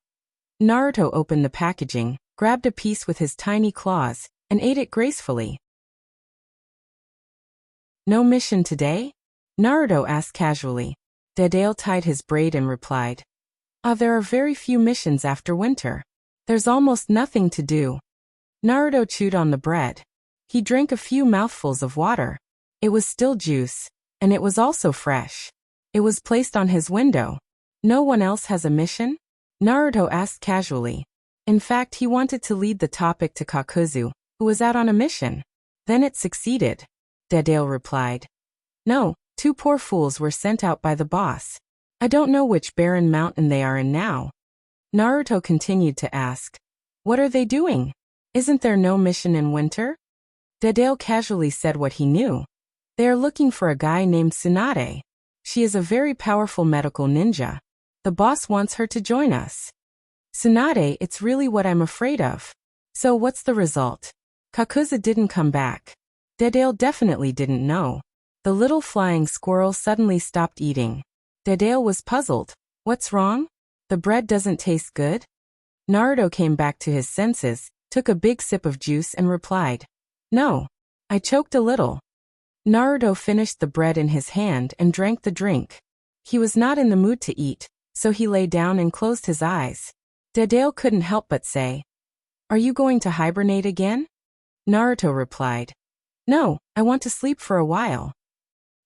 Naruto opened the packaging, grabbed a piece with his tiny claws, and ate it gracefully. No mission today? Naruto asked casually. Deidara tied his braid and replied. There are very few missions after winter. There's almost nothing to do. Naruto chewed on the bread. He drank a few mouthfuls of water. It was still juice, and it was also fresh. It was placed on his window. No one else has a mission? Naruto asked casually. In fact, he wanted to lead the topic to Kakuzu, who was out on a mission. Then it succeeded. Deidara replied. No, 2 poor fools were sent out by the boss. I don't know which barren mountain they are in now. Naruto continued to ask. What are they doing? Isn't there no mission in winter? Deidara casually said what he knew. They are looking for a guy named Tsunade. She is a very powerful medical ninja. The boss wants her to join us. Tsunade, it's really what I'm afraid of. So what's the result? Kakuzu didn't come back. Deidara definitely didn't know. The little flying squirrel suddenly stopped eating. Deidara was puzzled. What's wrong? The bread doesn't taste good? Naruto came back to his senses, took a big sip of juice and replied. No. I choked a little. Naruto finished the bread in his hand and drank the drink. He was not in the mood to eat, so he lay down and closed his eyes. Deidara couldn't help but say. Are you going to hibernate again? Naruto replied. No, I want to sleep for a while.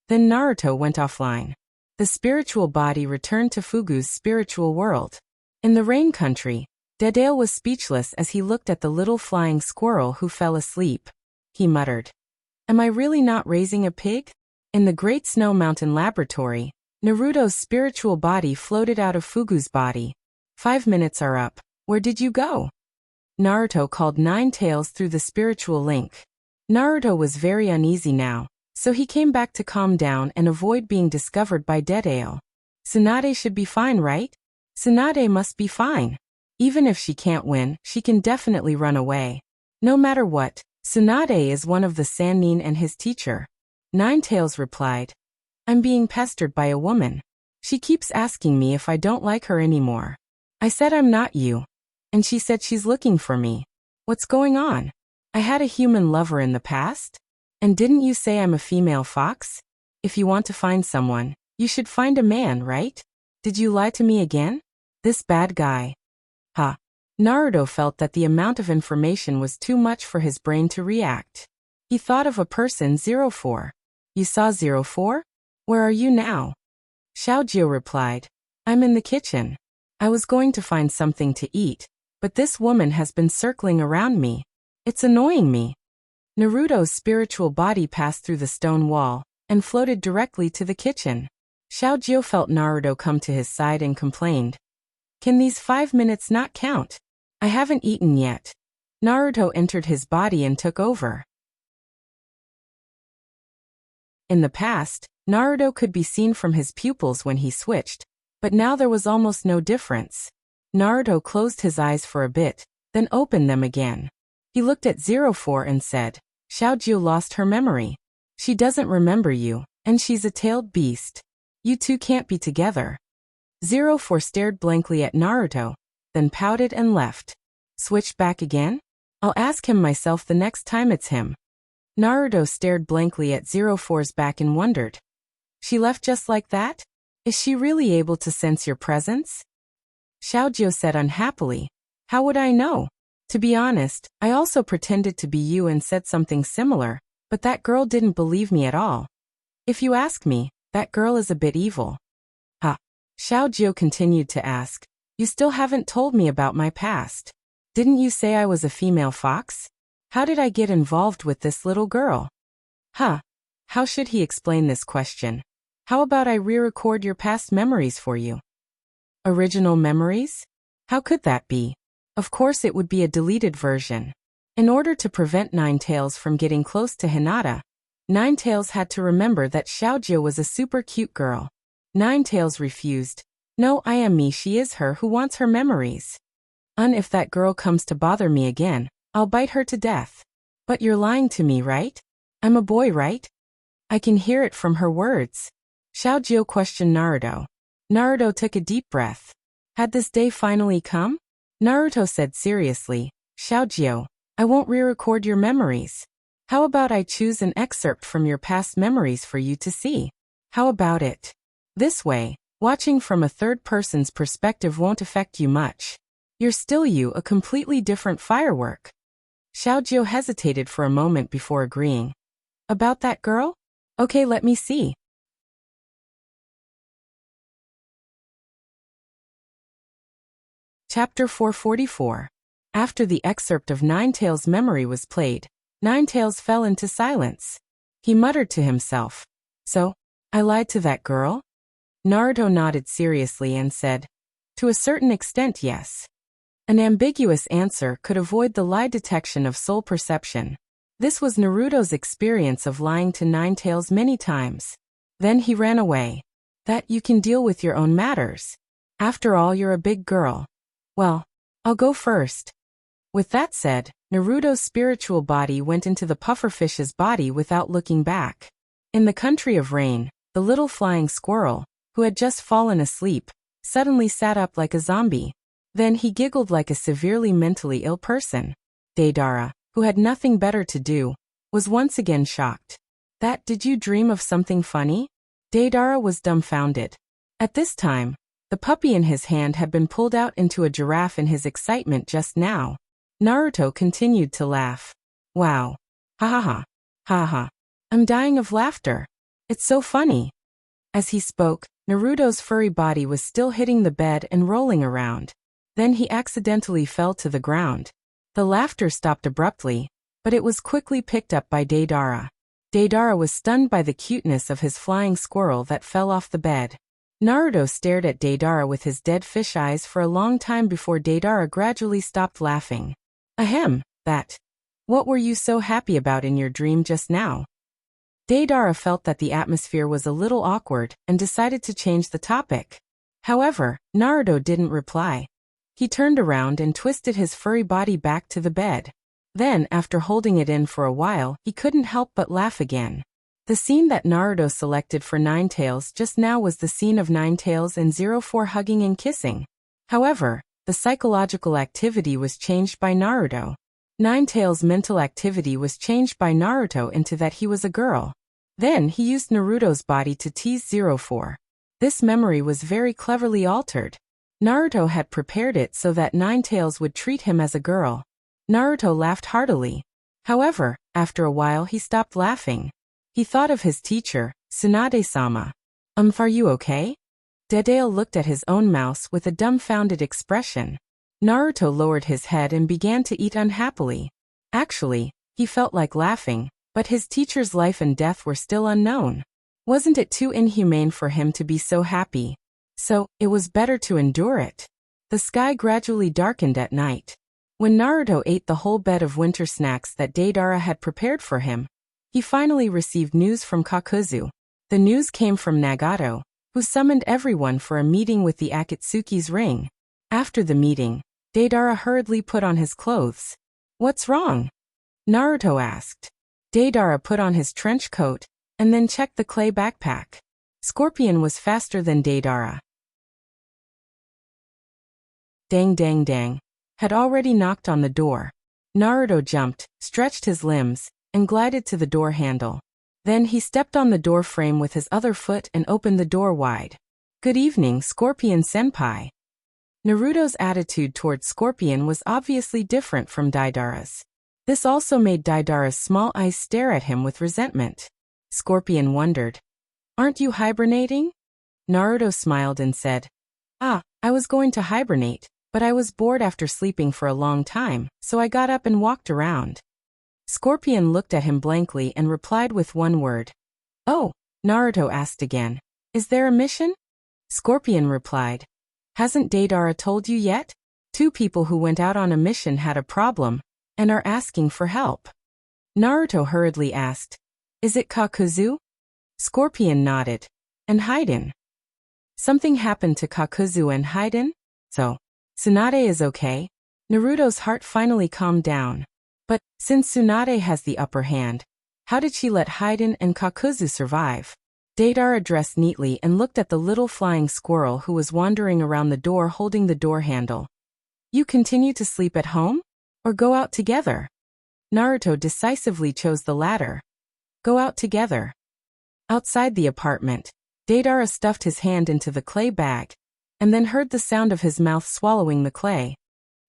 Then Naruto went offline. The spiritual body returned to Fugu's spiritual world. In the rain country, Deidara was speechless as he looked at the little flying squirrel who fell asleep. He muttered. Am I really not raising a pig? In the Great Snow Mountain Laboratory, Naruto's spiritual body floated out of Fugu's body. 5 minutes are up. Where did you go? Naruto called 9 Tails through the spiritual link. Naruto was very uneasy now, so he came back to calm down and avoid being discovered by Deidara. Tsunade should be fine, right? Tsunade must be fine. Even if she can't win, she can definitely run away. No matter what, Tsunade is one of the Sannin and his teacher. 9 Tails replied. I'm being pestered by a woman. She keeps asking me if I don't like her anymore. I said I'm not you. And she said she's looking for me. What's going on? I had a human lover in the past? And didn't you say I'm a female fox? If you want to find someone, you should find a man, right? Did you lie to me again? This bad guy. Ha. Naruto felt that the amount of information was too much for his brain to react. He thought of a person 04. You saw 04? Where are you now? Xiaojio replied. I'm in the kitchen. I was going to find something to eat, but this woman has been circling around me. It's annoying me. Naruto's spiritual body passed through the stone wall and floated directly to the kitchen. Xiaojio felt Naruto come to his side and complained. Can these 5 minutes not count? I haven't eaten yet. Naruto entered his body and took over. In the past, Naruto could be seen from his pupils when he switched, but now there was almost no difference. Naruto closed his eyes for a bit, then opened them again. He looked at 04 and said, Xiaojie lost her memory. She doesn't remember you, and she's a tailed beast. You two can't be together. 04 stared blankly at Naruto, then pouted and left. Switch back again? I'll ask him myself the next time it's him. Naruto stared blankly at 04's back and wondered. She left just like that? Is she really able to sense your presence? Xiaojie said unhappily. How would I know? To be honest, I also pretended to be you and said something similar, but that girl didn't believe me at all. If you ask me, that girl is a bit evil. Ha. Xiaojie continued to ask. You still haven't told me about my past. Didn't you say I was a female fox? How did I get involved with this little girl? Huh. How should he explain this question? How about I re-record your past memories for you? Original memories? How could that be? Of course it would be a deleted version. In order to prevent Ninetales from getting close to Hinata, Ninetales had to remember that Xiaojie was a super cute girl. Ninetales refused. No, I am me, she is her who wants her memories. If that girl comes to bother me again, I'll bite her to death. But you're lying to me, right? I'm a boy, right? I can hear it from her words. Xiaojie questioned Naruto. Naruto took a deep breath. Had this day finally come? Naruto said seriously, Xiaojie, I won't re-record your memories. How about I choose an excerpt from your past memories for you to see? How about it? This way, watching from a third person's perspective won't affect you much. You're still you, a completely different firework. Xiaojie hesitated for a moment before agreeing. About that girl? Okay, let me see. Chapter 444. After the excerpt of Ninetales' memory was played, Ninetales fell into silence. He muttered to himself. So, I lied to that girl? Naruto nodded seriously and said, to a certain extent, yes. An ambiguous answer could avoid the lie detection of soul perception. This was Naruto's experience of lying to Ninetales many times. Then he ran away. That you can deal with your own matters. After all, you're a big girl. Well, I'll go first. With that said, Naruto's spiritual body went into the pufferfish's body without looking back. In the country of rain, the little flying squirrel, who had just fallen asleep, suddenly sat up like a zombie. Then he giggled like a severely mentally ill person. Deidara, who had nothing better to do, was once again shocked. Did you dream of something funny? Deidara was dumbfounded. At this time, the puppy in his hand had been pulled out into a giraffe in his excitement just now. Naruto continued to laugh. Wow. Ha ha ha. Ha ha. I'm dying of laughter. It's so funny. As he spoke, Naruto's furry body was still hitting the bed and rolling around. Then he accidentally fell to the ground. The laughter stopped abruptly, but it was quickly picked up by Deidara. Deidara was stunned by the cuteness of his flying squirrel that fell off the bed. Naruto stared at Deidara with his dead fish eyes for a long time before Deidara gradually stopped laughing. Ahem, what were you so happy about in your dream just now? Deidara felt that the atmosphere was a little awkward and decided to change the topic. However, Naruto didn't reply. He turned around and twisted his furry body back to the bed. Then, after holding it in for a while, he couldn't help but laugh again. The scene that Naruto selected for Ninetales just now was the scene of Ninetales and 04 hugging and kissing. However, the psychological activity was changed by Naruto. Ninetales' mental activity was changed by Naruto into that he was a girl. Then he used Naruto's body to tease 04. This memory was very cleverly altered. Naruto had prepared it so that Ninetales would treat him as a girl. Naruto laughed heartily. However, after a while he stopped laughing. He thought of his teacher, Tsunade-sama. Are you okay? Deidara looked at his own mouse with a dumbfounded expression. Naruto lowered his head and began to eat unhappily. Actually, he felt like laughing, but his teacher's life and death were still unknown. Wasn't it too inhumane for him to be so happy? So, it was better to endure it. The sky gradually darkened at night. When Naruto ate the whole bed of winter snacks that Deidara had prepared for him, he finally received news from Kakuzu. The news came from Nagato, who summoned everyone for a meeting with the Akatsuki's ring. After the meeting, Deidara hurriedly put on his clothes. "What's wrong?" Naruto asked. Deidara put on his trench coat, and then checked the clay backpack. Scorpion was faster than Deidara. Dang dang dang had already knocked on the door. Naruto jumped, stretched his limbs, and glided to the door handle. Then he stepped on the door frame with his other foot and opened the door wide. "Good evening, Scorpion-senpai." Naruto's attitude towards Scorpion was obviously different from Deidara's. This also made Deidara's small eyes stare at him with resentment. Scorpion wondered, "Aren't you hibernating?" Naruto smiled and said, I was going to hibernate, but I was bored after sleeping for a long time, so I got up and walked around." Scorpion looked at him blankly and replied with one word. "Oh," Naruto asked again. "Is there a mission?" Scorpion replied, "Hasn't Deidara told you yet? 2 people who went out on a mission had a problem, and are asking for help." Naruto hurriedly asked, "Is it Kakuzu?" Scorpion nodded. "And Haiden?" Something happened to Kakuzu and Haiden? So, Tsunade is okay? Naruto's heart finally calmed down. But, since Tsunade has the upper hand, how did she let Haiden and Kakuzu survive? Deidara dressed neatly and looked at the little flying squirrel who was wandering around the door holding the door handle. "You continue to sleep at home? Or go out together?" Naruto decisively chose the latter. "Go out together." Outside the apartment, Deidara stuffed his hand into the clay bag, and then heard the sound of his mouth swallowing the clay.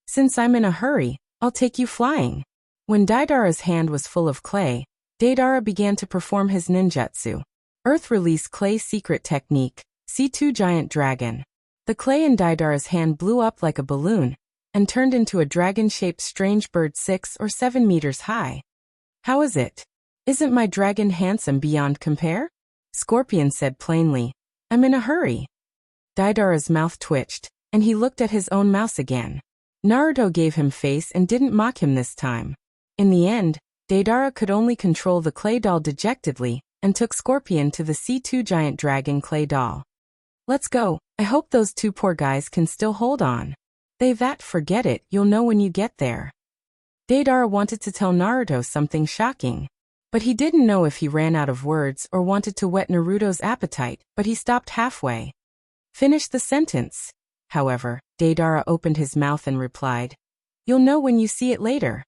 "Since I'm in a hurry, I'll take you flying." When Deidara's hand was full of clay, Deidara began to perform his ninjutsu. Earth Release Clay Secret Technique, C2 Giant Dragon. The clay in Deidara's hand blew up like a balloon, and turned into a dragon-shaped strange bird 6 or 7 meters high. "How is it? Isn't my dragon handsome beyond compare?" Scorpion said plainly, "I'm in a hurry." Deidara's mouth twitched, and he looked at his own mouse again. Naruto gave him face and didn't mock him this time. In the end, Deidara could only control the clay doll dejectedly, and took Scorpion to the C2 Giant Dragon clay doll. "Let's go. I hope those 2 poor guys can still hold on." Forget it, you'll know when you get there." Deidara wanted to tell Naruto something shocking. But he didn't know if he ran out of words or wanted to whet Naruto's appetite, but he stopped halfway. "Finish the sentence." However, Deidara opened his mouth and replied, "You'll know when you see it later."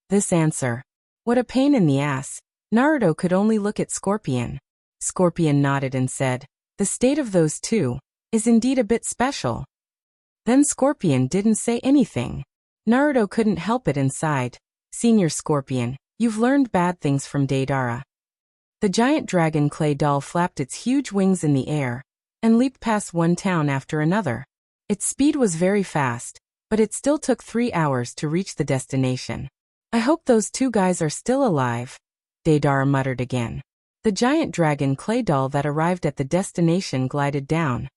This answer. What a pain in the ass. Naruto could only look at Scorpion. Scorpion nodded and said, "The state of those 2 is indeed a bit special." Then Scorpion didn't say anything. Naruto couldn't help it and sighed. "Senior Scorpion, you've learned bad things from Deidara." The giant dragon clay doll flapped its huge wings in the air, and leaped past one town after another. Its speed was very fast, but it still took 3 hours to reach the destination. "I hope those 2 guys are still alive," Deidara muttered again. The giant dragon clay doll that arrived at the destination glided down.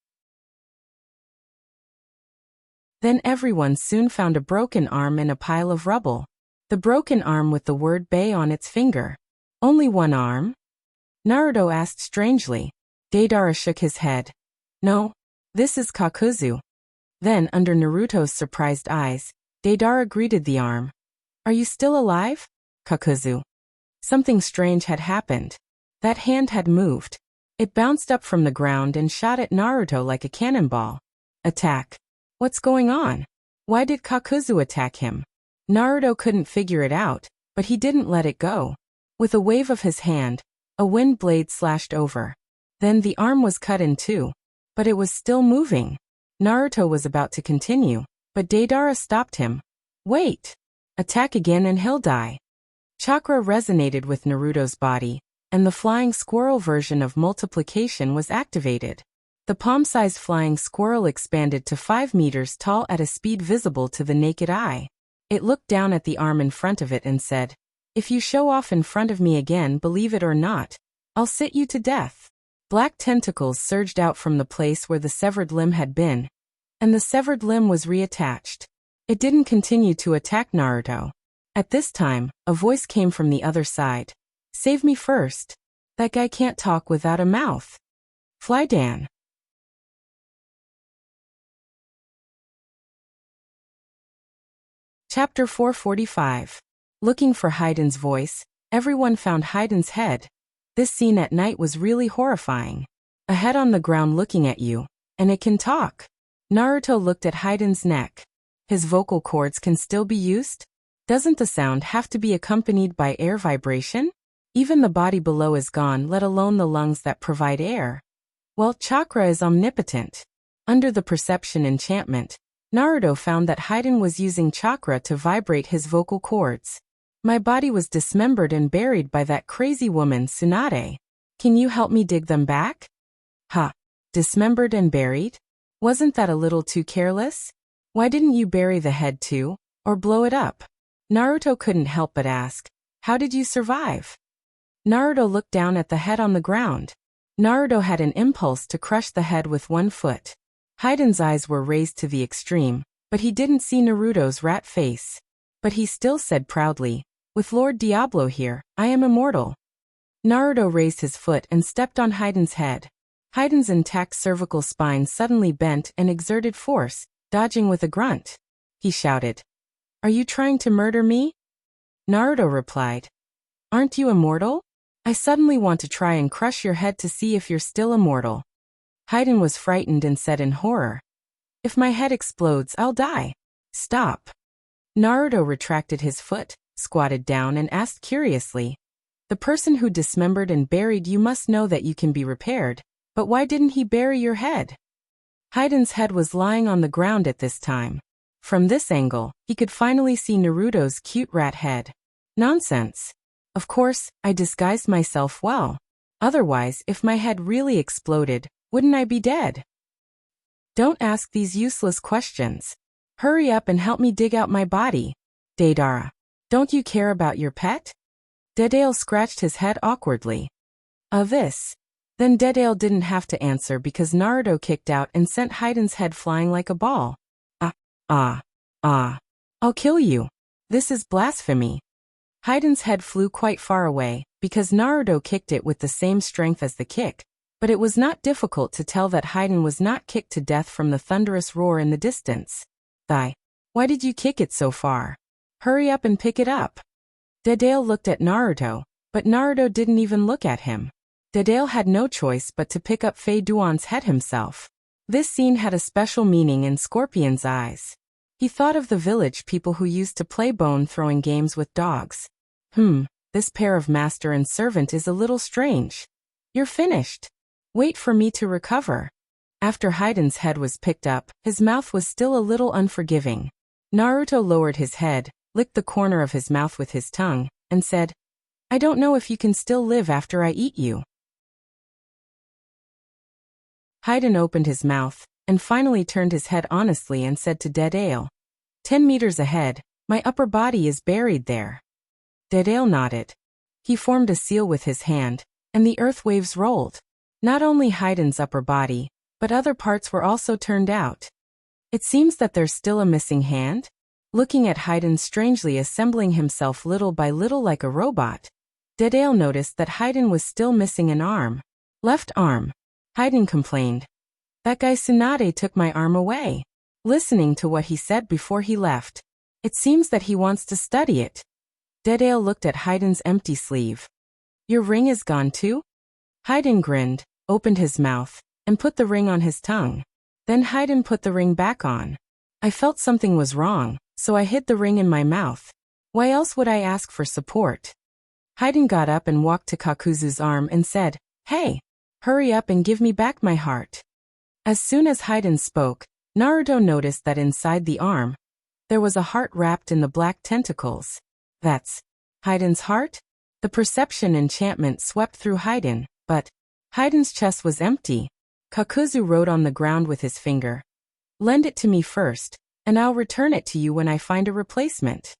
Then everyone soon found a broken arm in a pile of rubble. The broken arm with the word Bei on its finger. "Only one arm?" Naruto asked strangely. Deidara shook his head. "No, this is Kakuzu." Then, under Naruto's surprised eyes, Deidara greeted the arm. "Are you still alive, Kakuzu?" Something strange had happened. That hand had moved. It bounced up from the ground and shot at Naruto like a cannonball. Attack. What's going on? Why did Kakuzu attack him? Naruto couldn't figure it out, but he didn't let it go. With a wave of his hand, a wind blade slashed over. Then the arm was cut in 2. But it was still moving. Naruto was about to continue, but Deidara stopped him. "Wait! Attack again and he'll die." Chakra resonated with Naruto's body, and the flying squirrel version of multiplication was activated. The palm-sized flying squirrel expanded to 5 meters tall at a speed visible to the naked eye. It looked down at the arm in front of it and said, "If you show off in front of me again, believe it or not, I'll sit you to death." Black tentacles surged out from the place where the severed limb had been, and the severed limb was reattached. It didn't continue to attack Naruto. At this time, a voice came from the other side. Save me first. That guy can't talk without a mouth. Fly Dan. Chapter 445. Looking for Haiden's voice, everyone found Haiden's head. This scene at night was really horrifying. A head on the ground looking at you, and it can talk. Naruto looked at Haiden's neck. His vocal cords can still be used? Doesn't the sound have to be accompanied by air vibration? Even the body below is gone, let alone the lungs that provide air. Well, chakra is omnipotent. Under the perception enchantment, Naruto found that Haiden was using chakra to vibrate his vocal cords. My body was dismembered and buried by that crazy woman Tsunade. Can you help me dig them back? Ha! Dismembered and buried? Wasn't that a little too careless? Why didn't you bury the head too, or blow it up? Naruto couldn't help but ask, how did you survive? Naruto looked down at the head on the ground. Naruto had an impulse to crush the head with one foot. Haiden's eyes were raised to the extreme, but he didn't see Naruto's rat face. But he still said proudly, with Lord Diablo here, I am immortal. Naruto raised his foot and stepped on Haiden's head. Haiden's intact cervical spine suddenly bent and exerted force, dodging with a grunt. He shouted, Are you trying to murder me? Naruto replied, Aren't you immortal? I suddenly want to try and crush your head to see if you're still immortal. Haiden was frightened and said in horror, If my head explodes, I'll die. Stop. Naruto retracted his foot, squatted down and asked curiously, The person who dismembered and buried you must know that you can be repaired, but why didn't he bury your head? Haiden's head was lying on the ground at this time. From this angle, he could finally see Naruto's cute rat head. Nonsense. Of course, I disguised myself well. Otherwise, if my head really exploded, wouldn't I be dead? Don't ask these useless questions. Hurry up and help me dig out my body. Deidara, don't you care about your pet? Deidara scratched his head awkwardly. This. Then Deidara didn't have to answer because Naruto kicked out and sent Haiden's head flying like a ball. I'll kill you. This is blasphemy. Haiden's head flew quite far away, because Naruto kicked it with the same strength as the kick, but it was not difficult to tell that Haiden was not kicked to death from the thunderous roar in the distance. Why did you kick it so far? Hurry up and pick it up. Deidara looked at Naruto, but Naruto didn't even look at him. Deidara had no choice but to pick up Fei Duan's head himself. This scene had a special meaning in Scorpion's eyes. He thought of the village people who used to play bone-throwing games with dogs. This pair of master and servant is a little strange. You're finished. Wait for me to recover. After Haiden's head was picked up, his mouth was still a little unforgiving. Naruto lowered his head, licked the corner of his mouth with his tongue, and said, I don't know if you can still live after I eat you. Haiden opened his mouth, and finally turned his head honestly and said to Deidara, 10 meters ahead, my upper body is buried there. Deidara nodded. He formed a seal with his hand, and the earth waves rolled. Not only Haiden's upper body, but other parts were also turned out. It seems that there's still a missing hand? Looking at Haiden strangely assembling himself little by little like a robot, Deidara noticed that Haiden was still missing an arm. Left arm. Haiden complained. That guy Tsunade took my arm away. Listening to what he said before he left, it seems that he wants to study it. Deidara looked at Haiden's empty sleeve. Your ring is gone too? Haiden grinned, opened his mouth, and put the ring on his tongue. Then Haiden put the ring back on. I felt something was wrong, so I hid the ring in my mouth. Why else would I ask for support? Haiden got up and walked to Kakuzu's arm and said, Hey, hurry up and give me back my heart. As soon as Haiden spoke, Naruto noticed that inside the arm, there was a heart wrapped in the black tentacles. That's Haiden's heart? The perception enchantment swept through Haiden, but Haiden's chest was empty. Kakuzu wrote on the ground with his finger. Lend it to me first, and I'll return it to you when I find a replacement.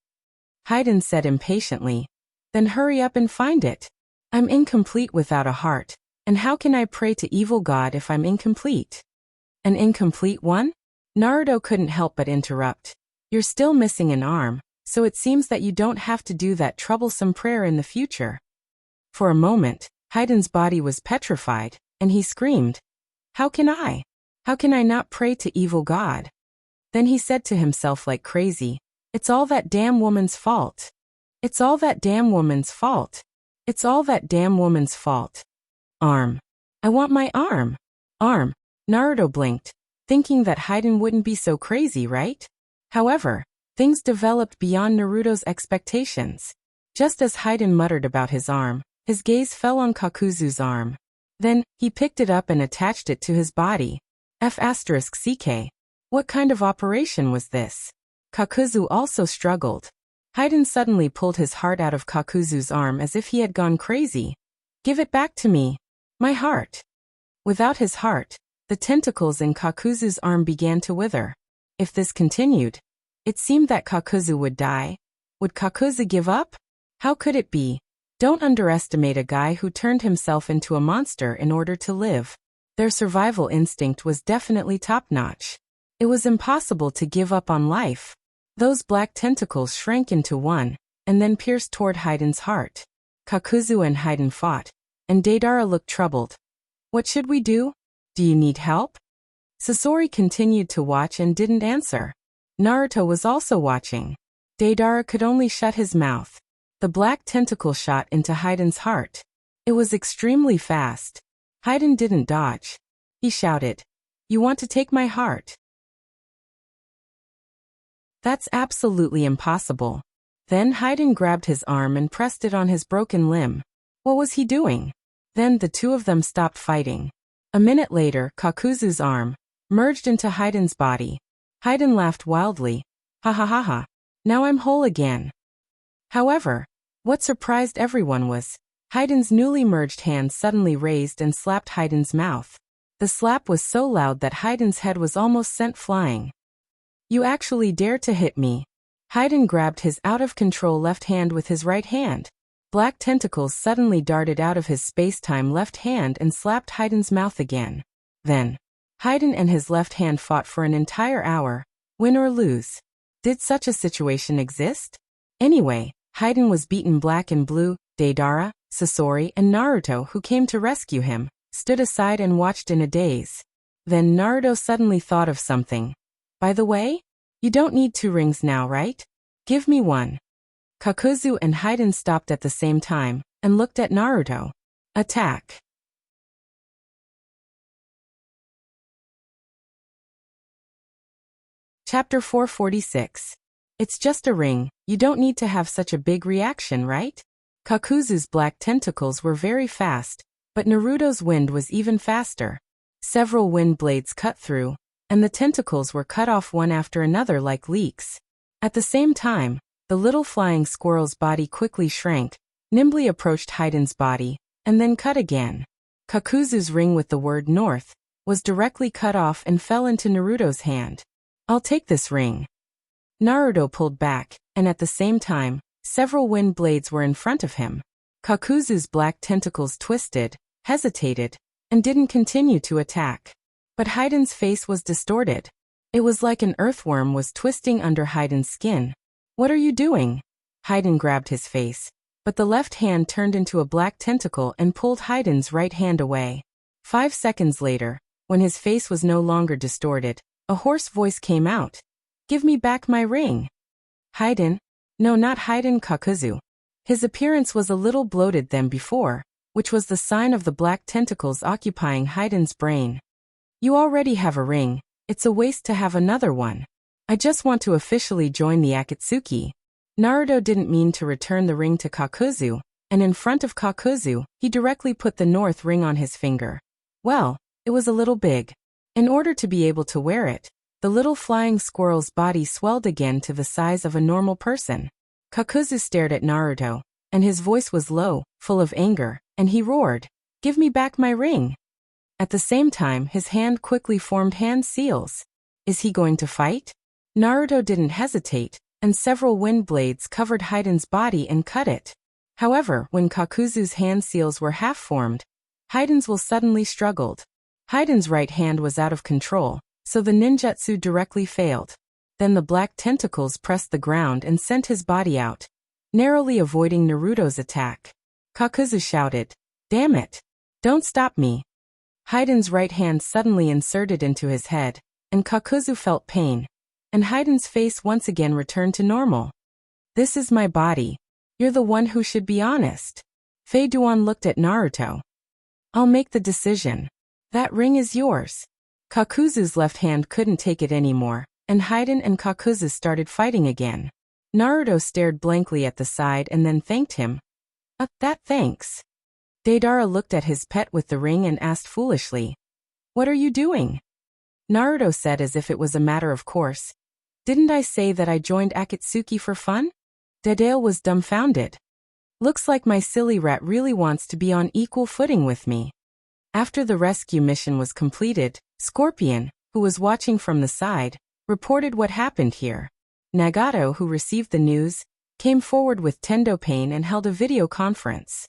Haiden said impatiently. Then hurry up and find it. I'm incomplete without a heart, and how can I pray to evil God if I'm incomplete? An incomplete one? Naruto couldn't help but interrupt. You're still missing an arm, so it seems that you don't have to do that troublesome prayer in the future. For a moment, Hayden's body was petrified, and he screamed, How can I? How can I not pray to evil God? Then he said to himself like crazy, It's all that damn woman's fault. It's all that damn woman's fault. It's all that damn woman's fault. Arm. I want my arm. Arm. Naruto blinked, thinking that Hayden wouldn't be so crazy, right? However, things developed beyond Naruto's expectations. Just as Hayden muttered about his arm, his gaze fell on Kakuzu's arm. Then, he picked it up and attached it to his body. F***CK. What kind of operation was this? Kakuzu also struggled. Hayden suddenly pulled his heart out of Kakuzu's arm as if he had gone crazy. Give it back to me. My heart. Without his heart, the tentacles in Kakuzu's arm began to wither. If this continued, it seemed that Kakuzu would die. Would Kakuzu give up? How could it be? Don't underestimate a guy who turned himself into a monster in order to live. Their survival instinct was definitely top-notch. It was impossible to give up on life. Those black tentacles shrank into one, and then pierced toward Hayden's heart. Kakuzu and Hayden fought, and Deidara looked troubled. What should we do? Do you need help? Sasori continued to watch and didn't answer. Naruto was also watching. Deidara could only shut his mouth. The black tentacle shot into Hayden's heart. It was extremely fast. Hayden didn't dodge. He shouted, You want to take my heart? That's absolutely impossible. Then Hayden grabbed his arm and pressed it on his broken limb. What was he doing? Then the two of them stopped fighting. A minute later, Kakuzu's arm merged into Hayden's body. Hayden laughed wildly. Ha ha ha ha. Now I'm whole again. However, what surprised everyone was Hayden's newly merged hand suddenly raised and slapped Hayden's mouth. The slap was so loud that Hayden's head was almost sent flying. You actually dare to hit me. Hayden grabbed his out-of-control left hand with his right hand. Black tentacles suddenly darted out of his space-time left hand and slapped Hayden's mouth again. Then, Hayden and his left hand fought for an entire hour, win or lose. Did such a situation exist? Anyway, Hayden was beaten black and blue. Deidara, Sasori, and Naruto, who came to rescue him, stood aside and watched in a daze. Then Naruto suddenly thought of something. By the way, you don't need 2 rings now, right? Give me one. Kakuzu and Hayden stopped at the same time, and looked at Naruto. Attack. Chapter 446. It's just a ring, you don't need to have such a big reaction, right? Kakuzu's black tentacles were very fast, but Naruto's wind was even faster. Several wind blades cut through, and the tentacles were cut off one after another like leeks. At the same time, the little flying squirrel's body quickly shrank, nimbly approached Hayden's body, and then cut again. Kakuzu's ring with the word north was directly cut off and fell into Naruto's hand. I'll take this ring. Naruto pulled back, and at the same time, several wind blades were in front of him. Kakuzu's black tentacles twisted, hesitated, and didn't continue to attack. But Hayden's face was distorted. It was like an earthworm was twisting under Hayden's skin. What are you doing? Hayden grabbed his face, but the left hand turned into a black tentacle and pulled Hayden's right hand away. 5 seconds later, when his face was no longer distorted, a hoarse voice came out. Give me back my ring. Hayden? No, not Hayden Kakuzu. His appearance was a little bloated than before, which was the sign of the black tentacles occupying Hayden's brain. You already have a ring, it's a waste to have another one. I just want to officially join the Akatsuki. Naruto didn't mean to return the ring to Kakuzu, and in front of Kakuzu, he directly put the north ring on his finger. Well, it was a little big. In order to be able to wear it, the little flying squirrel's body swelled again to the size of a normal person. Kakuzu stared at Naruto, and his voice was low, full of anger, and he roared, Give me back my ring. At the same time, his hand quickly formed hand seals. Is he going to fight? Naruto didn't hesitate, and several wind blades covered Hayden's body and cut it. However, when Kakuzu's hand seals were half-formed, Hayden's will suddenly struggled. Hayden's right hand was out of control, So the ninjutsu directly failed. Then the black tentacles pressed the ground and sent his body out, narrowly avoiding Naruto's attack. Kakuzu shouted, "Damn it! Don't stop me!" Heiden's right hand suddenly inserted into his head, and Kakuzu felt pain, and Heiden's face once again returned to normal. "This is my body. You're the one who should be honest." Fei Duan looked at Naruto. "I'll make the decision. That ring is yours." Kakuzu's left hand couldn't take it anymore, and Haiden and Kakuzu started fighting again. Naruto stared blankly at the side and then thanked him. That thanks." Deidara looked at his pet with the ring and asked foolishly, "What are you doing?" Naruto said as if it was a matter of course, "Didn't I say that I joined Akatsuki for fun?" Deidara was dumbfounded. "Looks like my silly rat really wants to be on equal footing with me." After the rescue mission was completed, Scorpion, who was watching from the side, reported what happened here. Nagato, who received the news, came forward with Tendo Pain and held a video conference.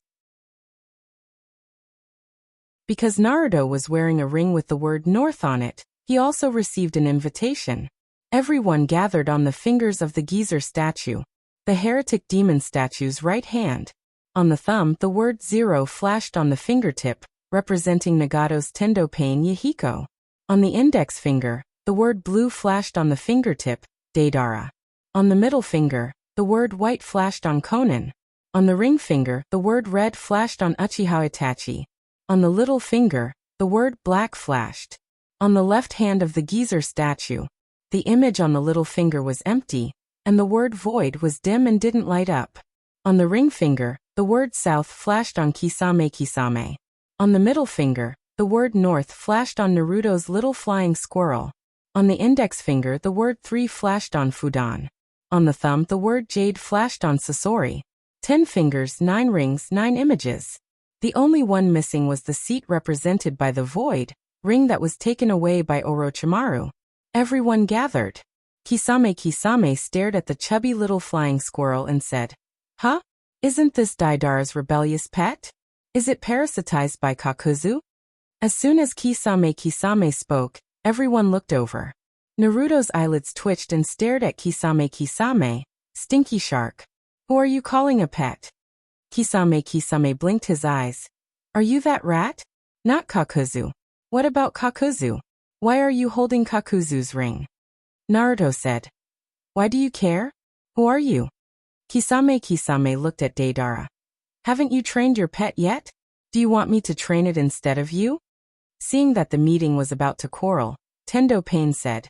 Because Naruto was wearing a ring with the word North on it, he also received an invitation. Everyone gathered on the fingers of the geyser statue, the heretic demon statue's right hand. On the thumb, the word 0 flashed on the fingertip, representing Nagato's Tendo Pain Yahiko. On the index finger, the word blue flashed on the fingertip, Deidara. On the middle finger, the word white flashed on Konan. On the ring finger, the word red flashed on Uchiha Itachi. On the little finger, the word black flashed. On the left hand of the geyser statue, the image on the little finger was empty, and the word void was dim and didn't light up. On the ring finger, the word south flashed on Kisame Kisame. On the middle finger, the word north flashed on Naruto's little flying squirrel. On the index finger, the word 3 flashed on Fudan. On the thumb, the word jade flashed on Sasori. 10 fingers, 9 rings, 9 images. The only one missing was the seat represented by the void ring that was taken away by Orochimaru. Everyone gathered. Kisame Kisame stared at the chubby little flying squirrel and said, "Huh? Isn't this Deidara's rebellious pet? Is it parasitized by Kakuzu?" As soon as Kisame Kisame spoke, everyone looked over. Naruto's eyelids twitched and stared at Kisame Kisame. "Stinky shark. Who are you calling a pet?" Kisame Kisame blinked his eyes. "Are you that rat? Not Kakuzu. What about Kakuzu? Why are you holding Kakuzu's ring?" Naruto said, "Why do you care? Who are you?" Kisame Kisame looked at Deidara. "Haven't you trained your pet yet? Do you want me to train it instead of you?" Seeing that the meeting was about to quarrel, Tendo Pain said,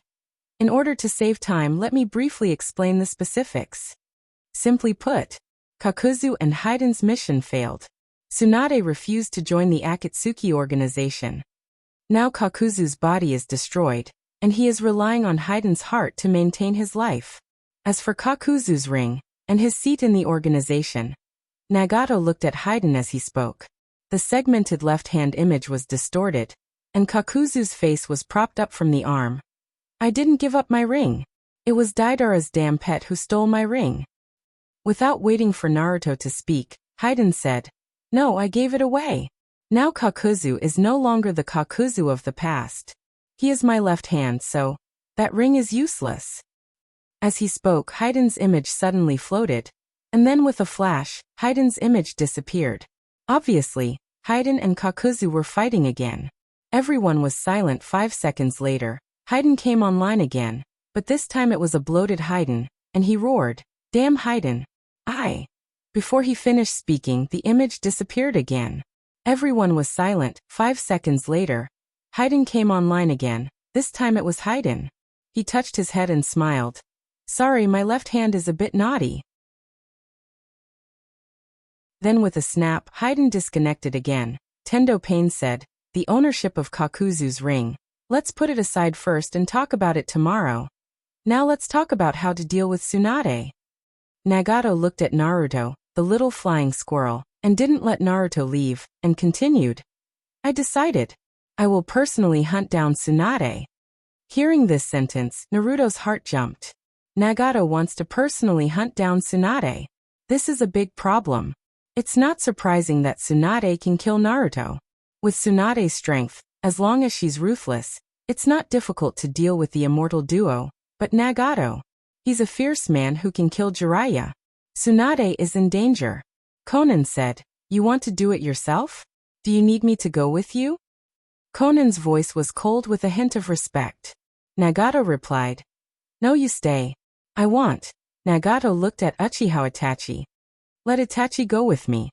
"In order to save time, let me briefly explain the specifics. Simply put, Kakuzu and Heiden's mission failed. Tsunade refused to join the Akatsuki organization. Now Kakuzu's body is destroyed, and he is relying on Heiden's heart to maintain his life. As for Kakuzu's ring, and his seat in the organization," Nagato looked at Haiden as he spoke. The segmented left-hand image was distorted, and Kakuzu's face was propped up from the arm. "I didn't give up my ring. It was Deidara's damn pet who stole my ring." Without waiting for Naruto to speak, Haiden said, "No, I gave it away. Now Kakuzu is no longer the Kakuzu of the past. He is my left hand, so that ring is useless." As he spoke, Heiden's image suddenly floated, and then with a flash, Heiden's image disappeared. Obviously, Haiden and Kakuzu were fighting again. Everyone was silent. 5 seconds later, Haiden came online again, but this time it was a bloated Haiden, and he roared, "Damn Haiden! I!" Before he finished speaking, the image disappeared again. Everyone was silent. 5 seconds later, Haiden came online again. This time it was Haiden. He touched his head and smiled. "Sorry, my left hand is a bit naughty." Then with a snap, Haiden disconnected again. Tendo Pain said, "The ownership of Kakuzu's ring. Let's put it aside first and talk about it tomorrow. Now let's talk about how to deal with Tsunade." Nagato looked at Naruto, the little flying squirrel, and didn't let Naruto leave, and continued, "I decided. I will personally hunt down Tsunade." Hearing this sentence, Naruto's heart jumped. Nagato wants to personally hunt down Tsunade. This is a big problem. It's not surprising that Tsunade can kill Naruto. With Tsunade's strength, as long as she's ruthless, It's not difficult to deal with the immortal duo, but Nagato. He's a fierce man who can kill Jiraiya. Tsunade is in danger. Conan said, "You want to do it yourself? Do you need me to go with you?" Conan's voice was cold with a hint of respect. Nagato replied, "No, you stay. I want." Nagato looked at Uchiha Itachi. "Let Itachi go with me."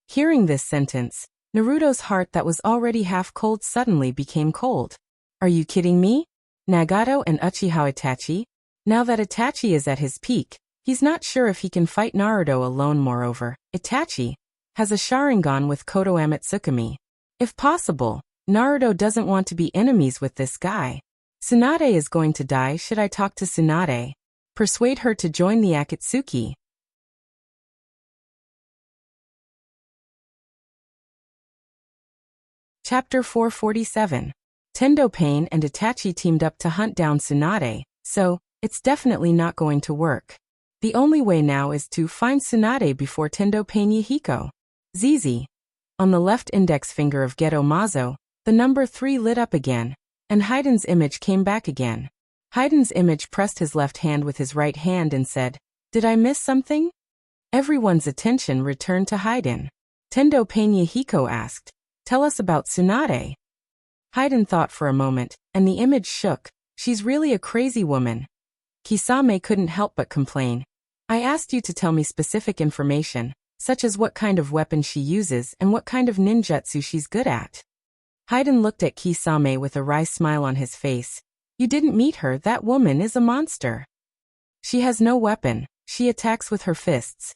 Hearing this sentence, Naruto's heart that was already half cold suddenly became cold. Are you kidding me? Nagato and Uchiha Itachi? Now that Itachi is at his peak, he's not sure if he can fight Naruto alone. Moreover, Itachi has a Sharingan with Koto Amatsukami. If possible, Naruto doesn't want to be enemies with this guy. Tsunade is going to die. Should I talk to Tsunade? Persuade her to join the Akatsuki. Chapter 447. Tendo Pain and Itachi teamed up to hunt down Tsunade, so it's definitely not going to work. The only way now is to find Tsunade before Tendo Pain Yahiko. ZZ. On the left index finger of Geto Mazo, the number 3 lit up again, and Hayden's image came back again. Hayden's image pressed his left hand with his right hand and said, "Did I miss something?" Everyone's attention returned to Hayden. Tendo Pain Yahiko asked, "Tell us about Tsunade." Hayden thought for a moment, and the image shook. "She's really a crazy woman." Kisame couldn't help but complain. "I asked you to tell me specific information, such as what kind of weapon she uses and what kind of ninjutsu she's good at." Hayden looked at Kisame with a wry smile on his face. "You didn't meet her. That woman is a monster. She has no weapon. She attacks with her fists.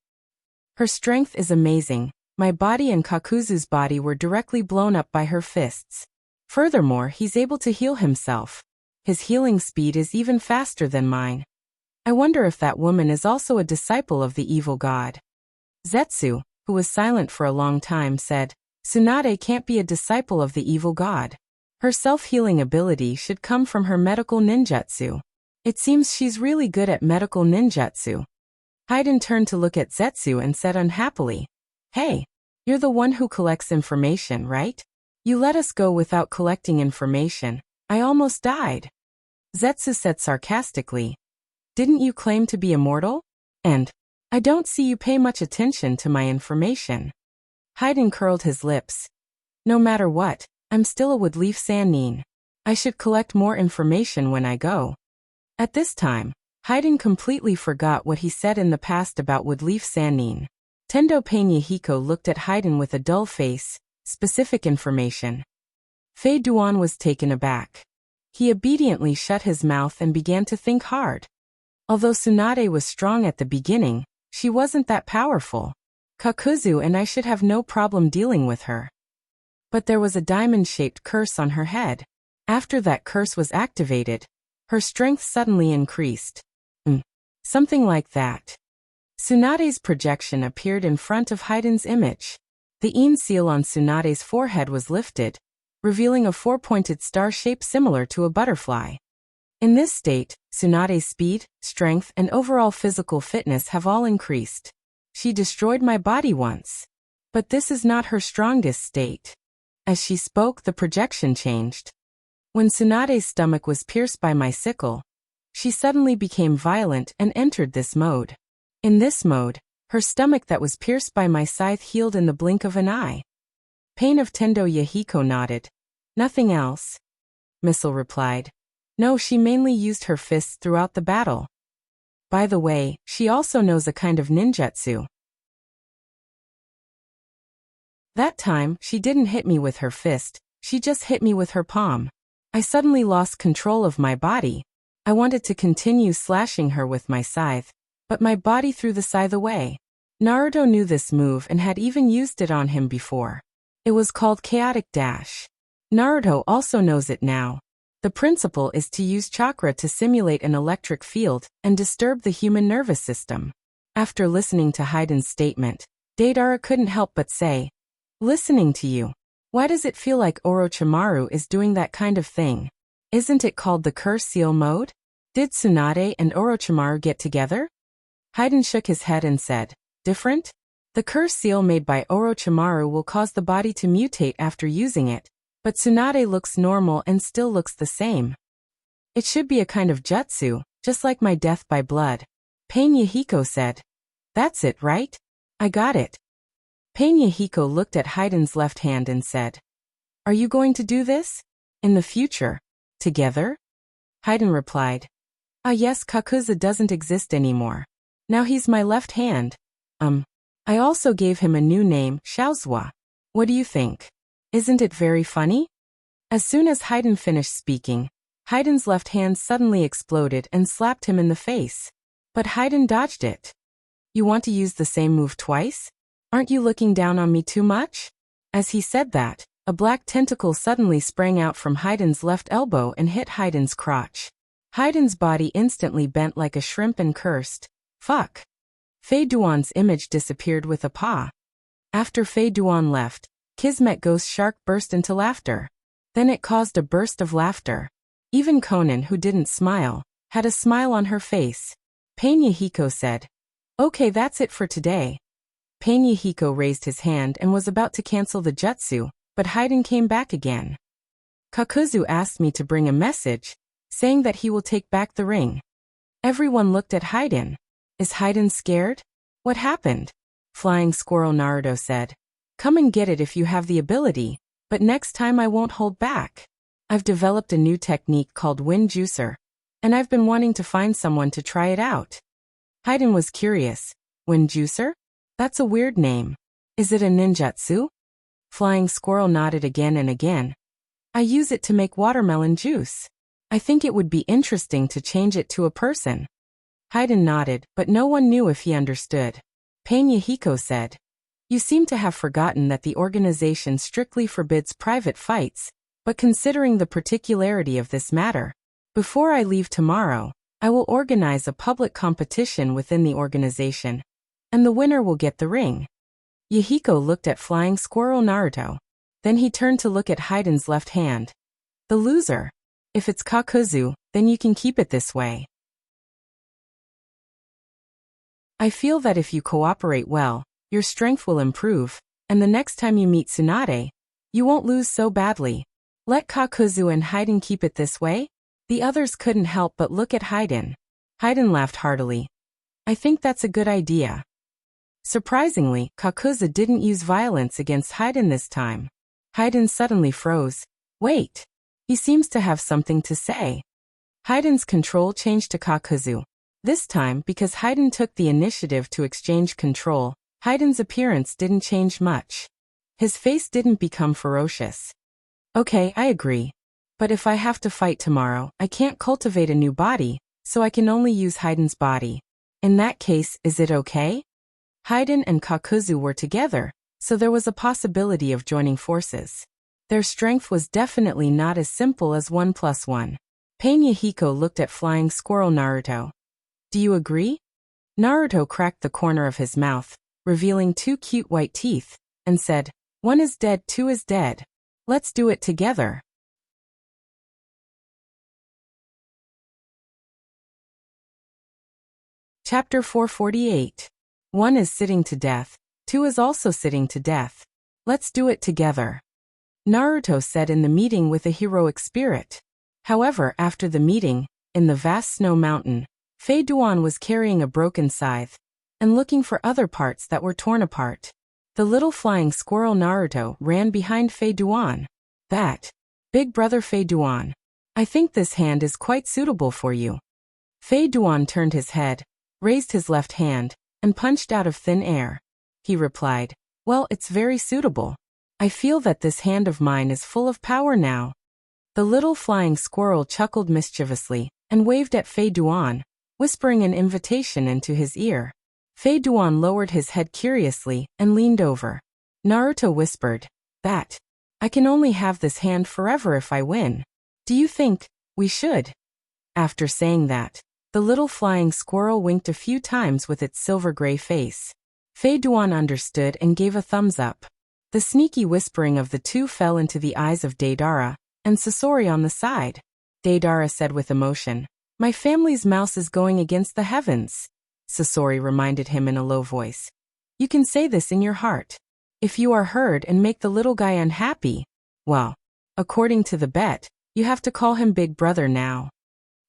Her strength is amazing. My body and Kakuzu's body were directly blown up by her fists. Furthermore, he's able to heal himself. His healing speed is even faster than mine. I wonder if that woman is also a disciple of the evil god." Zetsu, who was silent for a long time, said, "Tsunade can't be a disciple of the evil god. Her self-healing ability should come from her medical ninjutsu. It seems she's really good at medical ninjutsu." Hayden turned to look at Zetsu and said unhappily, "Hey, you're the one who collects information, right? You let us go without collecting information. I almost died." Zetsu said sarcastically, "Didn't you claim to be immortal? And I don't see you pay much attention to my information." Hayden curled his lips. "No matter what, I'm still a Woodleaf Sannin. I should collect more information when I go." At this time, Hayden completely forgot what he said in the past about Woodleaf Sannin. Tendo Pain Yahiko looked at Hayden with a dull face. "Specific information." Fei Duan was taken aback. He obediently shut his mouth and began to think hard. Although Tsunade was strong at the beginning, she wasn't that powerful. Kakuzu and I should have no problem dealing with her. But there was a diamond-shaped curse on her head. After that curse was activated, her strength suddenly increased. Something like that. Tsunade's projection appeared in front of Hayden's image. The Ein seal on Tsunade's forehead was lifted, revealing a 4-pointed star shape similar to a butterfly. In this state, Tsunade's speed, strength, and overall physical fitness have all increased. She destroyed my body once. But this is not her strongest state. As she spoke, the projection changed. When Tsunade's stomach was pierced by my sickle, she suddenly became violent and entered this mode. In this mode, her stomach that was pierced by my scythe healed in the blink of an eye. Pain of Tendo Yahiko nodded. "Nothing else?" Missile replied. "No, she mainly used her fists throughout the battle. By the way, she also knows a kind of ninjutsu. That time, she didn't hit me with her fist, she just hit me with her palm. I suddenly lost control of my body. I wanted to continue slashing her with my scythe, but my body threw the scythe away. Naruto knew this move and had even used it on him before. It was called Chaotic Dash. Naruto also knows it now. The principle is to use chakra to simulate an electric field and disturb the human nervous system. After listening to Hayden's statement, Deidara couldn't help but say, "Listening to you, why does it feel like Orochimaru is doing that kind of thing? Isn't it called the curse seal mode? Did Tsunade and Orochimaru get together?" Hayden shook his head and said, "Different? The curse seal made by Orochimaru will cause the body to mutate after using it, But Tsunade looks normal and still looks the same. It should be a kind of jutsu, just like my death by blood. Pain Yahiko said. That's it, right? I got it. Pain Yahiko looked at Hayden's left hand and said, Are you going to do this? In the future? Together? Hayden replied, Yes, Kakuzu doesn't exist anymore. Now he's my left hand. I also gave him a new name, Xiaozhua. What do you think? Isn't it very funny? As soon as Hayden finished speaking, Hayden's left hand suddenly exploded and slapped him in the face. But Hayden dodged it. You want to use the same move twice? Aren't you looking down on me too much? As he said that, a black tentacle suddenly sprang out from Hayden's left elbow and hit Hayden's crotch. Hayden's body instantly bent like a shrimp and cursed, Fuck. Fei Duan's image disappeared with a paw. After Fei Duan left, Kismet Ghost Shark burst into laughter. Then it caused a burst of laughter. Even Conan, who didn't smile, had a smile on her face. Pain Yahiko said, Okay, that's it for today. Pain Yahiko raised his hand and was about to cancel the jutsu, but Hayden came back again. Kakuzu asked me to bring a message, saying that he will take back the ring. Everyone looked at Hayden. Is Hayden scared? What happened? Flying Squirrel Naruto said, Come and get it if you have the ability, but next time I won't hold back. I've developed a new technique called Wind Juicer, and I've been wanting to find someone to try it out. Hayden was curious. Wind Juicer? That's a weird name. Is it a ninjutsu? Flying Squirrel nodded again and again. I use it to make watermelon juice. I think it would be interesting to change it to a person. Hayden nodded, but no one knew if he understood. Pain Yahiko said, You seem to have forgotten that the organization strictly forbids private fights, but considering the particularity of this matter, before I leave tomorrow, I will organize a public competition within the organization, and the winner will get the ring. Yahiko looked at Flying Squirrel Naruto. Then he turned to look at Hayden's left hand. The loser. If it's Kakuzu, then you can keep it this way. I feel that if you cooperate well, your strength will improve, and the next time you meet Tsunade, you won't lose so badly. Let Kakuzu and Hayden keep it this way? The others couldn't help but look at Hayden. Hayden laughed heartily. I think that's a good idea. Surprisingly, Kakuzu didn't use violence against Hayden this time. Hayden suddenly froze. Wait. He seems to have something to say. Hayden's control changed to Kakuzu. This time, because Hayden took the initiative to exchange control, Hayden's appearance didn't change much. His face didn't become ferocious. Okay, I agree. But if I have to fight tomorrow, I can't cultivate a new body, so I can only use Hayden's body. In that case, is it okay? Hayden and Kakuzu were together, so there was a possibility of joining forces. Their strength was definitely not as simple as 1 + 1. Pain Yahiko looked at Flying Squirrel Naruto. Do you agree? Naruto cracked the corner of his mouth, revealing 2 cute white teeth, and said, 1 is dead, 2 is dead. Let's do it together. Chapter 448. 1 is sitting to death, 2 is also sitting to death. Let's do it together. Naruto said in the meeting with a heroic spirit. However, after the meeting, in the vast snow mountain, Fei Duan was carrying a broken scythe and looking for other parts that were torn apart. The little flying squirrel Naruto ran behind Fei Duan. That. Big brother Fei Duan. I think this hand is quite suitable for you. Fei Duan turned his head, raised his left hand, and punched out of thin air. He replied, Well, it's very suitable. I feel that this hand of mine is full of power now. The little flying squirrel chuckled mischievously and waved at Fei Duan, whispering an invitation into his ear. Fei Duan lowered his head curiously and leaned over. Naruto whispered, That. I can only have this hand forever if I win. Do you think we should? After saying that, the little flying squirrel winked a few times with its silver-gray face. Fei Duan understood and gave a thumbs up. The sneaky whispering of the two fell into the eyes of Deidara and Sasori on the side. Deidara said with emotion, My family's mouse is going against the heavens. Sasori reminded him in a low voice. You can say this in your heart. If you are heard and make the little guy unhappy, well, According to the bet, you have to call him Big Brother now.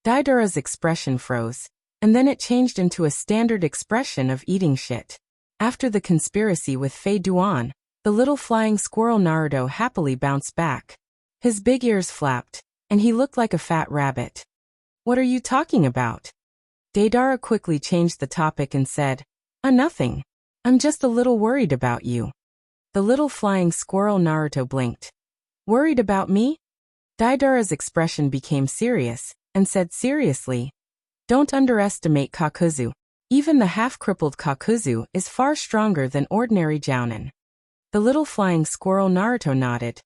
Deidara's expression froze, and then it changed into a standard expression of eating shit. After the conspiracy with Fei Duan, the little flying squirrel Naruto happily bounced back. His big ears flapped, and he looked like a fat rabbit. What are you talking about? Deidara quickly changed the topic and said, nothing. I'm just a little worried about you. The little flying squirrel Naruto blinked. Worried about me? Deidara's expression became serious, and said seriously, don't underestimate Kakuzu. Even the half-crippled Kakuzu is far stronger than ordinary jounin. The little flying squirrel Naruto nodded.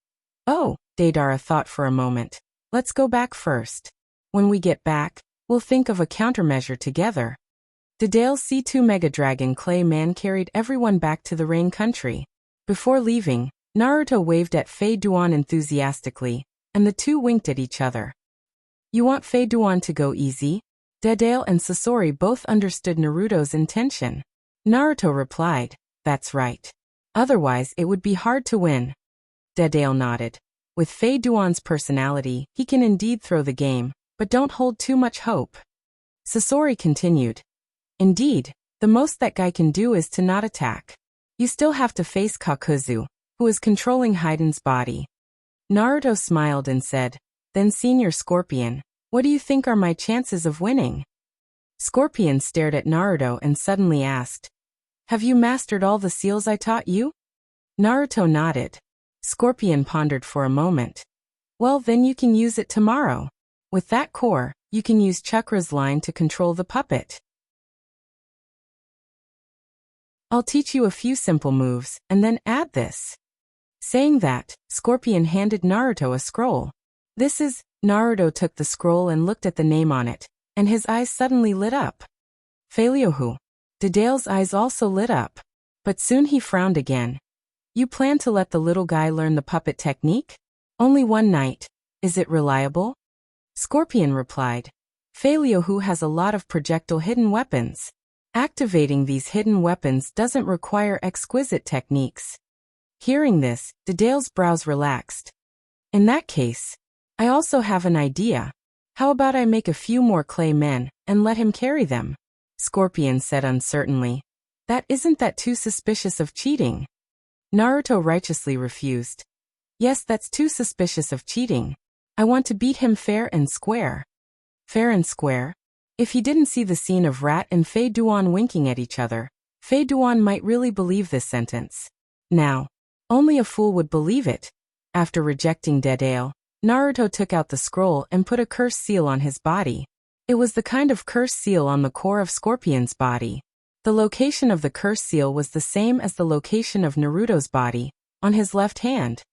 Oh, Deidara thought for a moment. Let's go back first. When we get back, we'll think of a countermeasure together. Dedale's C2 Mega Dragon Clay Man carried everyone back to the Rain Country. Before leaving, Naruto waved at Fei Duan enthusiastically, and the two winked at each other. You want Fei Duan to go easy? Dedale and Sasori both understood Naruto's intention. Naruto replied, that's right. Otherwise it would be hard to win. Dedale nodded. With Fei Duan's personality, he can indeed throw the game, but don't hold too much hope. Sasori continued. Indeed, the most that guy can do is to not attack. You still have to face Kakuzu, who is controlling Haiden's body. Naruto smiled and said, then Senior Scorpion, what do you think are my chances of winning? Scorpion stared at Naruto and suddenly asked, have you mastered all the seals I taught you? Naruto nodded. Scorpion pondered for a moment. Well, then you can use it tomorrow. With that core, you can use Chakra's line to control the puppet. I'll teach you a few simple moves, and then add this. Saying that, Scorpion handed Naruto a scroll. This is, Naruto took the scroll and looked at the name on it, and his eyes suddenly lit up. Failyohu. Dedale's eyes also lit up. But soon he frowned again. You plan to let the little guy learn the puppet technique? Only one night. Is it reliable? Scorpion replied. Failyohu has a lot of projectile hidden weapons. Activating these hidden weapons doesn't require exquisite techniques. Hearing this, Dedale's brows relaxed. In that case, I also have an idea. How about I make a few more clay men, and let him carry them? Scorpion said uncertainly. Isn't that too suspicious of cheating? Naruto righteously refused. Yes, that's too suspicious of cheating. I want to beat him fair and square. Fair and square? If he didn't see the scene of Rat and Fei Duan winking at each other, Fei Duan might really believe this sentence. Now, only a fool would believe it. After rejecting Dedale, Naruto took out the scroll and put a curse seal on his body. It was the kind of curse seal on the core of Scorpion's body. The location of the curse seal was the same as the location of Naruto's body, on his left hand.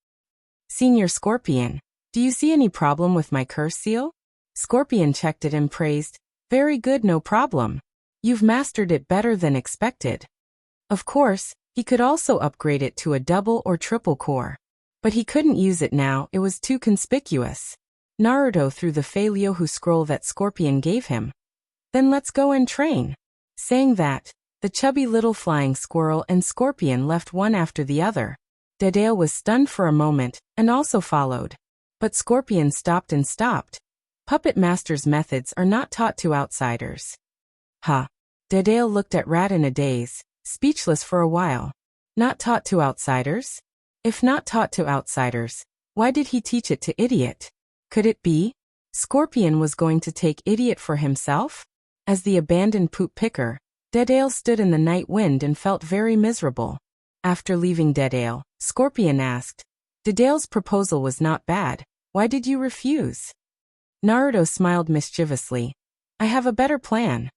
Senior Scorpion, do you see any problem with my curse seal? Scorpion checked it and praised. Very good, no problem. You've mastered it better than expected. Of course, he could also upgrade it to a double or triple core. But he couldn't use it now, it was too conspicuous. Naruto threw the Failyohu scroll that Scorpion gave him. Then let's go and train. Saying that, the chubby little flying squirrel and Scorpion left one after the other. Dedale was stunned for a moment, and also followed. But Scorpion stopped and stopped. Puppet Master's methods are not taught to outsiders. Dedale looked at Rat in a daze, speechless for a while. Not taught to outsiders? If not taught to outsiders, why did he teach it to Idiot? Could it be? Scorpion was going to take Idiot for himself? As the abandoned poop picker, Dedale stood in the night wind and felt very miserable. After leaving Dedale, Scorpion asked, Dedale's proposal was not bad, why did you refuse? Naruto smiled mischievously. I have a better plan.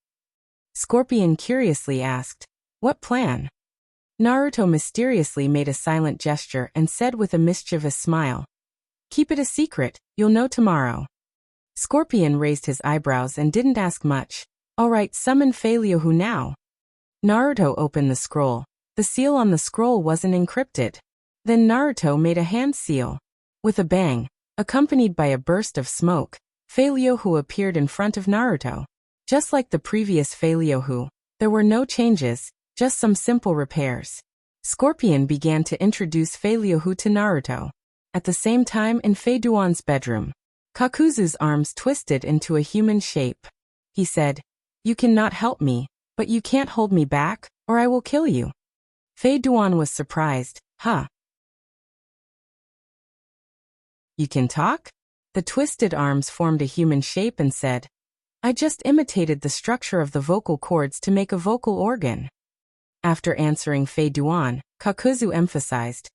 Scorpion curiously asked, what plan? Naruto mysteriously made a silent gesture and said with a mischievous smile, keep it a secret, you'll know tomorrow. Scorpion raised his eyebrows and didn't ask much. Alright, summon Failyohu now. Naruto opened the scroll. The seal on the scroll wasn't encrypted. Then Naruto made a hand seal. With a bang, accompanied by a burst of smoke, Failyohu appeared in front of Naruto. Just like the previous Failyohu, there were no changes, just some simple repairs. Scorpion began to introduce Failyohu to Naruto. At the same time in Fei Duan's bedroom, Kakuzu's arms twisted into a human shape. He said, "You cannot help me, but you can't hold me back, or I will kill you." Fei Duan was surprised. Huh? You can talk? The twisted arms formed a human shape and said, "I just imitated the structure of the vocal cords to make a vocal organ." After answering Fei Duan, Kakuzu emphasized,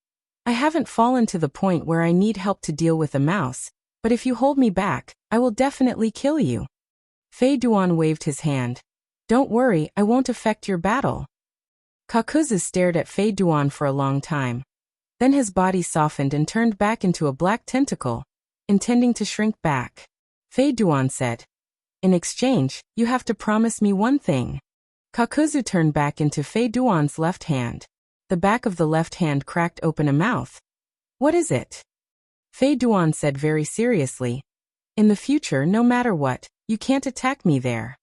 "I haven't fallen to the point where I need help to deal with a mouse, but if you hold me back, I will definitely kill you." Fei Duan waved his hand. "Don't worry, I won't affect your battle." Kakuzu stared at Fei Duan for a long time. Then his body softened and turned back into a black tentacle, intending to shrink back. Fei Duan said, "In exchange, you have to promise me one thing." Kakuzu turned back into Fei Duan's left hand. The back of the left hand cracked open a mouth. "What is it?" Fei Duan said very seriously, "In the future, no matter what, you can't attack me there."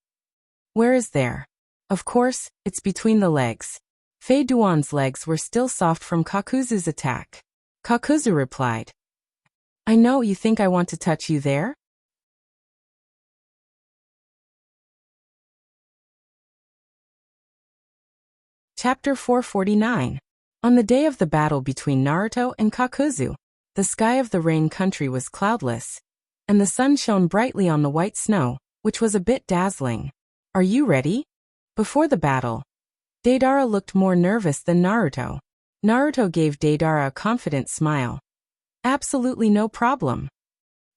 "Where is there?" "Of course, it's between the legs." Fei Duan's legs were still soft from Kakuzu's attack. Kakuzu replied, "I know you think I want to touch you there?" Chapter 449. On the day of the battle between Naruto and Kakuzu, the sky of the rain country was cloudless, and the sun shone brightly on the white snow, which was a bit dazzling. "Are you ready?" Before the battle, Deidara looked more nervous than Naruto. Naruto gave Deidara a confident smile. "Absolutely no problem."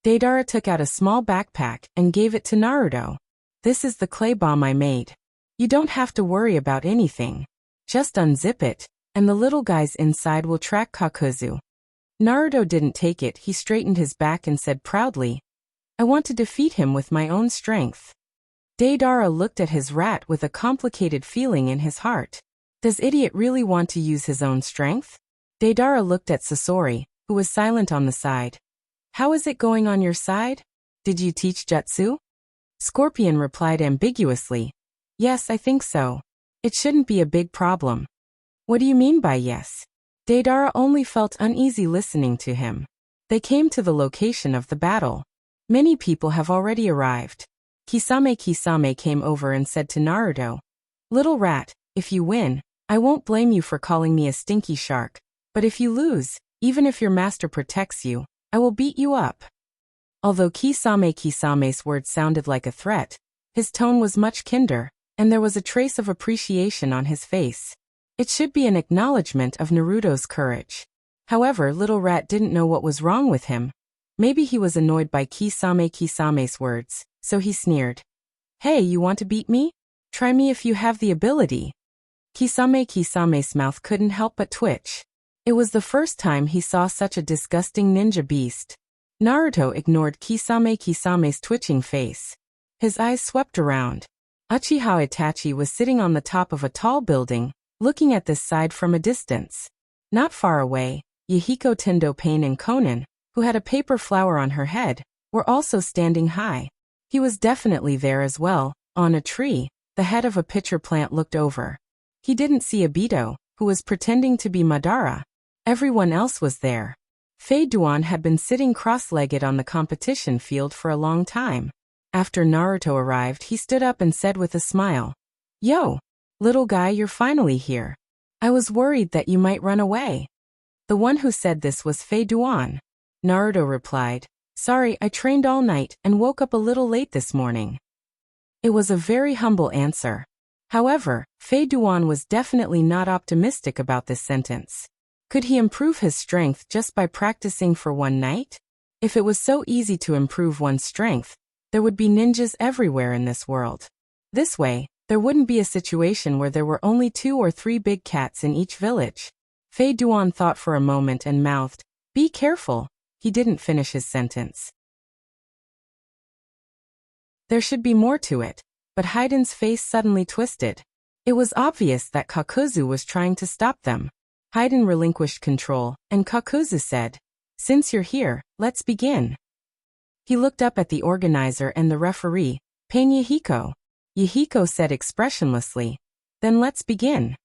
Deidara took out a small backpack and gave it to Naruto. "This is the clay bomb I made. You don't have to worry about anything. Just unzip it, and the little guys inside will track Kakuzu." Naruto didn't take it. He straightened his back and said proudly, "I want to defeat him with my own strength." Deidara looked at his rat with a complicated feeling in his heart. Does idiot really want to use his own strength? Deidara looked at Sasori, who was silent on the side. "How is it going on your side? Did you teach jutsu?" Scorpion replied ambiguously, "Yes, I think so. It shouldn't be a big problem." "What do you mean by yes?" Deidara only felt uneasy listening to him. They came to the location of the battle. Many people have already arrived. Kisame came over and said to Naruto, "Little rat, if you win, I won't blame you for calling me a stinky shark, but if you lose, even if your master protects you, I will beat you up." Although Kisame's words sounded like a threat, his tone was much kinder, and there was a trace of appreciation on his face. It should be an acknowledgement of Naruto's courage. However, Little Rat didn't know what was wrong with him. Maybe he was annoyed by Kisame's words, so he sneered. "Hey, you want to beat me? Try me if you have the ability." Kisame's mouth couldn't help but twitch. It was the first time he saw such a disgusting ninja beast. Naruto ignored Kisame's twitching face. His eyes swept around. Uchiha Itachi was sitting on the top of a tall building, looking at this side from a distance. Not far away, Yahiko Tendo Pain and Konan, who had a paper flower on her head, were also standing high. He was definitely there as well. On a tree, the head of a pitcher plant looked over. He didn't see Obito, who was pretending to be Madara. Everyone else was there. Fei Duan had been sitting cross-legged on the competition field for a long time. After Naruto arrived, he stood up and said with a smile, "Yo, little guy, you're finally here. I was worried that you might run away." The one who said this was Fei Duan. Naruto replied, "Sorry, I trained all night and woke up a little late this morning." It was a very humble answer. However, Fei Duan was definitely not optimistic about this sentence. Could he improve his strength just by practicing for one night? If it was so easy to improve one's strength, there would be ninjas everywhere in this world. This way, there wouldn't be a situation where there were only 2 or 3 big cats in each village. Fei Duan thought for a moment and mouthed, "Be careful." He didn't finish his sentence. There should be more to it, but Haiden's face suddenly twisted. It was obvious that Kakuzu was trying to stop them. Haiden relinquished control, and Kakuzu said, "Since you're here, let's begin." He looked up at the organizer and the referee, Pain Yahiko. Yahiko said expressionlessly, "Then let's begin."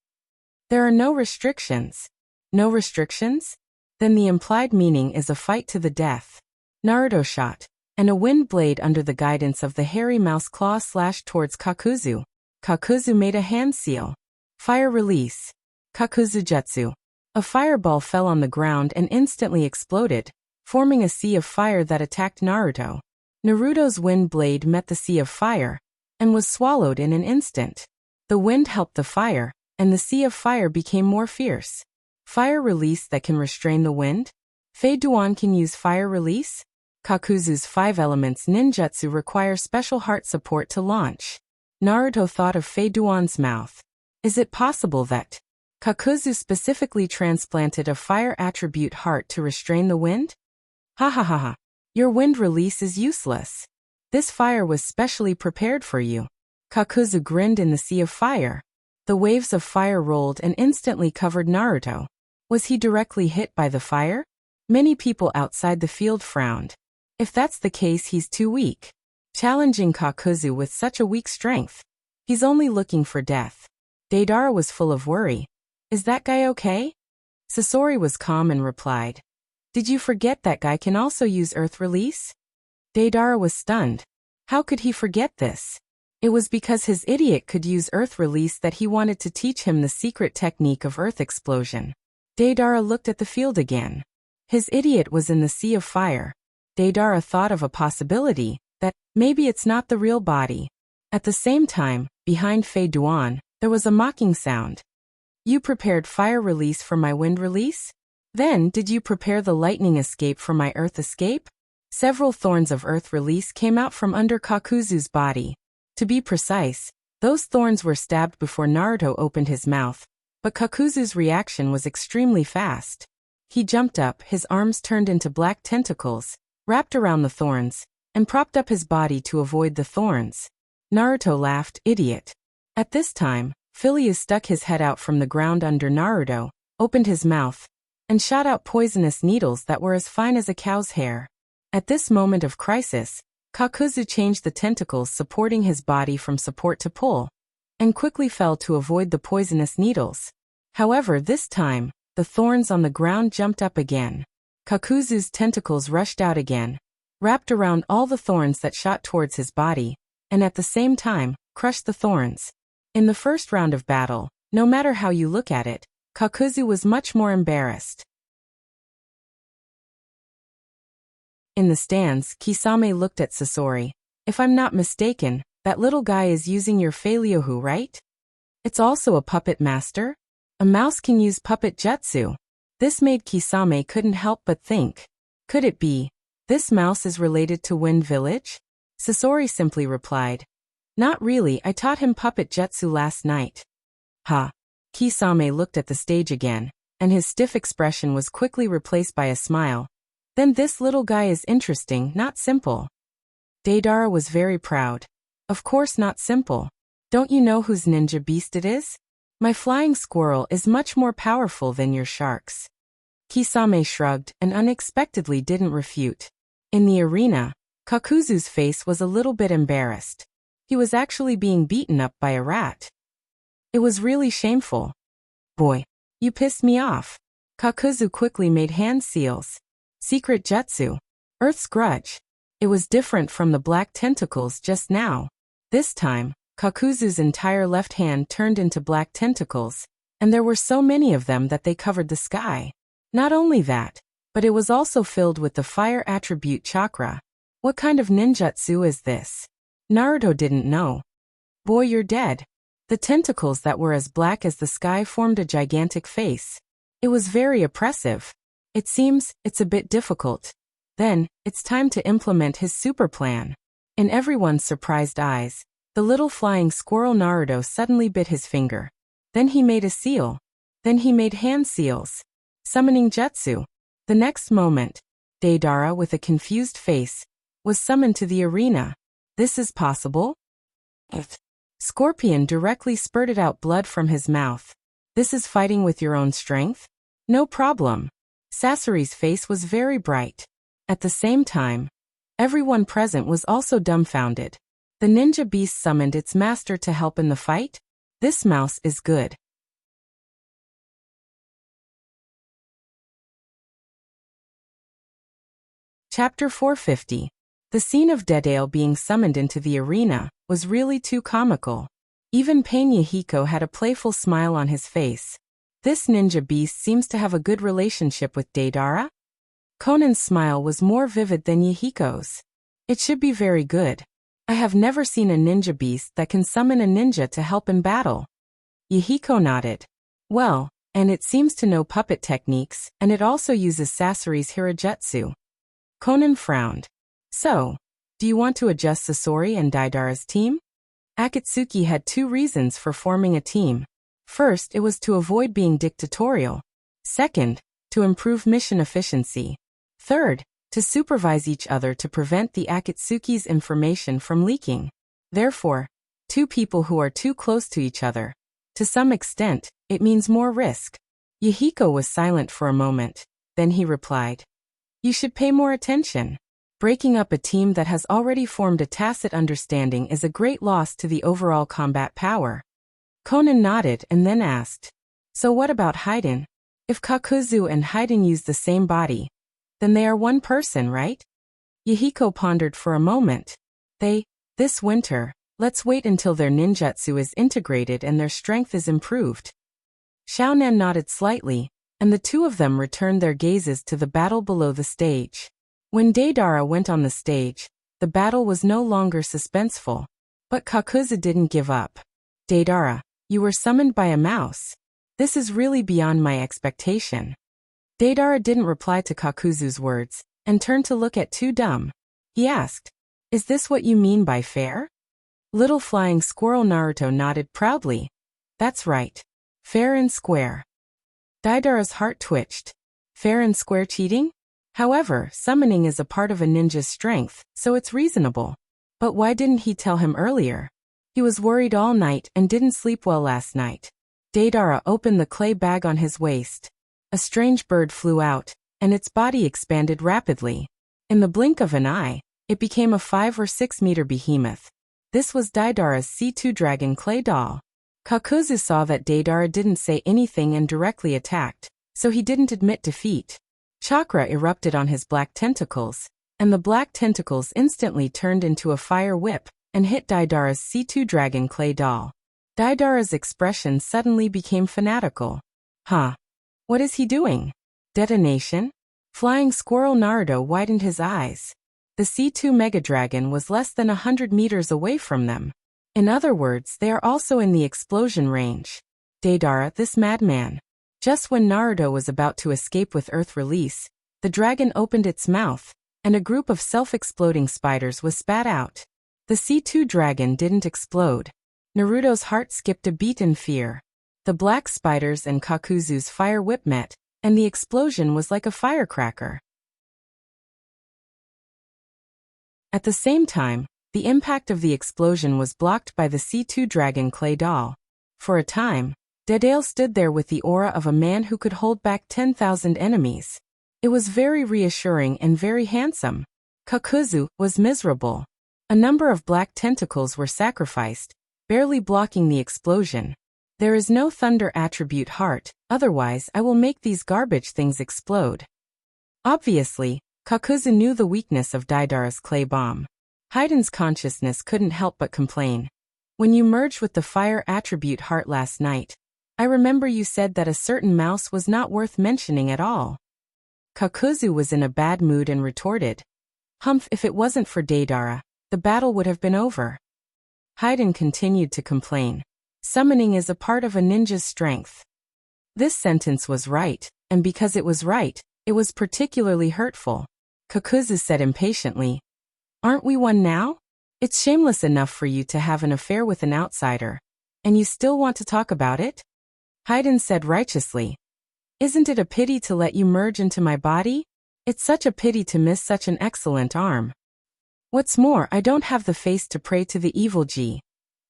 "There are no restrictions." "No restrictions?" then the implied meaning is a fight to the death. Naruto shot, and a wind blade under the guidance of the hairy mouse claw slashed towards Kakuzu. Kakuzu made a hand seal. Fire release. Kakuzu Jutsu. A fireball fell on the ground and instantly exploded, forming a sea of fire that attacked Naruto. Naruto's wind blade met the sea of fire, and was swallowed in an instant. The wind helped the fire, and the sea of fire became more fierce. Fire release that can restrain the wind? Fei Duan can use fire release? Kakuzu's 5 elements ninjutsu require special heart support to launch. Naruto thought of Fei Duan's mouth. Is it possible that Kakuzu specifically transplanted a fire attribute heart to restrain the wind? Ha ha ha ha. Your wind release is useless. This fire was specially prepared for you. Kakuzu grinned in the sea of fire. The waves of fire rolled and instantly covered Naruto. Was he directly hit by the fire? Many people outside the field frowned. If that's the case, he's too weak. Challenging Kakuzu with such a weak strength. He's only looking for death. Deidara was full of worry. Is that guy okay? Sasori was calm and replied. Did you forget that guy can also use earth release? Deidara was stunned. How could he forget this? It was because his idiot could use earth release that he wanted to teach him the secret technique of earth explosion. Deidara looked at the field again. His idiot was in the sea of fire. Deidara thought of a possibility, that maybe it's not the real body. At the same time, behind Fei Duan, there was a mocking sound. You prepared fire release for my wind release? Then, did you prepare the lightning escape for my earth escape? Several thorns of earth release came out from under Kakuzu's body. To be precise, those thorns were stabbed before Naruto opened his mouth, but Kakuzu's reaction was extremely fast. He jumped up, his arms turned into black tentacles, wrapped around the thorns, and propped up his body to avoid the thorns. Naruto laughed, idiot. At this time, Phileas stuck his head out from the ground under Naruto, opened his mouth, and shot out poisonous needles that were as fine as a cow's hair. At this moment of crisis, Kakuzu changed the tentacles supporting his body from support to pull, and quickly fell to avoid the poisonous needles. However, this time, the thorns on the ground jumped up again. Kakuzu's tentacles rushed out again, wrapped around all the thorns that shot towards his body, and at the same time, crushed the thorns. In the first round of battle, no matter how you look at it, Kakuzu was much more embarrassed. In the stands, Kisame looked at Sasori. If I'm not mistaken, that little guy is using your Failyohu, right? It's also a puppet master? A mouse can use puppet jutsu. This made Kisame couldn't help but think. Could it be, this mouse is related to Wind Village? Sasori simply replied. Not really, I taught him puppet jutsu last night. Ha. Kisame looked at the stage again, and his stiff expression was quickly replaced by a smile. Then this little guy is interesting, not simple. Deidara was very proud. Of course not simple. Don't you know whose ninja beast it is? My flying squirrel is much more powerful than your sharks. Kisame shrugged and unexpectedly didn't refute. In the arena, Kakuzu's face was a little bit embarrassed. He was actually being beaten up by a rat. It was really shameful. Boy, you pissed me off. Kakuzu quickly made hand seals. Secret jutsu. Earth's grudge. It was different from the black tentacles just now. This time, Kakuzu's entire left hand turned into black tentacles, and there were so many of them that they covered the sky. Not only that, but it was also filled with the fire attribute chakra. What kind of ninjutsu is this? Naruto didn't know. Boy, you're dead. The tentacles that were as black as the sky formed a gigantic face. It was very oppressive. It seems, it's a bit difficult. Then, it's time to implement his super plan. In everyone's surprised eyes, the little flying squirrel Naruto suddenly bit his finger. Then he made a seal. Then he made hand seals. Summoning jutsu. The next moment, Deidara, with a confused face, was summoned to the arena. This is possible? Scorpion directly spurted out blood from his mouth. This is fighting with your own strength? No problem. Sasori's face was very bright. At the same time, everyone present was also dumbfounded. The ninja beast summoned its master to help in the fight? This mouse is good. Chapter 450. The scene of Dedale being summoned into the arena was really too comical. Even Pain Yahiko had a playful smile on his face. This ninja beast seems to have a good relationship with Deidara? Conan's smile was more vivid than Yahiko's. It should be very good. I have never seen a ninja beast that can summon a ninja to help in battle. Yahiko nodded. Well, and it seems to know puppet techniques, and it also uses Sasori's Hirajutsu. Conan frowned. So, do you want to adjust Sasori and Deidara's team? Akatsuki had two reasons for forming a team. First, it was to avoid being dictatorial. Second, to improve mission efficiency. Third, to supervise each other to prevent the Akatsuki's information from leaking. Therefore, two people who are too close to each other. To some extent, it means more risk. Yahiko was silent for a moment. Then he replied. You should pay more attention. Breaking up a team that has already formed a tacit understanding is a great loss to the overall combat power. Conan nodded and then asked. So what about Haiden? If Kakuzu and Haiden use the same body, then they are one person, right? Yahiko pondered for a moment. This winter, let's wait until their ninjutsu is integrated and their strength is improved. Xiaonan nodded slightly, and the two of them returned their gazes to the battle below the stage. When Deidara went on the stage, the battle was no longer suspenseful. But Kakuzu didn't give up. Deidara, you were summoned by a mouse. This is really beyond my expectation. Deidara didn't reply to Kakuzu's words, and turned to look at Too Dumb. He asked, Is this what you mean by fair? Little Flying Squirrel Naruto nodded proudly. That's right. Fair and square. Deidara's heart twitched. Fair and square cheating? However, summoning is a part of a ninja's strength, so it's reasonable. But why didn't he tell him earlier? He was worried all night and didn't sleep well last night. Deidara opened the clay bag on his waist. A strange bird flew out, and its body expanded rapidly. In the blink of an eye, it became a 5 or 6 meter behemoth. This was Deidara's C2 dragon clay doll. Kakuzu saw that Deidara didn't say anything and directly attacked, so he didn't admit defeat. Chakra erupted on his black tentacles, and the black tentacles instantly turned into a fire whip and hit Deidara's C2 dragon clay doll. Deidara's expression suddenly became fanatical. Huh? What is he doing? Detonation? Flying Squirrel Naruto widened his eyes. The C2 Mega Dragon was less than 100 meters away from them. In other words, they are also in the explosion range. Deidara, this madman. Just when Naruto was about to escape with Earth Release, the dragon opened its mouth, and a group of self-exploding spiders was spat out. The C2 dragon didn't explode. Naruto's heart skipped a beat in fear. The black spiders and Kakuzu's fire whip met, and the explosion was like a firecracker. At the same time, the impact of the explosion was blocked by the C2 dragon clay doll. For a time, Dedale stood there with the aura of a man who could hold back 10,000 enemies. It was very reassuring and very handsome. Kakuzu was miserable. A number of black tentacles were sacrificed, barely blocking the explosion. There is no thunder attribute heart, otherwise I will make these garbage things explode. Obviously, Kakuzu knew the weakness of Deidara's clay bomb. Haiden's consciousness couldn't help but complain. When you merged with the fire attribute heart last night, I remember you said that a certain mouse was not worth mentioning at all. Kakuzu was in a bad mood and retorted. Humph, if it wasn't for Deidara, the battle would have been over. Haiden continued to complain. Summoning is a part of a ninja's strength. This sentence was right, and because it was right, it was particularly hurtful. Kakuzu said impatiently, Aren't we one now? It's shameless enough for you to have an affair with an outsider, and you still want to talk about it? Haiden said righteously, Isn't it a pity to let you merge into my body? It's such a pity to miss such an excellent arm. What's more, I don't have the face to pray to the evil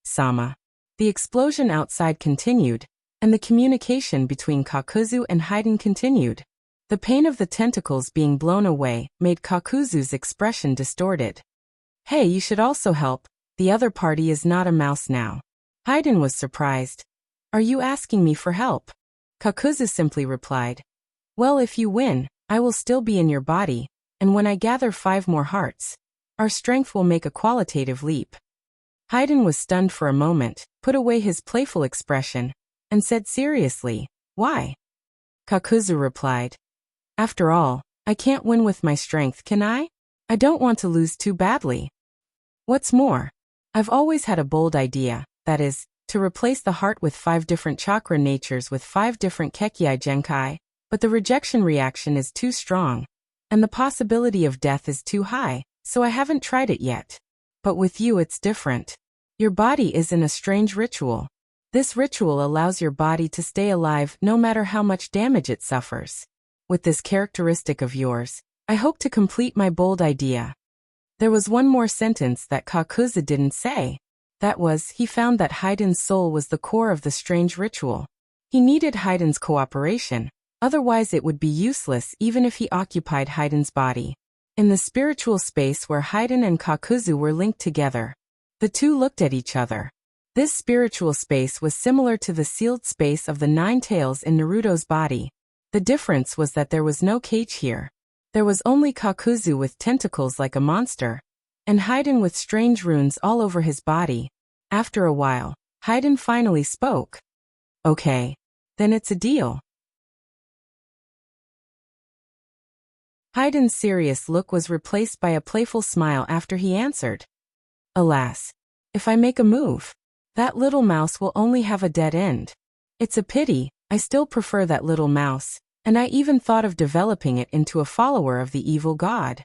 Sama. The explosion outside continued, and the communication between Kakuzu and Haiden continued. The pain of the tentacles being blown away made Kakuzu's expression distorted. Hey, you should also help. The other party is not a mouse now. Haiden was surprised. Are you asking me for help? Kakuzu simply replied. Well, if you win, I will still be in your body, and when I gather 5 more hearts, our strength will make a qualitative leap. Haydn was stunned for a moment, put away his playful expression, and said seriously, "Why?" Kakuzu replied, "After all, I can't win with my strength, can I? I don't want to lose too badly. What's more, I've always had a bold idea, that is, to replace the heart with 5 different chakra natures with 5 different Kekkei Genkai, but the rejection reaction is too strong, and the possibility of death is too high, so I haven't tried it yet. But with you it's different. Your body is in a strange ritual. This ritual allows your body to stay alive no matter how much damage it suffers. With this characteristic of yours, I hope to complete my bold idea." There was one more sentence that Kakuzu didn't say. That was, he found that Haydn's soul was the core of the strange ritual. He needed Haydn's cooperation, otherwise it would be useless even if he occupied Haydn's body. In the spiritual space where Haydn and Kakuzu were linked together, the two looked at each other. This spiritual space was similar to the sealed space of the 9 tails in Naruto's body. The difference was that there was no cage here. There was only Kakuzu with tentacles like a monster, and Haydn with strange runes all over his body. After a while, Haydn finally spoke. "Okay. Then it's a deal." Haydn's serious look was replaced by a playful smile after he answered. "Alas, if I make a move, that little mouse will only have a dead end. It's a pity, I still prefer that little mouse, and I even thought of developing it into a follower of the evil god."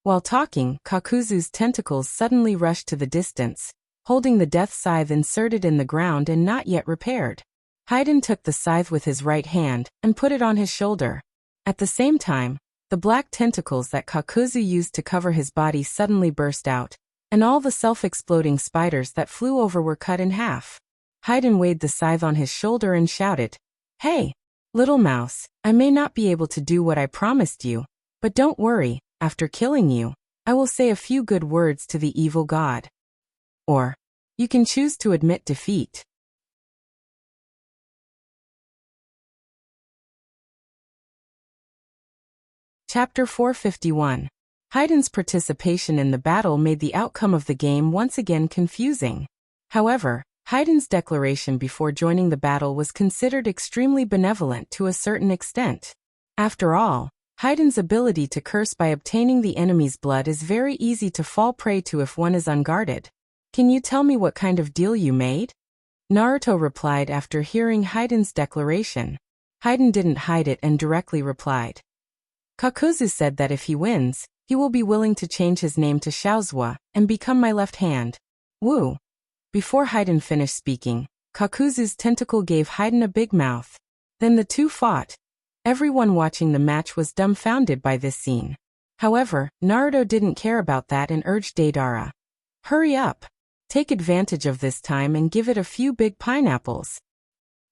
While talking, Kakuzu's tentacles suddenly rushed to the distance, holding the death scythe inserted in the ground and not yet repaired. Haydn took the scythe with his right hand and put it on his shoulder. At the same time, the black tentacles that Kakuzu used to cover his body suddenly burst out, and all the self-exploding spiders that flew over were cut in half. Haydn weighed the scythe on his shoulder and shouted, "Hey, little mouse, I may not be able to do what I promised you, but don't worry, after killing you, I will say a few good words to the evil god. Or, you can choose to admit defeat." Chapter 451. Haydn's participation in the battle made the outcome of the game once again confusing. However, Haydn's declaration before joining the battle was considered extremely benevolent to a certain extent. After all, Haydn's ability to curse by obtaining the enemy's blood is very easy to fall prey to if one is unguarded. "Can you tell me what kind of deal you made?" Naruto replied after hearing Haydn's declaration. Haydn didn't hide it and directly replied. "Kakuzu said that if he wins, he will be willing to change his name to Shaozuo and become my left hand. Woo." Before Haydn finished speaking, Kakuzu's tentacle gave Haydn a big mouth. Then the two fought. Everyone watching the match was dumbfounded by this scene. However, Naruto didn't care about that and urged Deidara. "Hurry up. Take advantage of this time and give it a few big pineapples."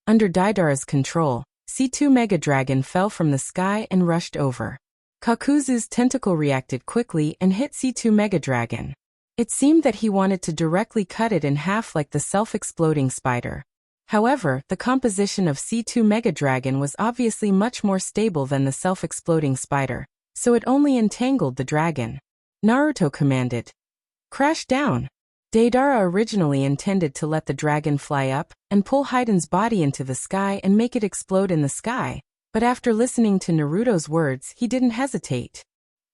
Under Deidara's control, C2 Mega Dragon fell from the sky and rushed over. Kakuzu's tentacle reacted quickly and hit C2 Mega Dragon. It seemed that he wanted to directly cut it in half like the self-exploding spider. However, the composition of C2 Mega Dragon was obviously much more stable than the self-exploding spider, so it only entangled the dragon. Naruto commanded, "Crash down." Deidara originally intended to let the dragon fly up and pull Haydn's body into the sky and make it explode in the sky, but after listening to Naruto's words he didn't hesitate.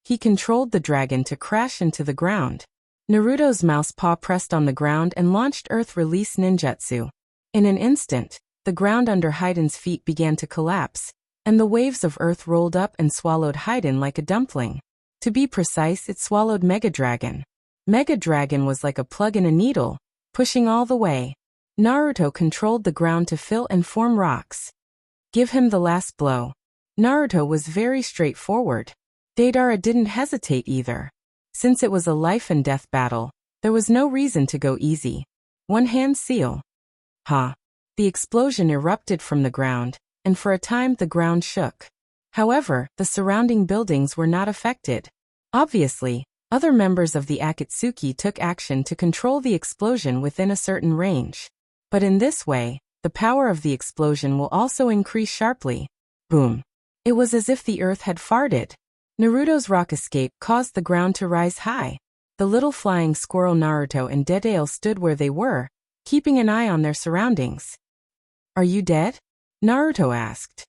He controlled the dragon to crash into the ground. Naruto's mouse paw pressed on the ground and launched Earth Release Ninjutsu. In an instant, the ground under Haydn's feet began to collapse, and the waves of earth rolled up and swallowed Haydn like a dumpling. To be precise, it swallowed Mega Dragon. Mega Dragon was like a plug in a needle, pushing all the way. Naruto controlled the ground to fill and form rocks. Give him the last blow. Naruto was very straightforward. Deidara didn't hesitate either. Since it was a life and death battle, there was no reason to go easy. One hand seal. Ha! The explosion erupted from the ground, and for a time the ground shook. However, the surrounding buildings were not affected. Obviously, other members of the Akatsuki took action to control the explosion within a certain range. But in this way, the power of the explosion will also increase sharply. Boom! It was as if the earth had farted. Naruto's rock escape caused the ground to rise high. The little flying squirrel Naruto and Dedale stood where they were, keeping an eye on their surroundings. Are you dead? Naruto asked.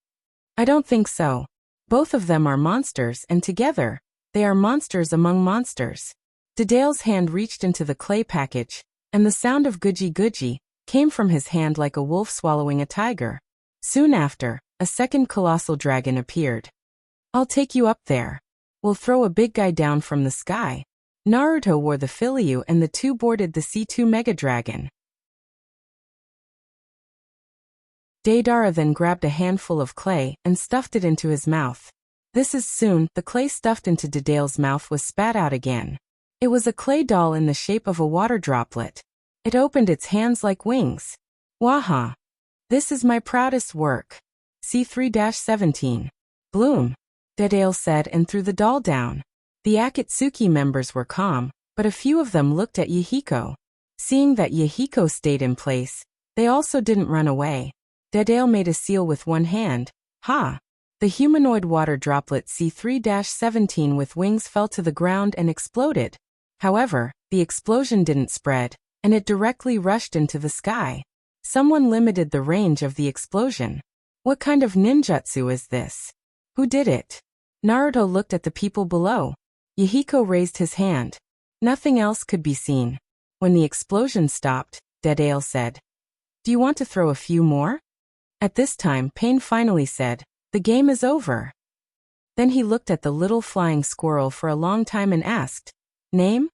I don't think so. Both of them are monsters and together, they are monsters among monsters. Dedale's hand reached into the clay package, and the sound of Guji Guji came from his hand like a wolf swallowing a tiger. Soon after, a second colossal dragon appeared. I'll take you up there. We'll throw a big guy down from the sky. Naruto wore the Filyu and the two boarded the C2 Mega Dragon. Deidara then grabbed a handful of clay and stuffed it into his mouth. This is soon, the clay stuffed into Dedale's mouth was spat out again. It was a clay doll in the shape of a water droplet. It opened its hands like wings. Waha! This is my proudest work. C3-17. Bloom, Dedale said and threw the doll down. The Akatsuki members were calm, but a few of them looked at Yahiko. Seeing that Yahiko stayed in place, they also didn't run away. Dedale made a seal with one hand. Ha! The humanoid water droplet C3-17 with wings fell to the ground and exploded. However, the explosion didn't spread, and it directly rushed into the sky. Someone limited the range of the explosion. What kind of ninjutsu is this? Who did it? Naruto looked at the people below. Yahiko raised his hand. Nothing else could be seen. When the explosion stopped, Dedale said, "Do you want to throw a few more?" At this time, Pain finally said, "The game is over." Then he looked at the little flying squirrel for a long time and asked, "Name?"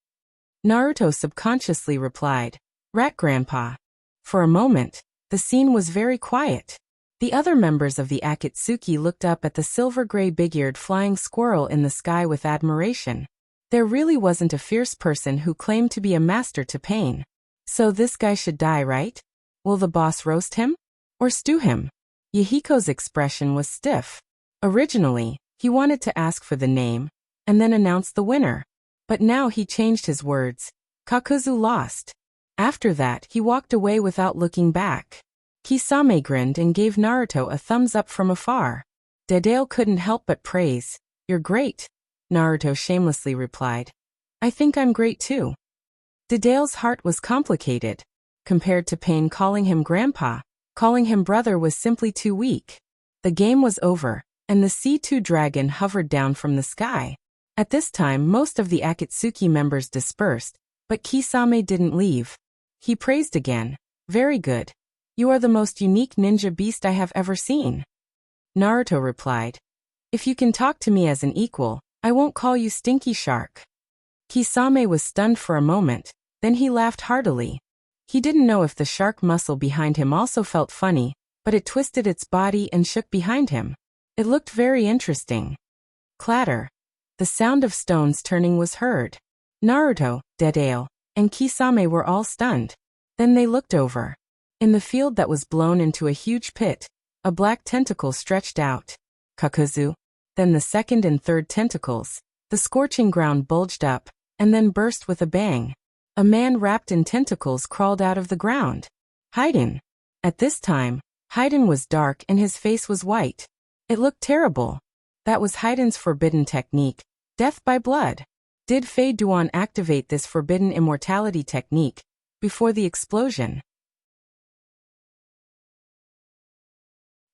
Naruto subconsciously replied, "Rat Grandpa." For a moment, the scene was very quiet. The other members of the Akatsuki looked up at the silver-gray big-eared flying squirrel in the sky with admiration. There really wasn't a fierce person who claimed to be a master to Pain. So this guy should die, right? Will the boss roast him? Or stew him? Yahiko's expression was stiff. Originally, he wanted to ask for the name, and then announce the winner. But now he changed his words. Kakuzu lost. After that, he walked away without looking back. Kisame grinned and gave Naruto a thumbs up from afar. Dedale couldn't help but praise. "You're great," Naruto shamelessly replied. "I think I'm great too." Dedale's heart was complicated. Compared to Pain calling him grandpa, calling him brother was simply too weak. The game was over, and the C2 dragon hovered down from the sky. At this time, most of the Akatsuki members dispersed, but Kisame didn't leave. He praised again. "Very good. You are the most unique ninja beast I have ever seen." Naruto replied, "If you can talk to me as an equal, I won't call you Stinky Shark." Kisame was stunned for a moment, then he laughed heartily. He didn't know if the shark muscle behind him also felt funny, but it twisted its body and shook behind him. It looked very interesting. Clatter. The sound of stones turning was heard. Naruto, Dedale, and Kisame were all stunned. Then they looked over. In the field that was blown into a huge pit, a black tentacle stretched out. Kakuzu. Then the second and third tentacles. The scorching ground bulged up, and then burst with a bang. A man wrapped in tentacles crawled out of the ground. Haiden. At this time, Haiden was dark and his face was white. It looked terrible. That was Haiden's forbidden technique, death by blood. Did Fei Duan activate this forbidden immortality technique before the explosion?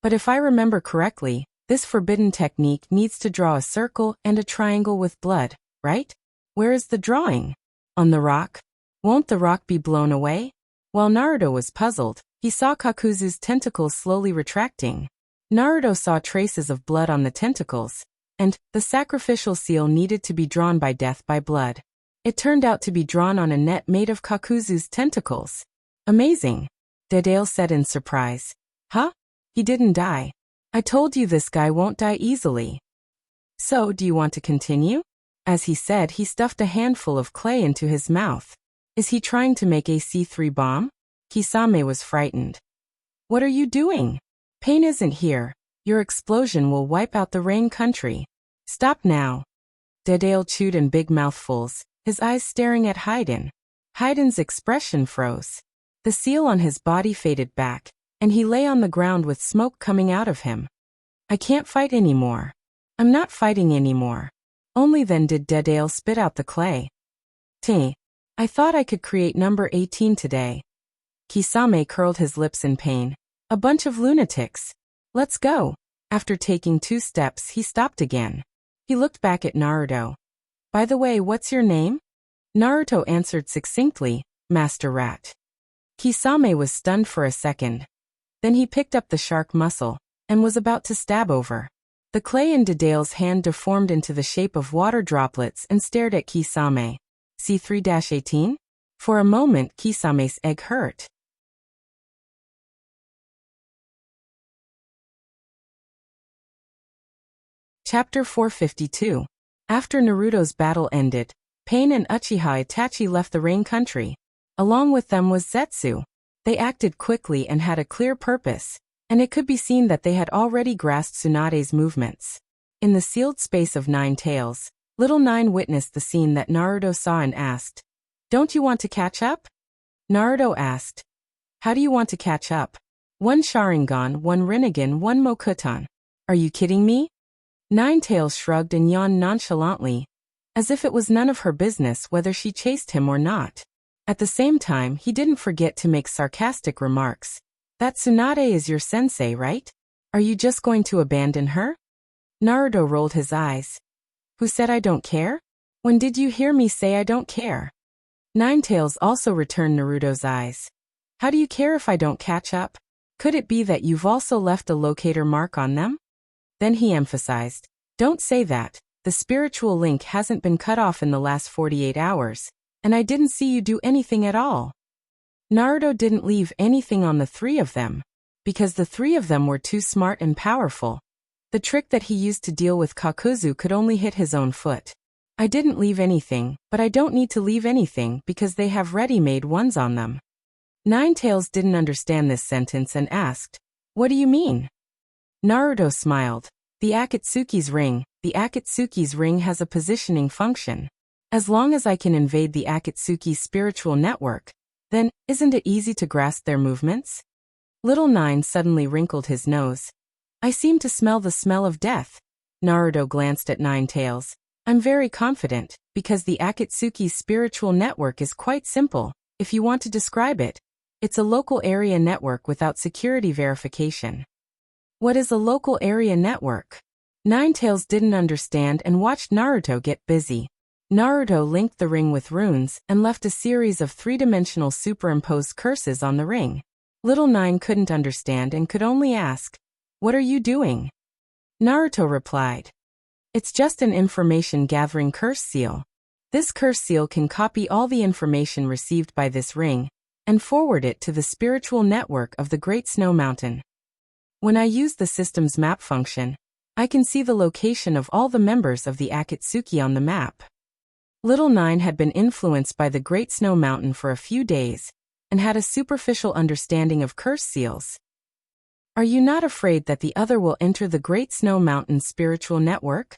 But if I remember correctly, this forbidden technique needs to draw a circle and a triangle with blood, right? Where is the drawing? On the rock? Won't the rock be blown away? While Naruto was puzzled, he saw Kakuzu's tentacles slowly retracting. Naruto saw traces of blood on the tentacles, and the sacrificial seal needed to be drawn by death by blood. It turned out to be drawn on a net made of Kakuzu's tentacles. Amazing, Dedale said in surprise. Huh? He didn't die. I told you this guy won't die easily. So, do you want to continue? As he said, he stuffed a handful of clay into his mouth. Is he trying to make a C3 bomb? Kisame was frightened. What are you doing? Pain isn't here. Your explosion will wipe out the rain country. Stop now. Dedale chewed in big mouthfuls, his eyes staring at Haiden. Haiden's expression froze. The seal on his body faded back, and he lay on the ground with smoke coming out of him. I can't fight anymore. I'm not fighting anymore. Only then did Dedale spit out the clay. I thought I could create number 18 today. Kisame curled his lips in pain. A bunch of lunatics. Let's go. After taking 2 steps, he stopped again. He looked back at Naruto. By the way, what's your name? Naruto answered succinctly, Master Rat. Kisame was stunned for a second. Then he picked up the shark muscle and was about to stab over. The clay in Dedale's hand deformed into the shape of water droplets and stared at Kisame. C3-18? For a moment, Kisame's egg hurt. Chapter 452. After Naruto's battle ended, Pain and Uchiha Itachi left the Rain Country. Along with them was Zetsu. They acted quickly and had a clear purpose, and it could be seen that they had already grasped Tsunade's movements. In the sealed space of 9 tails, Little Nine witnessed the scene that Naruto saw and asked, "Don't you want to catch up?" Naruto asked, "How do you want to catch up? 1 Sharingan, 1 Rinnegan, 1 Mokuton. Are you kidding me?" Nine Tails shrugged and yawned nonchalantly, as if it was none of her business whether she chased him or not. At the same time, he didn't forget to make sarcastic remarks. "That Tsunade is your sensei, right? Are you just going to abandon her?" Naruto rolled his eyes. "Who said I don't care? When did you hear me say I don't care?" Ninetails also returned Naruto's eyes. "How do you care if I don't catch up? Could it be that you've also left a locator mark on them?" Then he emphasized, "Don't say that. The spiritual link hasn't been cut off in the last 48 hours, and I didn't see you do anything at all." Naruto didn't leave anything on the 3 of them, because the 3 of them were too smart and powerful. The trick that he used to deal with Kakuzu could only hit his own foot. "I didn't leave anything, but I don't need to leave anything because they have ready-made ones on them." Ninetails didn't understand this sentence and asked, "What do you mean?" Naruto smiled. The Akatsuki's ring has a positioning function. As long as I can invade the Akatsuki's spiritual network, then, isn't it easy to grasp their movements? Little Nine suddenly wrinkled his nose. "I seem to smell the smell of death." Naruto glanced at Ninetails. "I'm very confident, because the Akatsuki's spiritual network is quite simple, if you want to describe it. It's a local area network without security verification." "What is a local area network?" Ninetails didn't understand and watched Naruto get busy. Naruto linked the ring with runes and left a series of 3-dimensional superimposed curses on the ring. Little Nine couldn't understand and could only ask, "What are you doing?" Naruto replied, "It's just an information-gathering curse seal. This curse seal can copy all the information received by this ring and forward it to the spiritual network of the Great Snow Mountain. When I use the system's map function, I can see the location of all the members of the Akatsuki on the map." Little Nine had been influenced by the Great Snow Mountain for a few days and had a superficial understanding of curse seals. "Are you not afraid that the other will enter the Great Snow Mountain's spiritual network?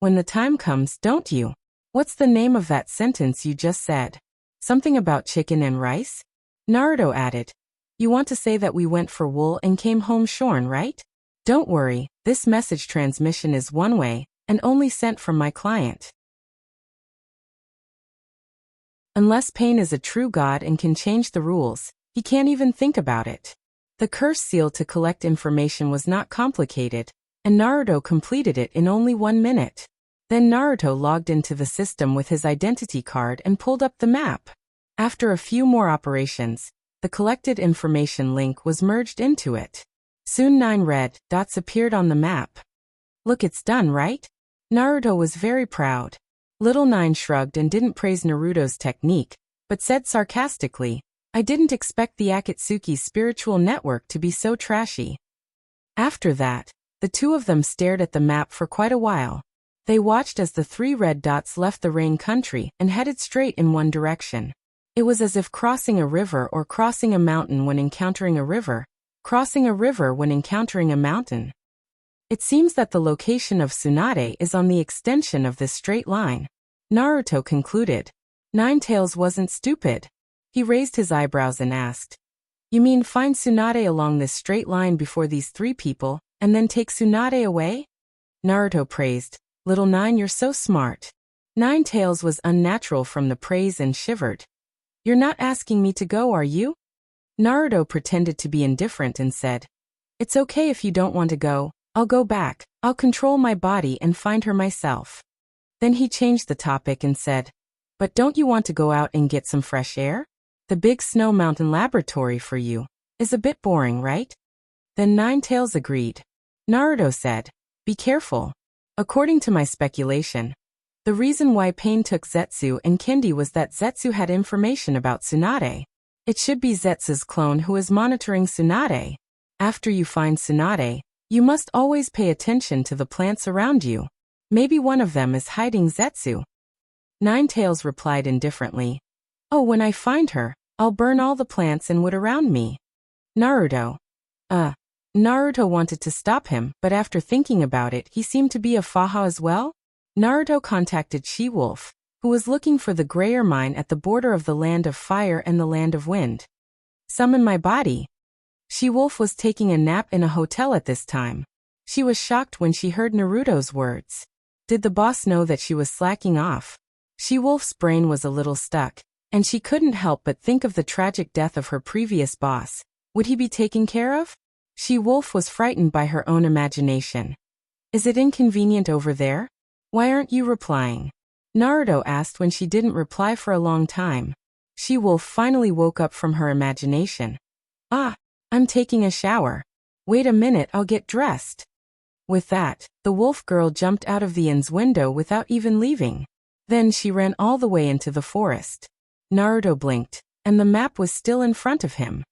When the time comes, don't you?" "What's the name of that sentence you just said? Something about chicken and rice?" Naruto added, "You want to say that we went for wool and came home shorn, right? Don't worry, this message transmission is one-way and only sent from my client. Unless Pain is a true god and can change the rules, he can't even think about it." The curse seal to collect information was not complicated, and Naruto completed it in only 1 minute. Then Naruto logged into the system with his identity card and pulled up the map. After a few more operations, the collected information link was merged into it. Soon 9 red dots appeared on the map. "Look, it's done, right?" Naruto was very proud. Little Nine shrugged and didn't praise Naruto's technique, but said sarcastically, "I didn't expect the Akatsuki's spiritual network to be so trashy." After that, the 2 of them stared at the map for quite a while. They watched as the 3 red dots left the Rain Country and headed straight in one direction. It was as if crossing a river or crossing a mountain when encountering a river, crossing a river when encountering a mountain. It seems that the location of Tsunade is on the extension of this straight line. Naruto concluded. Ninetails wasn't stupid. He raised his eyebrows and asked, "You mean find Tsunade along this straight line before these 3 people, and then take Tsunade away?" Naruto praised, Little Nine, you're so smart. Ninetales was unnatural from the praise and shivered. You're not asking me to go, are you? Naruto pretended to be indifferent and said, It's okay if you don't want to go. I'll go back. I'll control my body and find her myself. Then he changed the topic and said, But don't you want to go out and get some fresh air? The big snow mountain laboratory for you is a bit boring, right? Then Ninetales agreed. Naruto said, Be careful. According to my speculation, the reason why Pain took Zetsu and Kendi was that Zetsu had information about Tsunade. It should be Zetsu's clone who is monitoring Tsunade. After you find Tsunade, you must always pay attention to the plants around you. Maybe one of them is hiding Zetsu. Ninetales replied indifferently, Oh, when I find her, I'll burn all the plants and wood around me. Naruto wanted to stop him, but after thinking about it, he seemed to be a faha as well. Naruto contacted She-Wolf, who was looking for the Grayer mine at the border of the Land of Fire and the Land of Wind. Summon my body. She-Wolf was taking a nap in a hotel at this time. She was shocked when she heard Naruto's words. Did the boss know that she was slacking off? She-Wolf's brain was a little stuck, and she couldn't help but think of the tragic death of her previous boss. Would he be taken care of? She-Wolf was frightened by her own imagination. Is it inconvenient over there? Why aren't you replying? Naruto asked when she didn't reply for a long time. She-Wolf finally woke up from her imagination. I'm taking a shower. Wait a minute, I'll get dressed. With that, the wolf girl jumped out of the inn's window without even leaving. Then she ran all the way into the forest. Naruto blinked, and the map was still in front of him.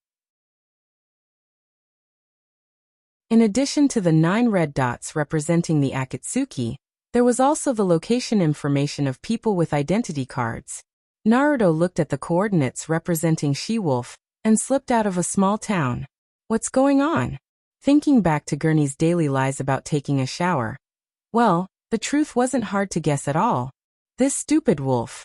In addition to the 9 red dots representing the Akatsuki, there was also the location information of people with identity cards. Naruto looked at the coordinates representing She-Wolf and slipped out of a small town. What's going on? Thinking back to Gurney's daily lies about taking a shower. Well, the truth wasn't hard to guess at all. This stupid wolf.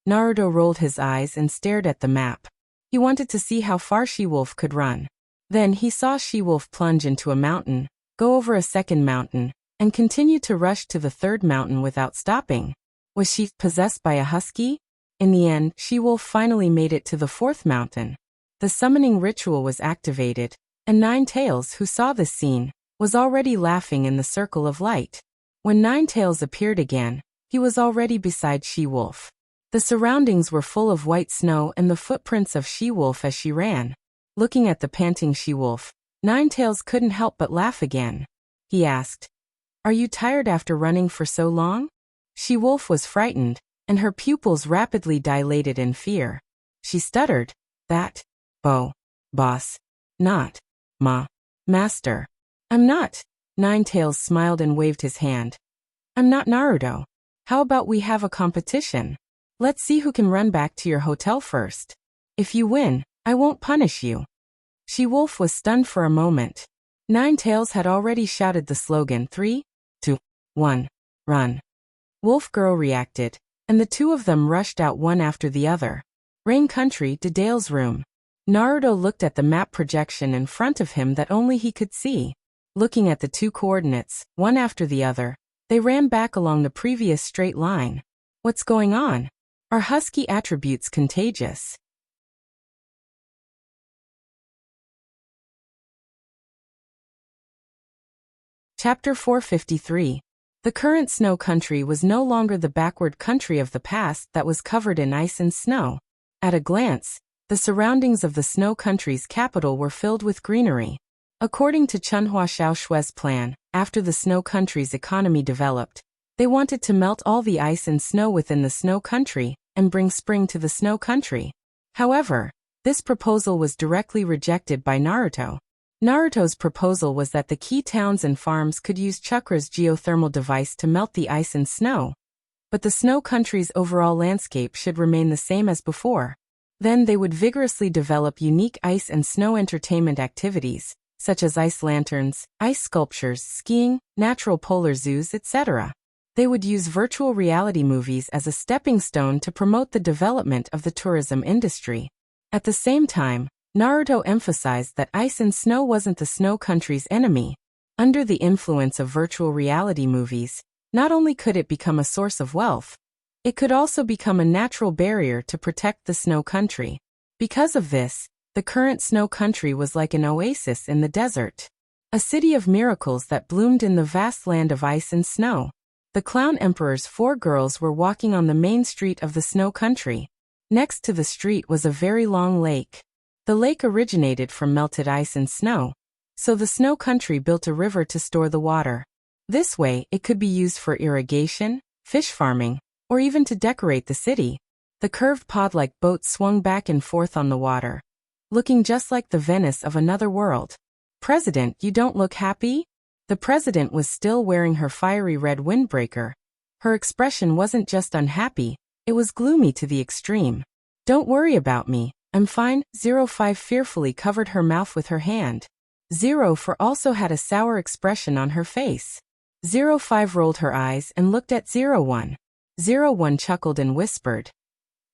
Naruto rolled his eyes and stared at the map. He wanted to see how far She-Wolf could run. Then he saw She-Wolf plunge into a mountain, go over a second mountain, and continue to rush to the third mountain without stopping. Was she possessed by a husky? In the end, She-Wolf finally made it to the fourth mountain. The summoning ritual was activated, and Ninetales, who saw this scene, was already laughing in the circle of light. When Ninetales appeared again, he was already beside She-Wolf. The surroundings were full of white snow and the footprints of She-Wolf as she ran. Looking at the panting She-Wolf, Ninetales couldn't help but laugh again. He asked, Are you tired after running for so long? She-Wolf was frightened, and her pupils rapidly dilated in fear. She stuttered, That, boss, not, master. I'm not. Ninetales smiled and waved his hand. I'm not Naruto. How about we have a competition? Let's see who can run back to your hotel first. If you win, I won't punish you. She-Wolf was stunned for a moment. Ninetales had already shouted the slogan 3, 2, 1, run. Wolf Girl reacted, and the two of them rushed out one after the other. Rain Country to Dale's room. Naruto looked at the map projection in front of him that only he could see. Looking at the two coordinates, one after the other, they ran back along the previous straight line. What's going on? Are husky attributes contagious? Chapter 453. The current snow country was no longer the backward country of the past that was covered in ice and snow. At a glance, the surroundings of the snow country's capital were filled with greenery. According to Chunhua Xiaoshui's plan, after the snow country's economy developed, they wanted to melt all the ice and snow within the snow country and bring spring to the snow country. However, this proposal was directly rejected by Naruto. Naruto's proposal was that the key towns and farms could use Chakra's geothermal device to melt the ice and snow. But the snow country's overall landscape should remain the same as before. Then they would vigorously develop unique ice and snow entertainment activities, such as ice lanterns, ice sculptures, skiing, natural polar zoos, etc. They would use virtual reality movies as a stepping stone to promote the development of the tourism industry. At the same time, Naruto emphasized that ice and snow wasn't the snow country's enemy. Under the influence of virtual reality movies, Not only could it become a source of wealth, it could also become a natural barrier to protect the snow country. Because of this, the current snow country was like an oasis in the desert. A city of miracles that bloomed in the vast land of ice and snow. The Clown Emperor's 4 girls were walking on the main street of the snow country. Next to the street was a very long lake. The lake originated from melted ice and snow, so the snow country built a river to store the water. This way, it could be used for irrigation, fish farming, or even to decorate the city. The curved pod-like boat swung back and forth on the water, looking just like the Venice of another world. "President, you don't look happy?" The president was still wearing her fiery red windbreaker. Her expression wasn't just unhappy, it was gloomy to the extreme. "Don't worry about me, I'm fine." 05 fearfully covered her mouth with her hand. 04 also had a sour expression on her face. 05 rolled her eyes and looked at 01. 01 chuckled and whispered,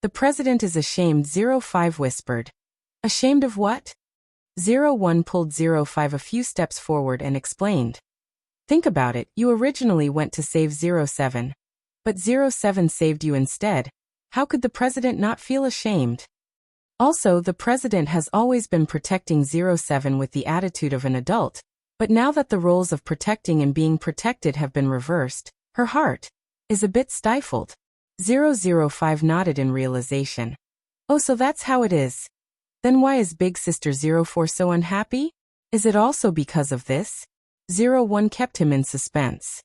"The president is ashamed." 05 whispered, "Ashamed of what?" 01 pulled 05 a few steps forward and explained, "Think about it, you originally went to save 07. But 07 saved you instead. How could the president not feel ashamed? Also, the president has always been protecting 07 with the attitude of an adult, but now that the roles of protecting and being protected have been reversed, her heart is a bit stifled." 005 nodded in realization. "Oh, so that's how it is. Then why is big sister 04 so unhappy? Is it also because of this?" 01 kept him in suspense.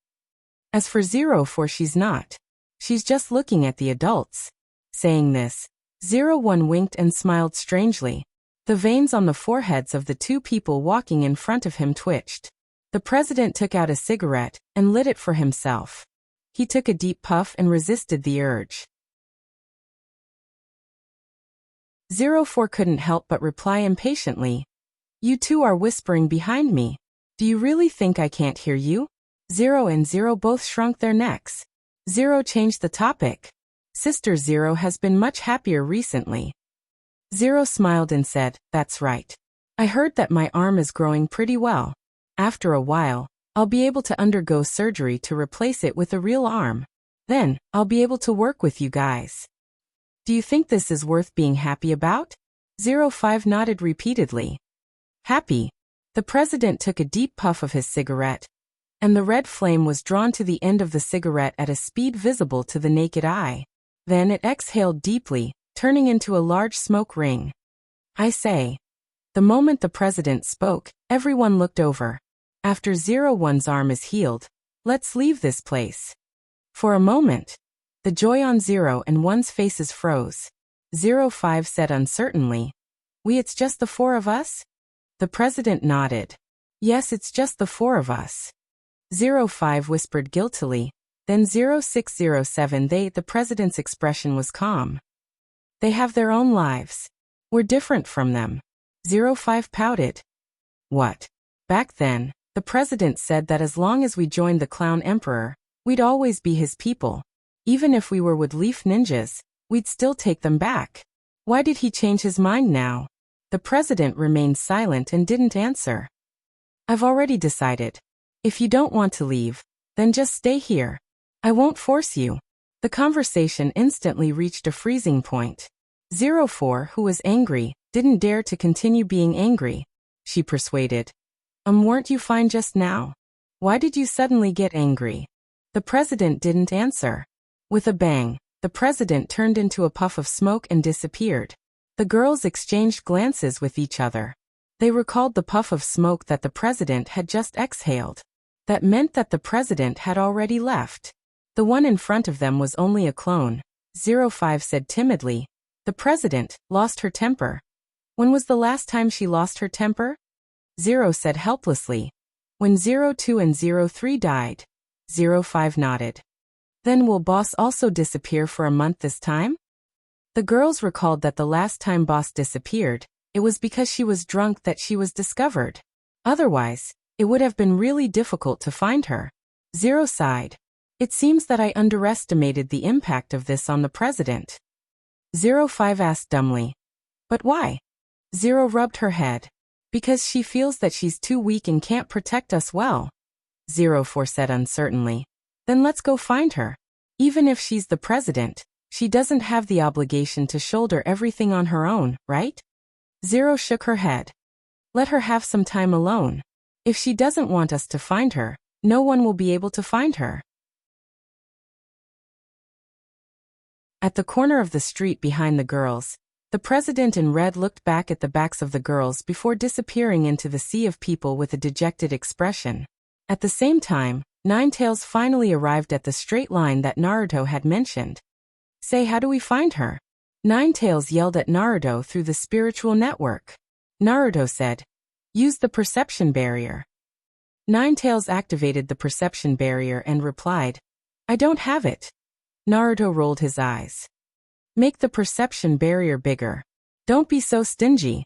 "As for 04, she's not. She's just looking at the adults." Saying this, 01 winked and smiled strangely. The veins on the foreheads of the 2 people walking in front of him twitched. The president took out a cigarette and lit it for himself. He took a deep puff and resisted the urge. 04 couldn't help but reply impatiently, "You 2 are whispering behind me. Do you really think I can't hear you?" 0 and 0 both shrunk their necks. 0 changed the topic. "Sister 0 has been much happier recently." 0 smiled and said, "That's right. I heard that my arm is growing pretty well. After a while, I'll be able to undergo surgery to replace it with a real arm. Then, I'll be able to work with you guys. Do you think this is worth being happy about?" 05 nodded repeatedly. "Happy?" The president took a deep puff of his cigarette, and the red flame was drawn to the end of the cigarette at a speed visible to the naked eye. Then it exhaled deeply, turning into a large smoke ring. "I say." The moment the president spoke, everyone looked over. "After 01's arm is healed, let's leave this place." For a moment, the joy on 0 and 1's faces froze. 05 said uncertainly, It's just the 4 of us?" The president nodded. "Yes, it's just the 4 of us." 05 whispered guiltily. Then 0607 the president's expression was calm. "They have their own lives. We're different from them." 05 pouted. "What?" "Back then, the president said that as long as we joined the Clown Emperor, we'd always be his people. Even if we were with leaf ninjas, we'd still take them back. Why did he change his mind now?" The president remained silent and didn't answer. "I've already decided. If you don't want to leave, then just stay here. I won't force you." The conversation instantly reached a freezing point. 04, who was angry, didn't dare to continue being angry. She persuaded, Weren't you fine just now? Why did you suddenly get angry?" The president didn't answer. With a bang, the president turned into a puff of smoke and disappeared. The girls exchanged glances with each other. They recalled the puff of smoke that the president had just exhaled. That meant that the president had already left. The one in front of them was only a clone. 05 said timidly, "The president lost her temper." "When was the last time she lost her temper?" 0 said helplessly. "When 02 and 03 died." 05 nodded. "Then will Boss also disappear for a month this time?" The girls recalled that the last time Boss disappeared, it was because she was drunk that she was discovered. Otherwise, it would have been really difficult to find her. 0 sighed. "It seems that I underestimated the impact of this on the president." 05 asked dumbly, "But why?" 0 rubbed her head. "Because she feels that she's too weak and can't protect us well." 04 said uncertainly. Then let's go find her. Even if she's the president, she doesn't have the obligation to shoulder everything on her own, right? Zero shook her head. Let her have some time alone. If she doesn't want us to find her, no one will be able to find her. At the corner of the street behind the girls, the president in red looked back at the backs of the girls before disappearing into the sea of people with a dejected expression. At the same time, Ninetales finally arrived at the straight line that Naruto had mentioned. Say, how do we find her? Ninetales yelled at Naruto through the spiritual network. Naruto said, use the perception barrier. Ninetales activated the perception barrier and replied, I don't have it. Naruto rolled his eyes. Make the perception barrier bigger. Don't be so stingy.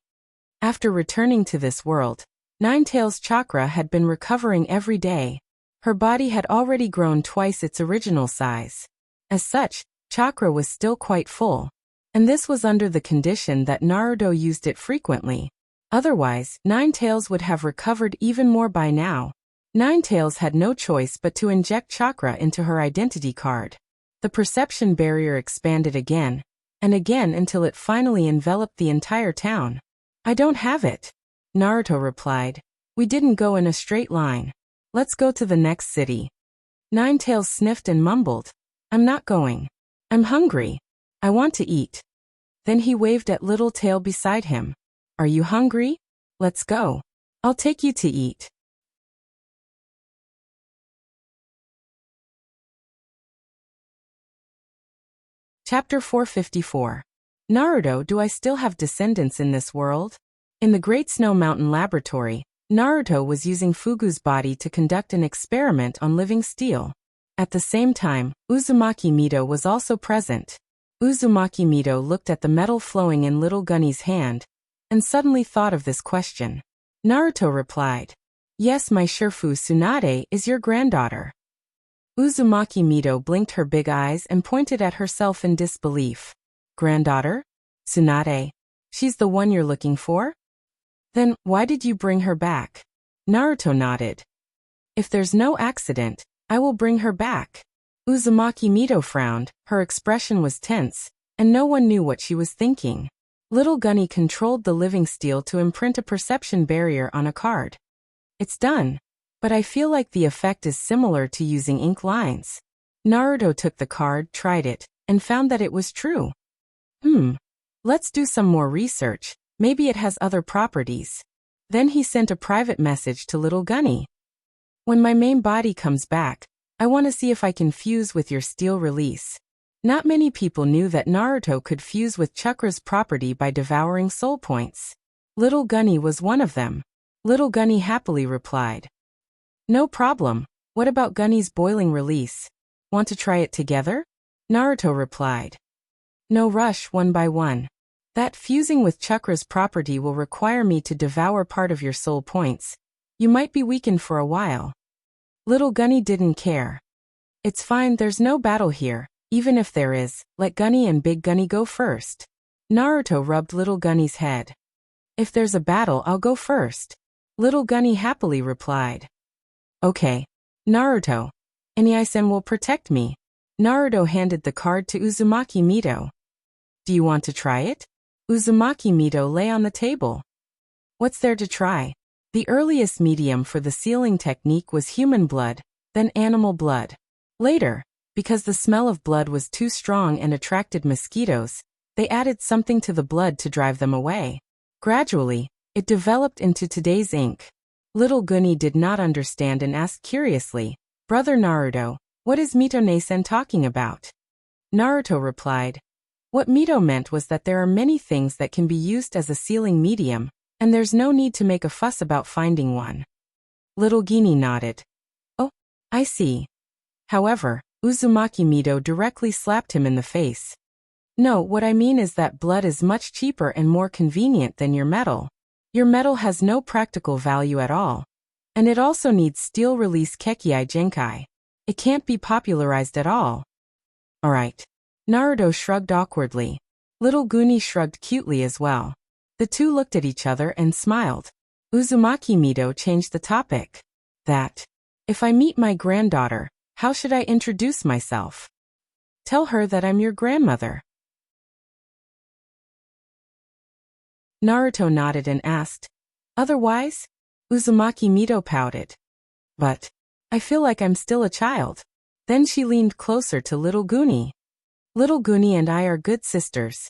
After returning to this world, Ninetales' chakra had been recovering every day. Her body had already grown twice its original size. As such, chakra was still quite full. And this was under the condition that Naruto used it frequently. Otherwise, Ninetales would have recovered even more by now. Ninetales had no choice but to inject chakra into her identity card. The perception barrier expanded again and again until it finally enveloped the entire town. I don't have it. Naruto replied. We didn't go in a straight line. Let's go to the next city. Ninetales sniffed and mumbled. I'm not going. I'm hungry. I want to eat. Then he waved at Little Tail beside him. Are you hungry? Let's go. I'll take you to eat. Chapter 454. Naruto, do I still have descendants in this world? In the Great Snow Mountain Laboratory, Naruto was using Fugu's body to conduct an experiment on living steel. At the same time, Uzumaki Mito was also present. Uzumaki Mito looked at the metal flowing in Little Gunny's hand, and suddenly thought of this question. Naruto replied, yes, my Shifu Tsunade is your granddaughter. Uzumaki Mito blinked her big eyes and pointed at herself in disbelief. Granddaughter? Tsunade? She's the one you're looking for? Then, why did you bring her back? Naruto nodded. If there's no accident, I will bring her back. Uzumaki Mito frowned, her expression was tense, and no one knew what she was thinking. Little Gunny controlled the living steel to imprint a perception barrier on a card. It's done. But I feel like the effect is similar to using ink lines. Naruto took the card, tried it, and found that it was true. Let's do some more research, maybe it has other properties. Then he sent a private message to Little Gunny. When my main body comes back, I want to see if I can fuse with your steel release. Not many people knew that Naruto could fuse with chakra's property by devouring soul points. Little Gunny was one of them. Little Gunny happily replied. No problem. What about Gunny's boiling release? Want to try it together? Naruto replied. No rush, one by one. That fusing with chakra's property will require me to devour part of your soul points. You might be weakened for a while. Little Gunny didn't care. It's fine, there's no battle here. Even if there is, let Gunny and Big Gunny go first. Naruto rubbed Little Gunny's head. If there's a battle, I'll go first. Little Gunny happily replied. Okay. Naruto. Any-sen will protect me. Naruto handed the card to Uzumaki Mito. Do you want to try it? Uzumaki Mito lay on the table. What's there to try? The earliest medium for the sealing technique was human blood, then animal blood. Later, because the smell of blood was too strong and attracted mosquitoes, they added something to the blood to drive them away. Gradually, it developed into today's ink. Little Gunny did not understand and asked curiously, Brother Naruto, what is Mito-ne-sen talking about? Naruto replied, what Mito meant was that there are many things that can be used as a sealing medium, and there's no need to make a fuss about finding one. Little Gunny nodded. Oh, I see. However, Uzumaki Mito directly slapped him in the face. No, what I mean is that blood is much cheaper and more convenient than your metal. Your metal has no practical value at all. And it also needs steel release Kekkei Genkai. It can't be popularized at all. Alright. Naruto shrugged awkwardly. Little Gunny shrugged cutely as well. The two looked at each other and smiled. Uzumaki Mito changed the topic. That. If I meet my granddaughter, How should I introduce myself? Tell her that I'm your grandmother. Naruto nodded and asked, otherwise? Uzumaki Mito pouted. But I feel like I'm still a child. Then she leaned closer to little Goonie. Little Goonie and I are good sisters.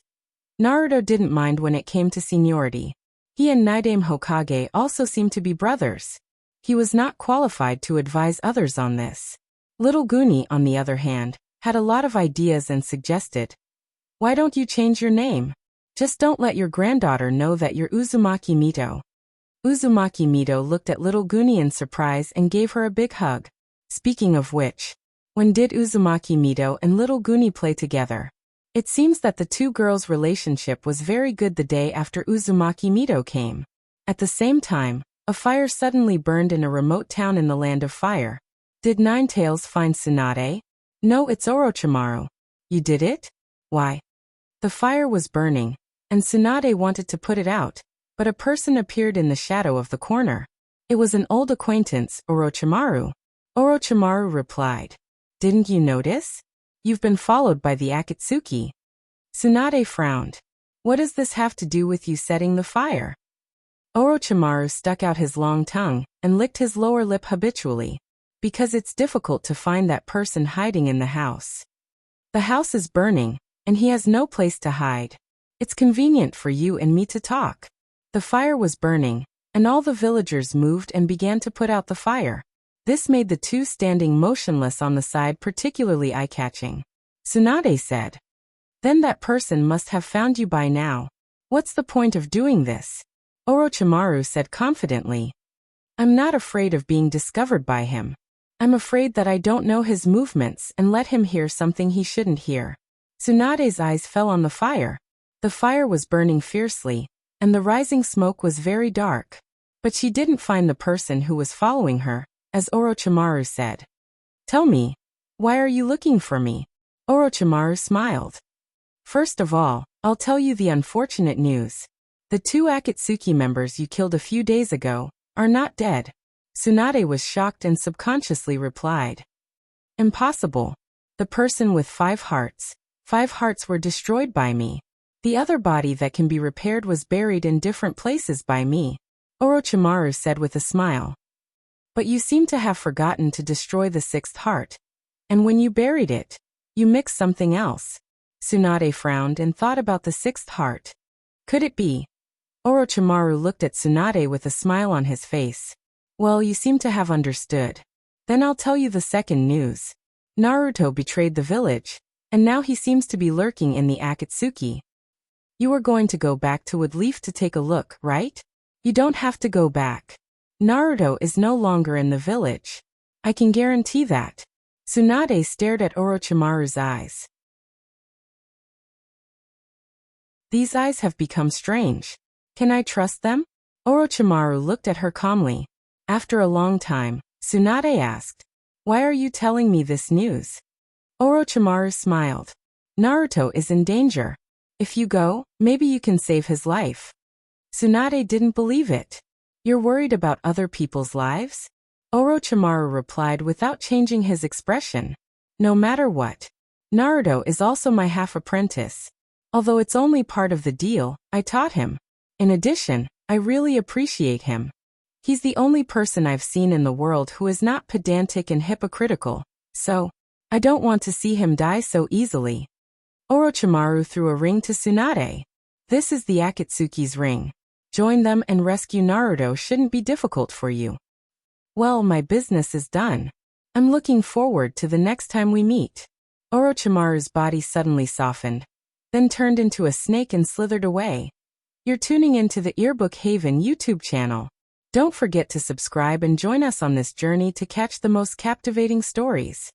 Naruto didn't mind when it came to seniority. He and Naidame Hokage also seemed to be brothers. He was not qualified to advise others on this. Little Goonie, on the other hand, had a lot of ideas and suggested, why don't you change your name? Just don't let your granddaughter know that you're Uzumaki Mito. Uzumaki Mito looked at little Goonie in surprise and gave her a big hug. Speaking of which, when did Uzumaki Mito and little Goonie play together? It seems that the two girls' relationship was very good the day after Uzumaki Mito came. At the same time, a fire suddenly burned in a remote town in the Land of Fire. Did Ninetales find Tsunade? No, it's Orochimaru. You did it? Why? The fire was burning, and Tsunade wanted to put it out, but a person appeared in the shadow of the corner. It was an old acquaintance, Orochimaru. Orochimaru replied, didn't you notice? You've been followed by the Akatsuki. Tsunade frowned. What does this have to do with you setting the fire? Orochimaru stuck out his long tongue and licked his lower lip habitually, because it's difficult to find that person hiding in the house. The house is burning, and he has no place to hide. It's convenient for you and me to talk. The fire was burning, and all the villagers moved and began to put out the fire. This made the two standing motionless on the side particularly eye-catching. Tsunade said, then that person must have found you by now. What's the point of doing this? Orochimaru said confidently, I'm not afraid of being discovered by him. I'm afraid that I don't know his movements and let him hear something he shouldn't hear. Tsunade's eyes fell on the fire. The fire was burning fiercely, and the rising smoke was very dark. But she didn't find the person who was following her, as Orochimaru said. Tell me, why are you looking for me? Orochimaru smiled. First of all, I'll tell you the unfortunate news. The two Akatsuki members you killed a few days ago are not dead. Tsunade was shocked and subconsciously replied, impossible. The person with 5 hearts were destroyed by me. The other body that can be repaired was buried in different places by me, Orochimaru said with a smile. But you seem to have forgotten to destroy the 6th heart. And when you buried it, you mixed something else. Tsunade frowned and thought about the 6th heart. Could it be? Orochimaru looked at Tsunade with a smile on his face. Well, you seem to have understood. Then I'll tell you the second news. Naruto betrayed the village, and now he seems to be lurking in the Akatsuki. You are going to go back to Woodleaf to take a look, right? You don't have to go back. Naruto is no longer in the village. I can guarantee that. Tsunade stared at Orochimaru's eyes. These eyes have become strange. Can I trust them? Orochimaru looked at her calmly. After a long time, Tsunade asked, why are you telling me this news? Orochimaru smiled. Naruto is in danger. If you go, maybe you can save his life. Tsunade didn't believe it. You're worried about other people's lives? Orochimaru replied without changing his expression. No matter what. Naruto is also my half-apprentice. Although it's only part of the deal, I taught him. In addition, I really appreciate him. He's the only person I've seen in the world who is not pedantic and hypocritical, so I don't want to see him die so easily. Orochimaru threw a ring to Tsunade. This is the Akatsuki's ring. Join them and rescue Naruto shouldn't be difficult for you. Well, my business is done. I'm looking forward to the next time we meet. Orochimaru's body suddenly softened, then turned into a snake and slithered away. You're tuning into the Earbook Haven YouTube channel. Don't forget to subscribe and join us on this journey to catch the most captivating stories.